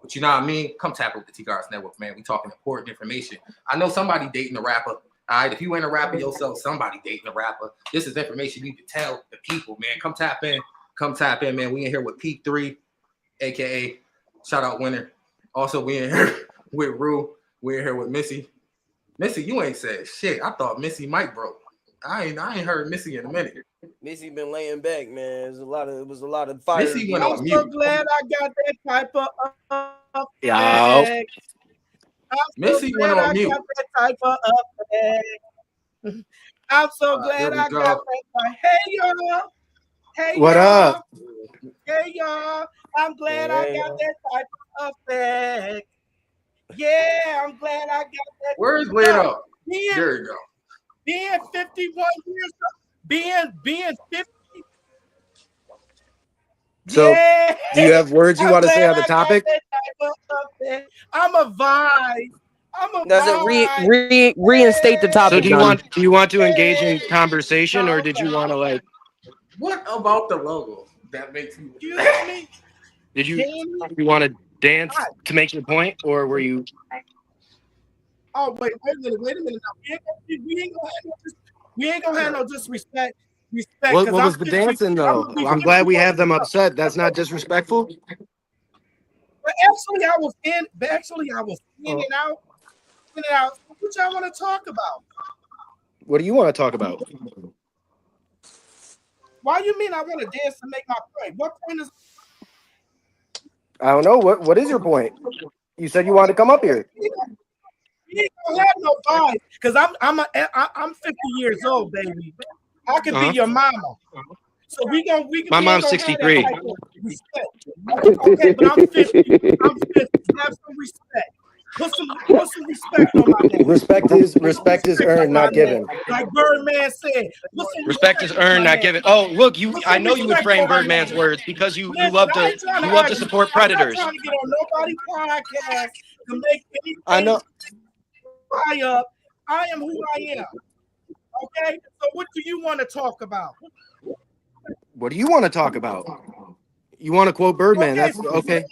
But you know what I mean? Come tap with the TKRS Network, man. We talking important information. I know somebody dating a rapper. All right, if you ain't a rapper yourself, somebody dating a rapper. This is information you need to tell the people, man. Come tap in. Come tap in, man. We in here with P3, a.k.a. Shout out Winner. Also, we in here with Rue. We in here with Missy. Missy, you ain't said shit. I thought Missy mic broke. I ain't heard Missy in a minute. Missy been laying back, man. It was a lot of fire. Missy went on mute. I'm so glad I got that type of yeah. Missy went on mute. I'm so glad I got that. Hey y'all. Hey what y'all. up? Hey y'all. I'm glad I got that type of effect. Yeah, I'm glad I got that. Where's Lito? There you go. Being 51 years old, being 50. So, Yeah. do you have words you I'm want to say glad on the I got topic? that type of effect. I'm a vibe. I'm a Does it vibe. reinstate the So, topic, do you Donnie? want to engage in conversation, or did you Okay. want to like? What about the logo that makes you? Excuse me. Did you Danny? want to dance Hi. to make your point, or were you? Oh, wait a minute. Now, we ain't gonna have no disrespect. What Because was the dancing though? I'm glad we have them upset. That's not disrespectful. But actually, I was in and out. So what y'all want to talk about? What do you want to talk about? Why you mean I want to dance to make my point? What point is? I don't know. What is your point? You said you wanted to come up here. You ain't gonna have no vibe because I'm 50 years old, baby. I could be your mama. So we My mom's 63. Okay, but I'm 50. I'm 50. Have some respect. Put some respect on my name. Respect is earned, not given. Like Birdman said, Respect is earned, not given. Oh, look, I know you would frame Birdman's words because you love to support predators. I'm not trying to get on nobody's podcast to make anything. I know. Fly up. I am who I am. Okay, so what do you want to talk about? What do you want to talk about? You want to quote Birdman? That's okay.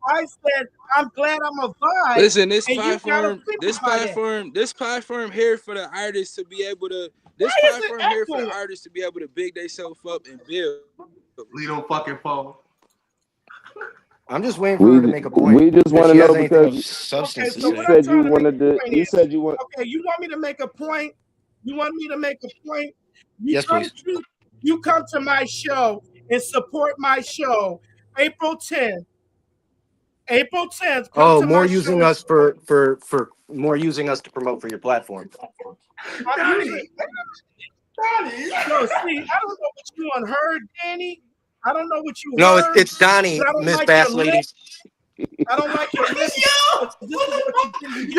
I said I'm glad I'm a vibe. Listen, this platform here for the artists to be able to. This platform here for the artists to be able to big themselves up and build. Leave fucking phone. I'm just waiting for her to make a point. We just want to know because substance. Okay, so you said you wanted to. You said you want. Okay, you want me to make a point? You want me to make a point? Yes, please. You come to my show and support my show April 10th. April 10th. Oh, more using us for more using us to promote for your platform. No, see, I don't know what you unheard, Danny. I don't know what you heard. No, it's Donnie, Miss Bass Lady. I don't like your list. Yo,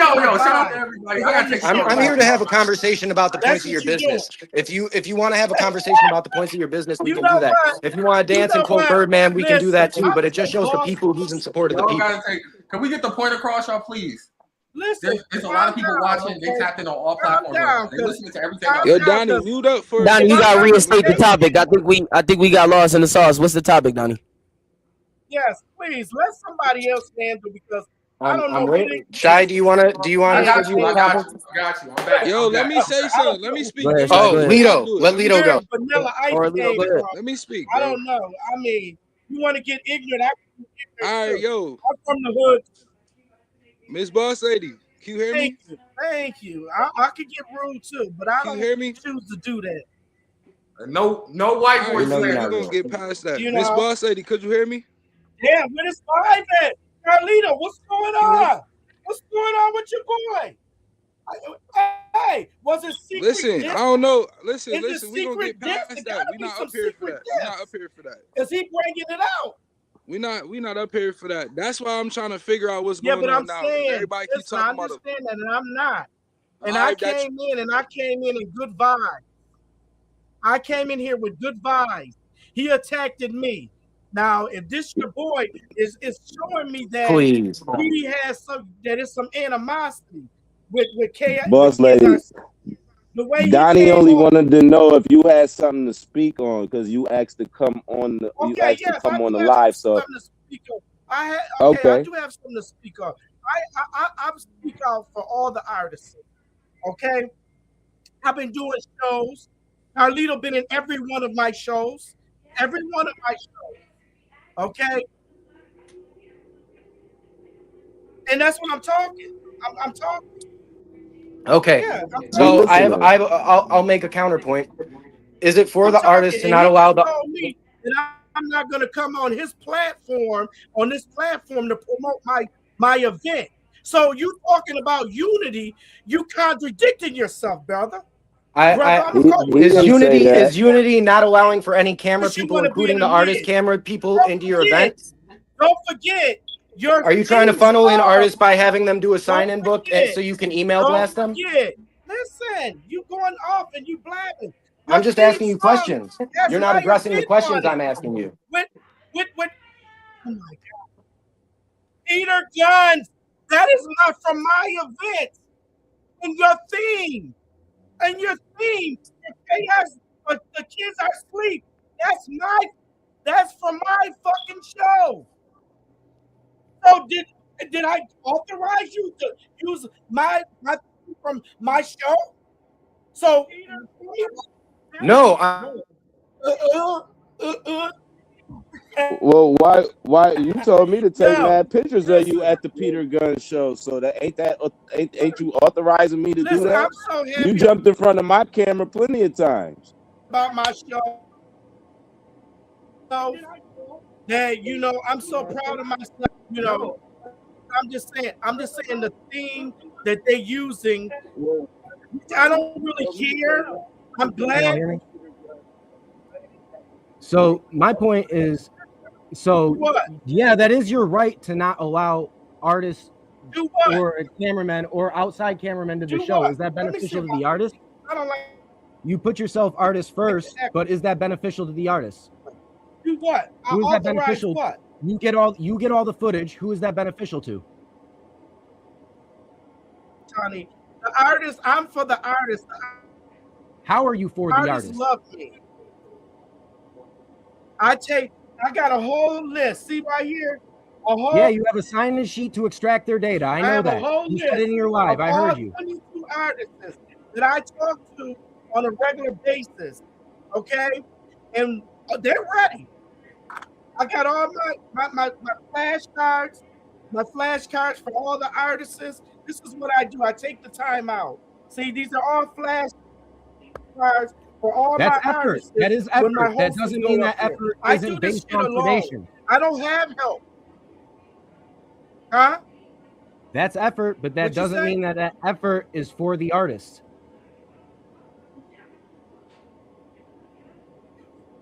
shout out to everybody. I'm here to have a conversation about the points of your business. If you want to have a conversation about the points of your business, we can do that. If you want to dance and quote Birdman, we can do that too. But it just shows the people who's in support of the people. Can we get the point across, y'all, please? Listen, there's a lot of people watching. They tapped in on all platforms. They listening to everything. Yo, Donnie, mute up for. Donnie, you gotta reinstate the topic. I think we got lost in the sauce. What's the topic, Donnie? Yes, please let somebody else handle because I don't know. I'm waiting. Shai, do you want to? I got you. I'm back. Yo, let me say something. Let me speak. Lito, let Lito go. Vanilla Ice let me speak. I don't know. I mean, you want to get ignorant? All right, yo. I'm from the hood. Miss Boss Lady, can you hear me? Thank you. I could get rude too, but I don't choose to do that. No white boy. We're gonna get past that. Miss Boss Lady, could you hear me? Yeah, where is live at? Carlito, what's going on? What's going on with your boy? Hey, was it secret? Listen, I don't know. Listen, we gonna get past that. We not up here for that. We not up here for that. Is he bringing it out? We not up here for that. That's why I'm trying to figure out what's going on now. Saying, everybody keeps talking about it. I understand that, and I'm not. And I came in good vibes. I came in here with good vibes. He attacked me. Now, if this your boy is showing me that he has some animosity with chaos. Boss Lady. Donnie only wanted to know if you had something to speak on because you asked to come on the the live. So I do have something to speak on. I speak out for all the artists. Okay, I've been doing shows. Carlito been in every one of my shows. Okay, and that's what I'm talking. I'm talking. Okay, yeah, so I'll make a counterpoint. Is it for the artist to not allow the? I'm not going to come on this platform to promote my event. So you talking about unity? You contradicting yourself, brother. Is unity not allowing for any camera people, including the artist camera people, into your event? Don't forget. Are you trying to funnel in artists by having them do a sign-in book so you can email blast them? Yeah. Listen, you going off and you blabbing. I'm just asking you questions. That's You're not my addressing the opinion questions on I'm it. asking you. With oh my God. Peter Guns, that is not from my event. And your theme. And your theme. But the kids are asleep. That's from my fucking show. So did I authorize you to use my from my show? So no. Well, why you told me to take mad pictures of you at the Peter Gunn show? So that ain't you authorizing me to do that? I'm so happy you jumped in front of my camera plenty of times about my show. So that I'm so proud of myself. I'm just saying the theme that they're using. I don't really care. I'm glad. So my point is, yeah, that is your right to not allow artists or a cameraman or outside cameramen to the show. Is that beneficial to the artist? I don't like. You put yourself artist first, but is that beneficial to the artist? Do what? Who is that beneficial? What? You get all the footage. Who is that beneficial to? Johnny, the artist. I'm for the artist. How are you for the artist? Love me. I got a whole list. See right here? Yeah, you have a sign-in sheet to extract their data. I know that. You said it in your live. I heard you. 22 artists that I talk to on a regular basis. Okay? And they're ready. I got all my flashcards, for all the artists. This is what I do. I take the time out. See, these are all flashcards for all my artists. That is effort. That doesn't mean that effort isn't based on predation. I don't have help. Huh? That's effort, but that doesn't mean that effort is for the artist.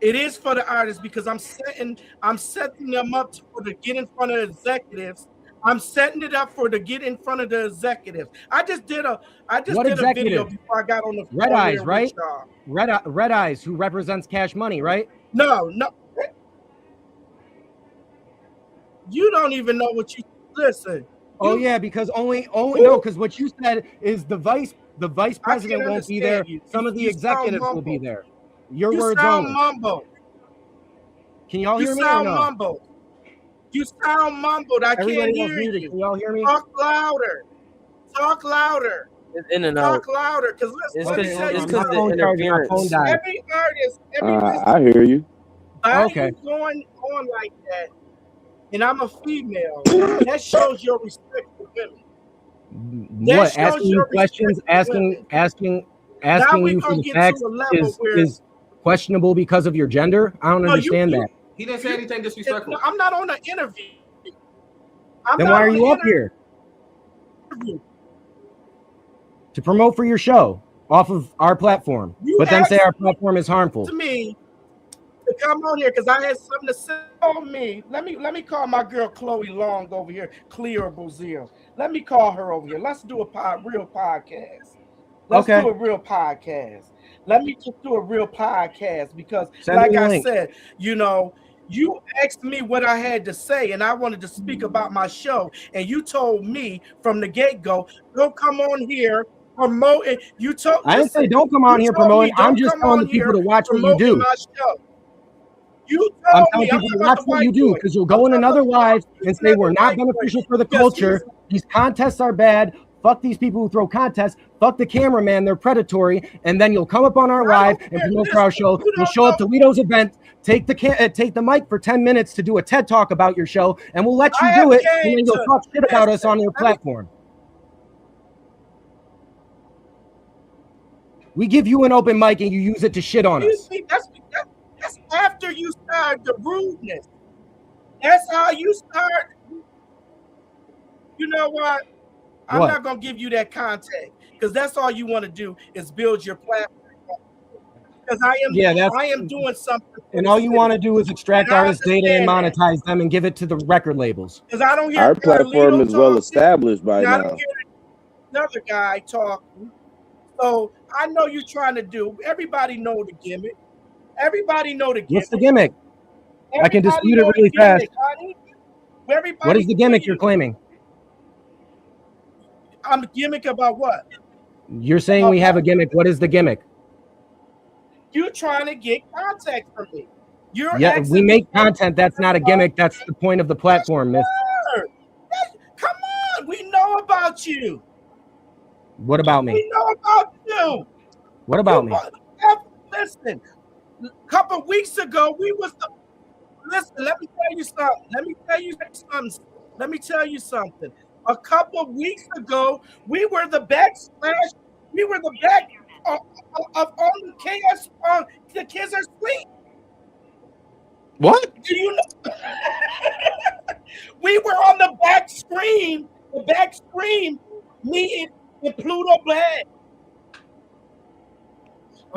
It is for the artists because I'm setting them up to get in front of executives. I'm setting it up to get in front of the executives. I just did a video before I got on the Red Eyes, right? Red Eyes, who represents Cash Money, right? No. You don't even know what you listen. Oh yeah, because because what you said is the vice president won't be there. Some of the executives will be there. Your words only. Mumbled. Can y'all hear me or no? Mumbled. You sound mumbled. I can't hear you. Can y'all hear me? Talk louder. It's in and out. Talk louder, because it's because the interference. Every artist, I hear you. Okay. Going on like that, and I'm a female. That shows your respect for women. What? Asking you questions, asking you for the facts is questionable because of your gender? I don't understand that. He didn't say anything disrespectful. I'm not on an interview. Then why are you up here? To promote for your show off of our platform, but then say our platform is harmful. To me, to come on here because I had something to say on me. Let me call my girl Chloe Long over here, Cleo Brazil. Let me call her over here. Let's do a real podcast. Let's do a real podcast. Let me just do a real podcast because, like I said, you asked me what I had to say, and I wanted to speak about my show, and you told me from the get-go, don't come on here promoting. I didn't say don't come on here promoting. I'm just telling the people to watch what you do. I'm telling people to watch what you do because you'll go in another live and say we're not beneficial for the culture. These contests are bad. Fuck these people who throw contests. Fuck the cameraman. They're predatory. And then you'll come up on our live and promote for our show. You'll show up to Lito's event, take the mic for 10 minutes to do a TED talk about your show, and we'll let you do it. And then you'll talk shit about us on your platform. We give you an open mic and you use it to shit on us. That's after you start the rudeness. That's how you start. You know what? I'm not going to give you that contact because that's all you want to do is build your platform. Because I am doing something. And all you want to do is extract artist data and monetize them and give it to the record labels. Because I don't hear our platform is well established by now. I don't hear another guy talk So I know you're trying to do. Everybody know the gimmick. Everybody know the gimmick. What's the gimmick? I can Everybody dispute it know really the gimmick, fast. honey. What is the gimmick you're claiming? I'm the gimmick about what? You're saying we have a gimmick. What is the gimmick? You're trying to get contact from me. You're Yeah, asking we me make content. That's not a gimmick. That's the point of the platform, miss. Sure. Come on, we know about you. What about me? We know about you. What about me? Listen, a couple weeks ago, we was the. Listen, let me tell you something. Let me tell you something. A couple of weeks ago, we were the backsplash. We were the back of on the KS. The kids are sweet. What? Do you know? We were on the back screen. The back screen. Me and Pluto Black.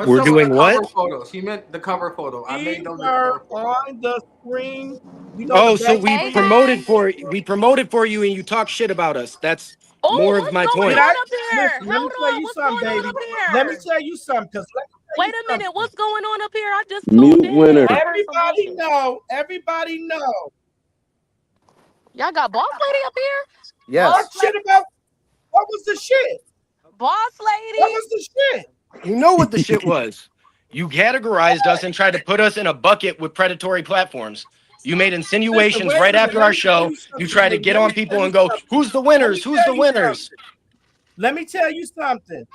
We're doing what? Cover photos. He meant the cover photo. I made those on the screen. You know, oh, so we promoted for you, and you talk shit about us. That's more of my point. Let me tell you something, baby. Let me tell you something. Wait a minute, what's going on up here? I just Mute winner. Everybody know. Everybody know. Y'all got boss lady up here? Yes. What shit about? What was the shit? Boss lady. What was the shit? You know what the shit was. You categorized us and tried to put us in a bucket with predatory platforms. You made insinuations right after our show. You tried to get on people and go, who's the winners? Who's the winners? Let me tell you something.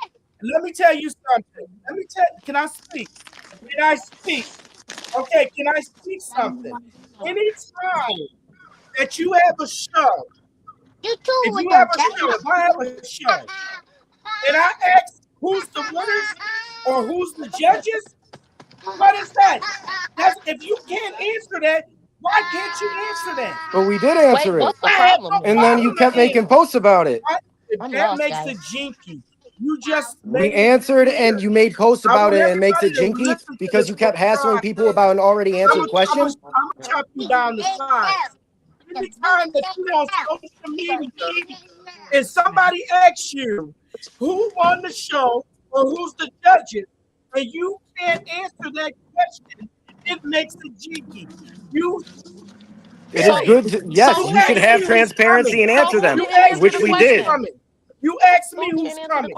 Can I speak? Can I speak? Okay, can I speak something? Anytime that you have a show, if I have a show, and I ask who's the winners or who's the judges, what is that? That's if you can't answer that, why can't you answer that? But we did answer it. And then you kept making posts about it. That makes it jinky. You just we answered and you made posts about it and makes it jinky because you kept hassling people about an already answered question. I'm gonna chop you down the sides. Anytime that you on social media, if somebody asks you who won the show or who's the judges, and you can't answer that question, it makes it jinky. It is good to, yes, you should have transparency and answer them, which we did. You asked me who's coming.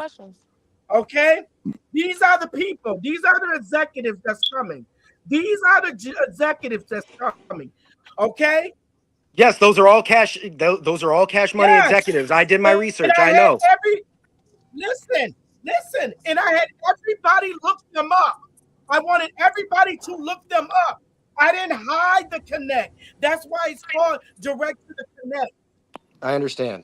Okay? These are the people. These are the executives that's coming. These are the executives that's coming. Okay? Yes, those are all cash. Those are all cash money executives. I did my research. I know. Listen. And I had everybody look them up. I wanted everybody to look them up. I didn't hide the connect. That's why it's called direct to the connect. I understand.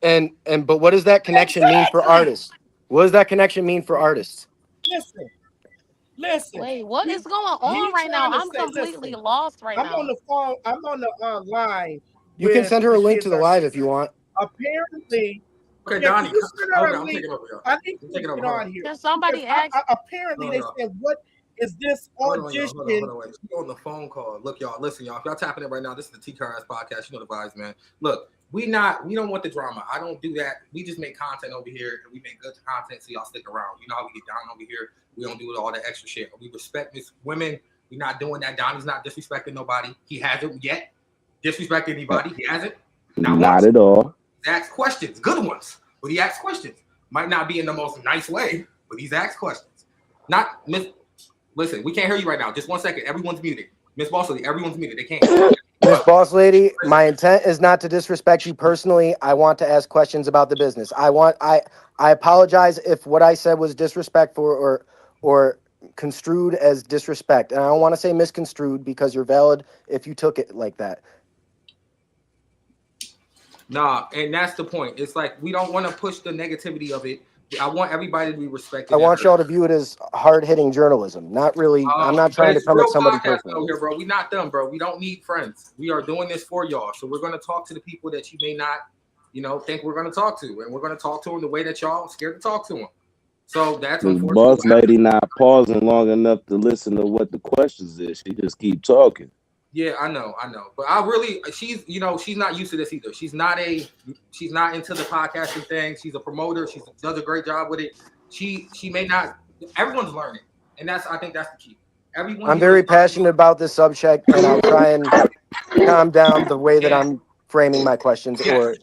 But what does that connection mean for artists? What does that connection mean for artists? Listen. Wait, what is going on right now? I'm completely lost right now. I'm on the phone. I'm on the line. You can send her a link to the live if you want. Apparently. Okay, Donnie. I'm taking over. I need to get on here. Can somebody ask? Apparently, they said, "What is this audition?" Hold on. You're on the phone call. Look, y'all. Listen, y'all. If y'all tapping it right now, this is the Tkrs podcast. You know the vibes, man. Look. We don't want the drama. I don't do that. We just make content over here, and we make good content so y'all stick around. You know how we get down over here. We don't do all that extra shit. We respect Miss Women. We're not doing that. Donnie's not disrespecting nobody. He hasn't yet disrespected anybody. He hasn't. Not at all. He asks questions, good ones, but he asks questions. Might not be in the most nice way, but he's asked questions. Not Miss. Listen, we can't hear you right now. Just 1 second. Everyone's muted. Miss Bossley, everyone's muted. They can't. Miss Boss Lady, my intent is not to disrespect you personally. I want to ask questions about the business. I apologize if what I said was disrespectful or construed as disrespect. And I don't want to say misconstrued because you're valid if you took it like that. Nah, and that's the point. It's like we don't want to push the negativity of it. I want everybody to be respected. I want y'all to view it as hard-hitting journalism. Not really. I'm not trying to come at somebody personally. Here, bro. We're not done, bro. We don't need friends. We are doing this for y'all. So we're going to talk to the people that you may not, think we're going to talk to. And we're going to talk to them the way that y'all scared to talk to them. So that's the boss lady not pausing long enough to listen to what the questions is. She just keep talking. Yeah, I know. But I really, she's not used to this either. She's not into the podcasting thing. She's a promoter. She does a great job with it. She may not. Everyone's learning, and I think that's the key. Everyone. I'm very passionate about this subject, and I'll try and calm down the way that I'm framing my questions,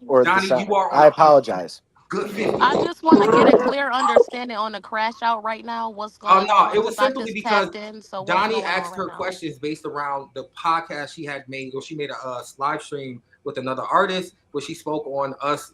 or Donnie, you are I apologize. Good 50. I just want to get a clear understanding on the crash out right now. What's going on? No, it was I simply just because tapped in. So what's Donnie going asked on her right now? questions based around the podcast she had made, or she made a live stream with another artist where she spoke on us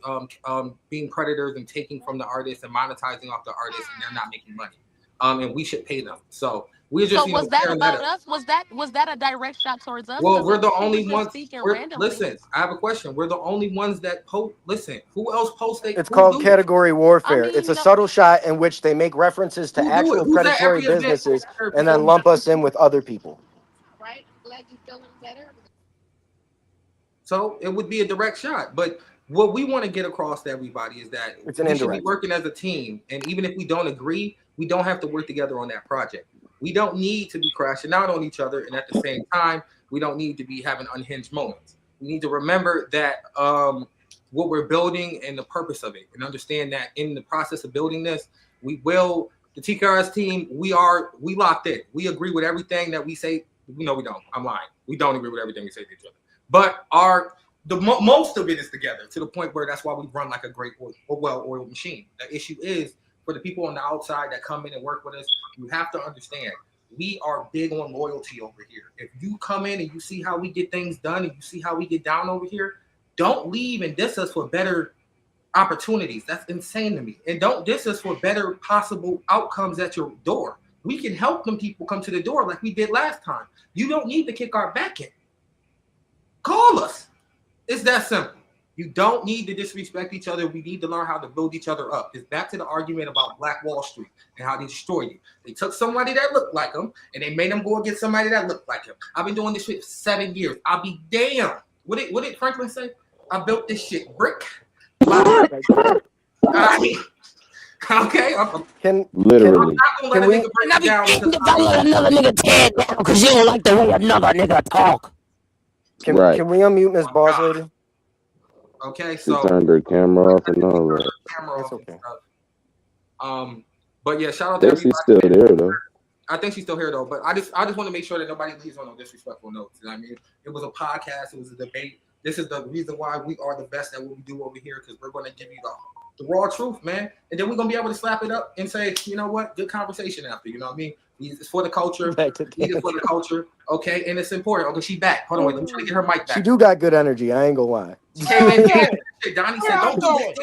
being predators and taking from the artist and monetizing off the artist, and they're not making money. And we should pay them. So we're just was that about us? Was that a direct shot towards us? Well, we're the only ones. Randomly. Listen, I have a question. We're the only ones that post. Listen, who else posts? It's called category warfare. It's a subtle shot in which they make references to actual predatory businesses and then lump us in with other people. Right? Glad you feeling better. So it would be a direct shot. But what we want to get across to everybody is that we should be working as a team. And even if we don't agree, we don't have to work together on that project. We don't need to be crashing out on each other. And at the same time, we don't need to be having unhinged moments. We need to remember that what we're building and the purpose of it, and understand that in the process of building this, the Tkrs team, we locked in. We agree with everything that we say. No, we don't. I'm lying. We don't agree with everything we say to each other. But most of it is together to the point where that's why we run like a great well-oiled machine. The issue is for the people on the outside that come in and work with us, you have to understand we are big on loyalty over here. If you come in and you see how we get things done and you see how we get down over here, don't leave and diss us for better opportunities. That's insane to me. And don't diss us for better possible outcomes at your door. We can help them people come to the door like we did last time. You don't need to kick our back in. Call us. It's that simple. You don't need to disrespect each other. We need to learn how to build each other up. It's back to the argument about Black Wall Street and how they destroyed you. They took somebody that looked like him and they made them go against somebody that looked like him. I've been doing this shit for 7 years. I'll be damned. What did Franklin say? I built this shit brick. Okay. Literally. Can we? Another nigga tear down because you don't like the way another nigga talk. Can we unmute Miss Boss Lady? Okay, so she turned her camera off and all that. That's okay. But yeah, shout out to everybody. She's still there though. I think she's still here though. But I just want to make sure that nobody leaves on no disrespectful notes. You know what I mean? It was a podcast. It was a debate. This is the reason why we are the best at what we do over here, because we're going to give you the raw truth, man. And then we're going to be able to slap it up and say, you know what? Good conversation after. You know what I mean? It's for the culture. It's for the culture. Okay, and it's important. Okay, she back. Hold on, wait. Let me try to get her mic back. She do got good energy. I ain't gonna lie. Donnie said, "Don't do that."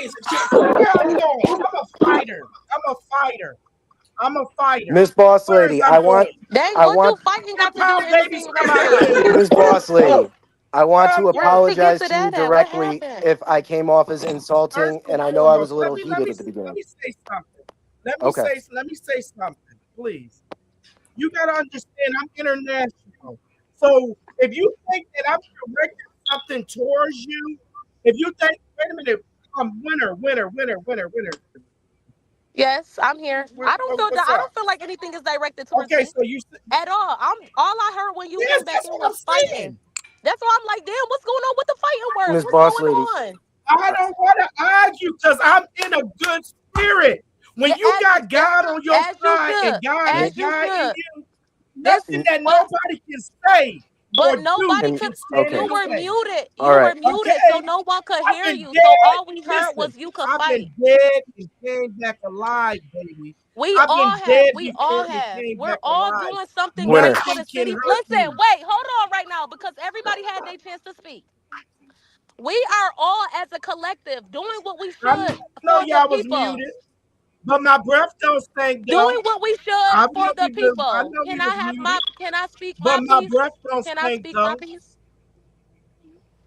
I'm a fighter. Miss Boss Lady, I want. Miss Boss Lady, I want to apologize to you directly if I came off as insulting, and I know I was a little heated at the beginning. Let me say something. Let me say something, please. You gotta understand, I'm international. So if you think that I'm directing something towards you, if you think, wait a minute, I'm winner. Yes, I'm here. I don't feel like anything is directed towards me. So you at all. All I heard when you came back in was fighting. That's why I'm like, damn, what's going on with the fighting words? What's going on? I don't want to argue because I'm in a good spirit. When you got God on your side and God is guiding you, nothing that nobody can say. But nobody could. You were muted. You were muted, so no one could hear you. So all we heard was you could fight. I've been dead and came back alive, baby. We all have. We're all doing something great for the city. Listen, wait, hold on right now, because everybody had their chance to speak. We are all, as a collective, doing what we should for the people. But my breath don't stink. Doing what we should for the people. Can I speak my piece? But my breath don't stink. Can I speak my piece?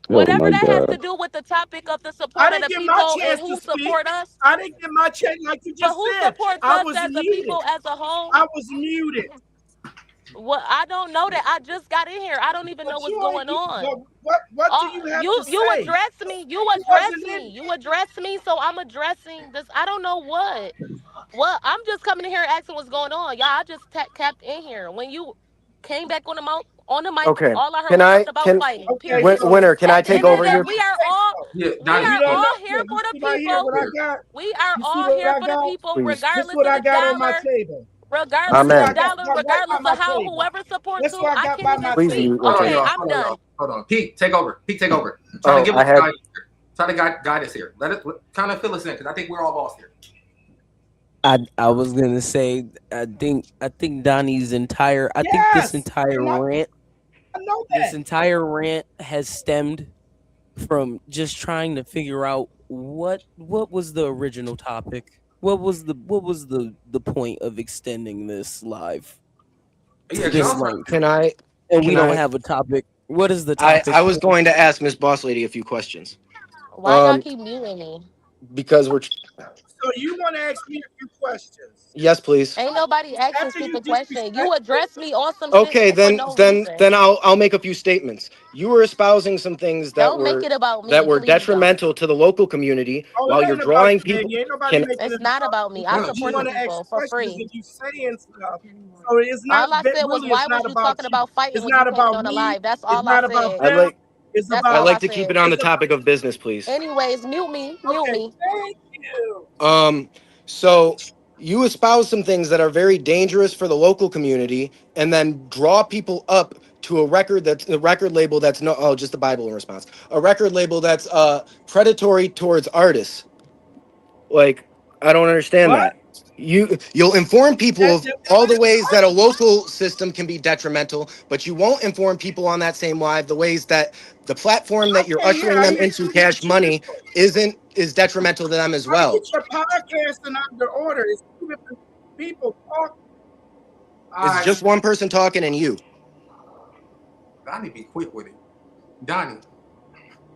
Whatever that has to do with the topic of the support of the people and who support us. I didn't get my chance like you just said. Who supports us as a people as a whole? I was muted. Well, I don't know that. I just got in here. I don't even know what's going on. What do you have to say? You address me. You address me. So I'm addressing this. I don't know what. Well, I'm just coming in here asking what's going on. Y'all, I just tapped in here. When you came back on the on the mic. Okay. All I heard Can was I something about can fighting. Okay, Period. so Winner? Can I At the take end of over the day, here? we are all Yeah, we Donnie, are you don't know. all here Yeah, for you the see right here people. what I got. We are You see all what here I for the got. people, Please. This regardless what of I the got on my dollar, table. This regardless what of the I Amen. got dollar, right regardless on my of how table. whoever supports This who. what I I got can't by even my Please speak. table. mute your hold on, Okay, tape. y'all. I'm Hold on, done. y'all. Hold on. Pete, take over. Pete, take over. Try to Oh, give I us had. guidance here. Try to guide us here. Let it kind of fill us in because I think we're all lost here. I was gonna say I think Donnie's entire I think this Yes, entire and rant I know this that. entire rant has stemmed from just trying to figure out what was the original topic. What was the point of extending this live Yeah, to because I just was like trying to Can I? and we Can don't I? have a topic. What is the topic? I was going to ask Miss Boss Lady a few questions. Why y'all keep muting me? Because we're. So you want to ask me a few questions? Yes, please. Ain't nobody asking After you stupid question. You disrespect me, address me on some shit Okay, for no then reason. I'll make a few statements. You were espousing some things Don't make it about that me. were Please don't. detrimental to the local community oh, while it you're ain't about drawing you, people. baby. Ain't nobody Can making It's it not about about you. me. I You support the want to ask people for questions free. and you saying stuff. So it's not All I said was, really. It's why not was you about talking you. about fighting It's when you not came about on the me. live? That's It's all I not about said. I them. like It's That's I about. all I like to keep it said. on the It's about. topic of business, please. Anyways, mute me. Mute Okay, me. thank you. So you espouse some things that are very dangerous for the local community, and then draw people up to a record label that's no just the Bible in response, a record label that's predatory towards artists. Like, I don't understand What? that. You'll inform people of all the ways that a local system can be detrimental, but you won't inform people on that same live the ways that the platform that you're Okay, yeah, ushering I them hear into you. cash money is detrimental to them as How to well. get your podcast in under order? It's two different people talking. It's just one person talking and you. Donnie be quick with it. Donnie.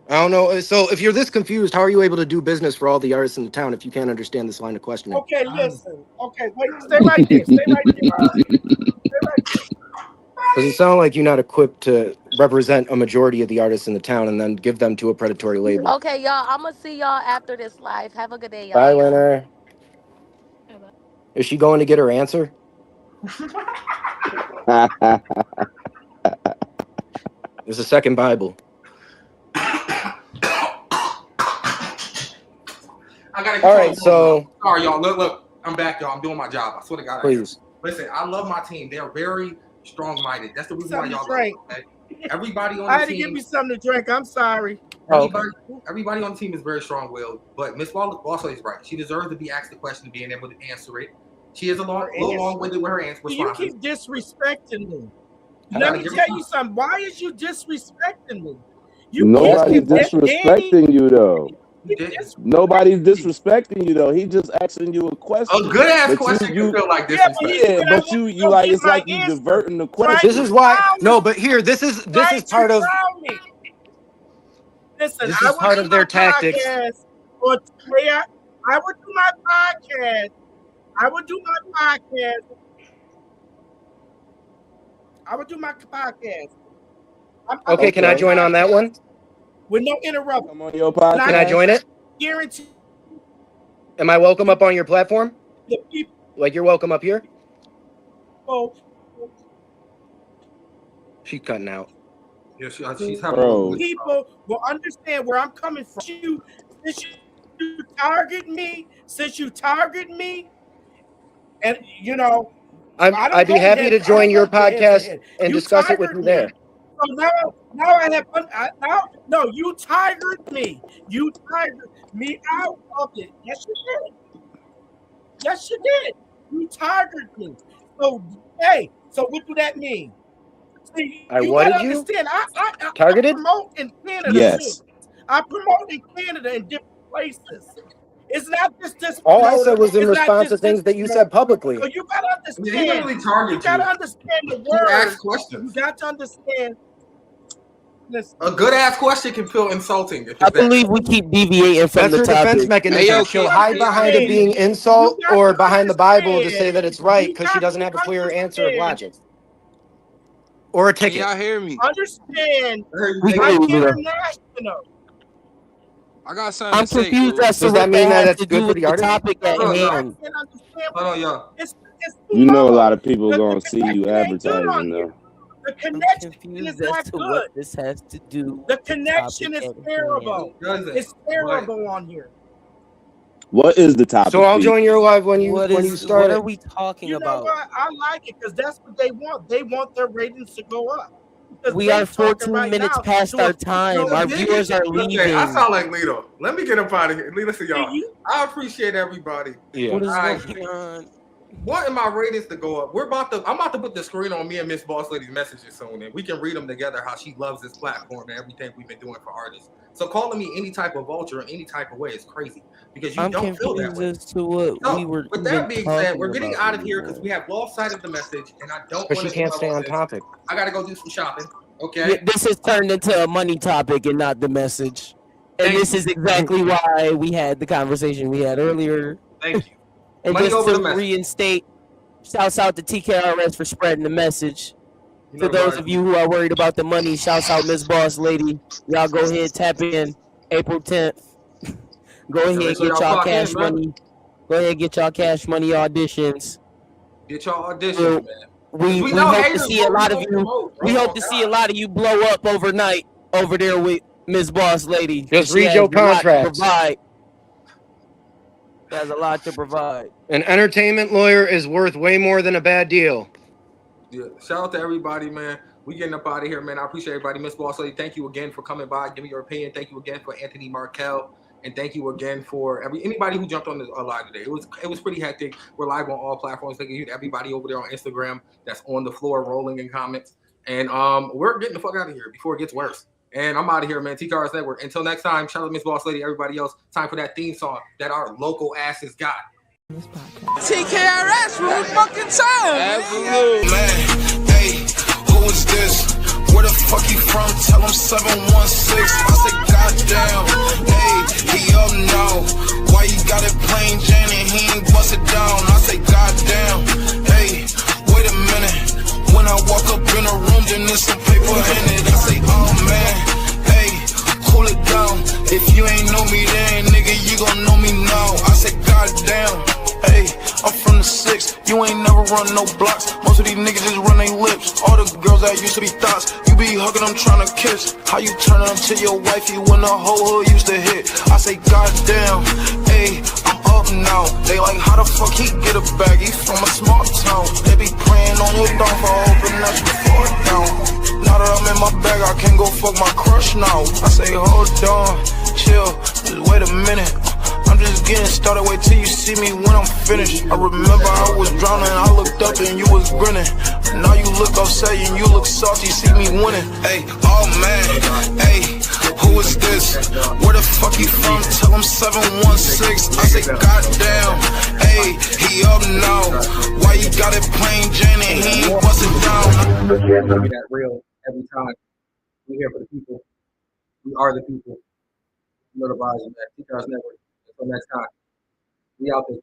I don't know. So if you're this confused, how are you able to do business for all the artists in the town if you can't understand this line of questioning? Okay, listen. Okay, wait, stay right there. Stay right there. Stay right there. Does it sound like you're not equipped to represent a majority of the artists in the town and then give them to a predatory label? Okay, y'all. I'm gonna see y'all after this live. Have a good day, Bye, y'all. Winner. Is she going to get her answer? There's a second Bible. I gotta All right, so sorry, y'all. Look, I'm back, y'all. I'm doing my job. I swear to God. Please. Listen, I love my team. They're very strong-minded. That's the reason why Something y'all to drink. love them, okay? Everybody on I the had to give team. me something to drink. I'm sorry. Everybody on the team is very strong-willed, but Miss Boss Lady's right. She deserves to be asked the question and being able to answer it. She is a little long-winded with her responses. You keep disrespecting me. I Let gotta me give tell her you something. Why is you disrespecting me? You Nobody's keep disrespecting you though. Nobody's disrespecting you though. He just asking you a question. A good ass But question can feel like Yeah, disrespect. but you like it's like you diverting the question. This is why but here this is part of Listen, this I is would part do of my their tactics. podcast or I would do my podcast. I would do my podcast. I would do my podcast. Okay, can I join on that one? With no interruption. Come on your podcast. Can I join it? Guarantee. Am I welcome up on your platform? The people. Like you're welcome up here? Oh. She's cutting out. Yeah, she's having people will understand where I'm coming from. Since you target me, and you know, I'd be happy to join your podcast and discuss it with you there. So now I have no. You tigered me. You tigered me out of it. Yes, you did. Yes, you did. You tigered me. So hey, so what do that mean? See, you gotta understand. I targeted? promote in Canada. Yes. Too. I promote in Canada in different places. It's not just this. All I said was in response to things that you said publicly. So you gotta understand. He didn't really target you gotta understand the He asked word. questions. You got to understand. Listen. A good ass question can feel insulting. I believe we keep deviating from That's the her topic. defense mechanism. She'll hide behind it being insult or behind the Bible to say that it's right because she doesn't have a clear answer of logic. Or a ticket. Can y'all hear me? Understand. We I'm can international. I got something I'm to say. confused as to Does what that mean that has it's to good do for with the the artist? topic at hand. Hold on, y'all. It's You know a lot of people gonna see you advertising though. The connection is Confused not as to good. what this has to do. The with connection topic is at hand. terrible. It's terrible on here. What is the topic? So I'll join your live when you start. What are we talking You know about? what? I like it because that's what they want. They want their ratings to go up. Because We they are 14 talking right minutes now past to a our time. 50-year-old Our nigga. viewers are Okay, leaving. I sound like Lito. Let me get up out of here. Listen, y'all. I appreciate everybody. Yeah. What is All right. going on? Wanting my ratings to go up. I'm about to put the screen on me and Miss Boss Lady's messages soon, and we can read them together. How she loves this platform and everything we've been doing for artists. So calling me any type of vulture in any type of way is crazy because you don't feel that way. As to what we were. With that being said, we're getting out of here because we have lost sight of the message, and I don't. But she can't stay on topic. I gotta go do some shopping. Okay. Yeah, this has turned into a money topic and not the message. And this is exactly why we had the conversation we had earlier. Thank you. And Money just over to the message. reinstate, shouts out to TKRS for spreading the message. You know For those what? of you who are worried about the money, shouts out Miss Boss Lady. Y'all go ahead, tap in April 10th. Go ahead, make sure get y'all y'all clock in, cash man. money. Go ahead, get y'all cash money auditions. Get y'all auditions, So, man. We know hope to haters, see a bro. lot We of don't you. promote, bro. We hope to see a lot of you blow up overnight over there with Miss Boss Lady. Just She read has your a lot to contracts. provide. She has a lot to provide. An entertainment lawyer is worth way more than a bad deal. Yeah. Shout out to everybody, man. We getting up out of here, man. I appreciate everybody. Miss Boss Lady, thank you again for coming by. Give me your opinion. Thank you again for Anthony Markel. And thank you again for anybody who jumped on this live today. It was pretty hectic. We're live on all platforms. Thank you to everybody over there on Instagram that's on the floor rolling in comments. And we're getting the fuck out of here before it gets worse. And I'm out of here, man. Tkrs Network. Until next time, shout out to Miss Boss Lady, everybody else. Time for that theme song that our local asses got. TKRS for fucking time. Absolutely. Man, hey, who is this? Where the fuck he from? Tell him 716. I said, goddamn. Hey, he up now. Why you got it plain Jane and he ain't bust it down? I say, goddamn. Hey, wait a minute. When I walk up in a room, then there's some paper in it. I say, oh man. Hey, cool it down. If you ain't know me then, nigga, you gon' know me now. I say, goddamn. Hey, I'm from the 6, you ain't never run no blocks. Most of these niggas just run their lips. All the girls that used to be thoughts, you be hugging them trying to kiss. How you turn into your wifey when the whole hood used to hit? I say, goddamn, hey, I'm up now. They like, how the fuck he get a bag? He from a small town. They be praying on your downfall, hoping that you fall down. Now that I'm in my bag, I can't go fuck my crush now. I say, hold on, chill, just wait a minute. I'm just getting started, wait till you see me when I'm finished. I remember I was drowning, I looked up and you was grinning. Now you look upset and you look salty, see me winning. Hey, oh man, hey, who is this? Where the fuck he from? Tell him 716. I say, goddamn, hey, he up now. Why you got it plain Jane and he ain't bust it down? That real every time. We here for the people. We are the people. You know the vibes, man. Tkrs Network. Until next time, we out there.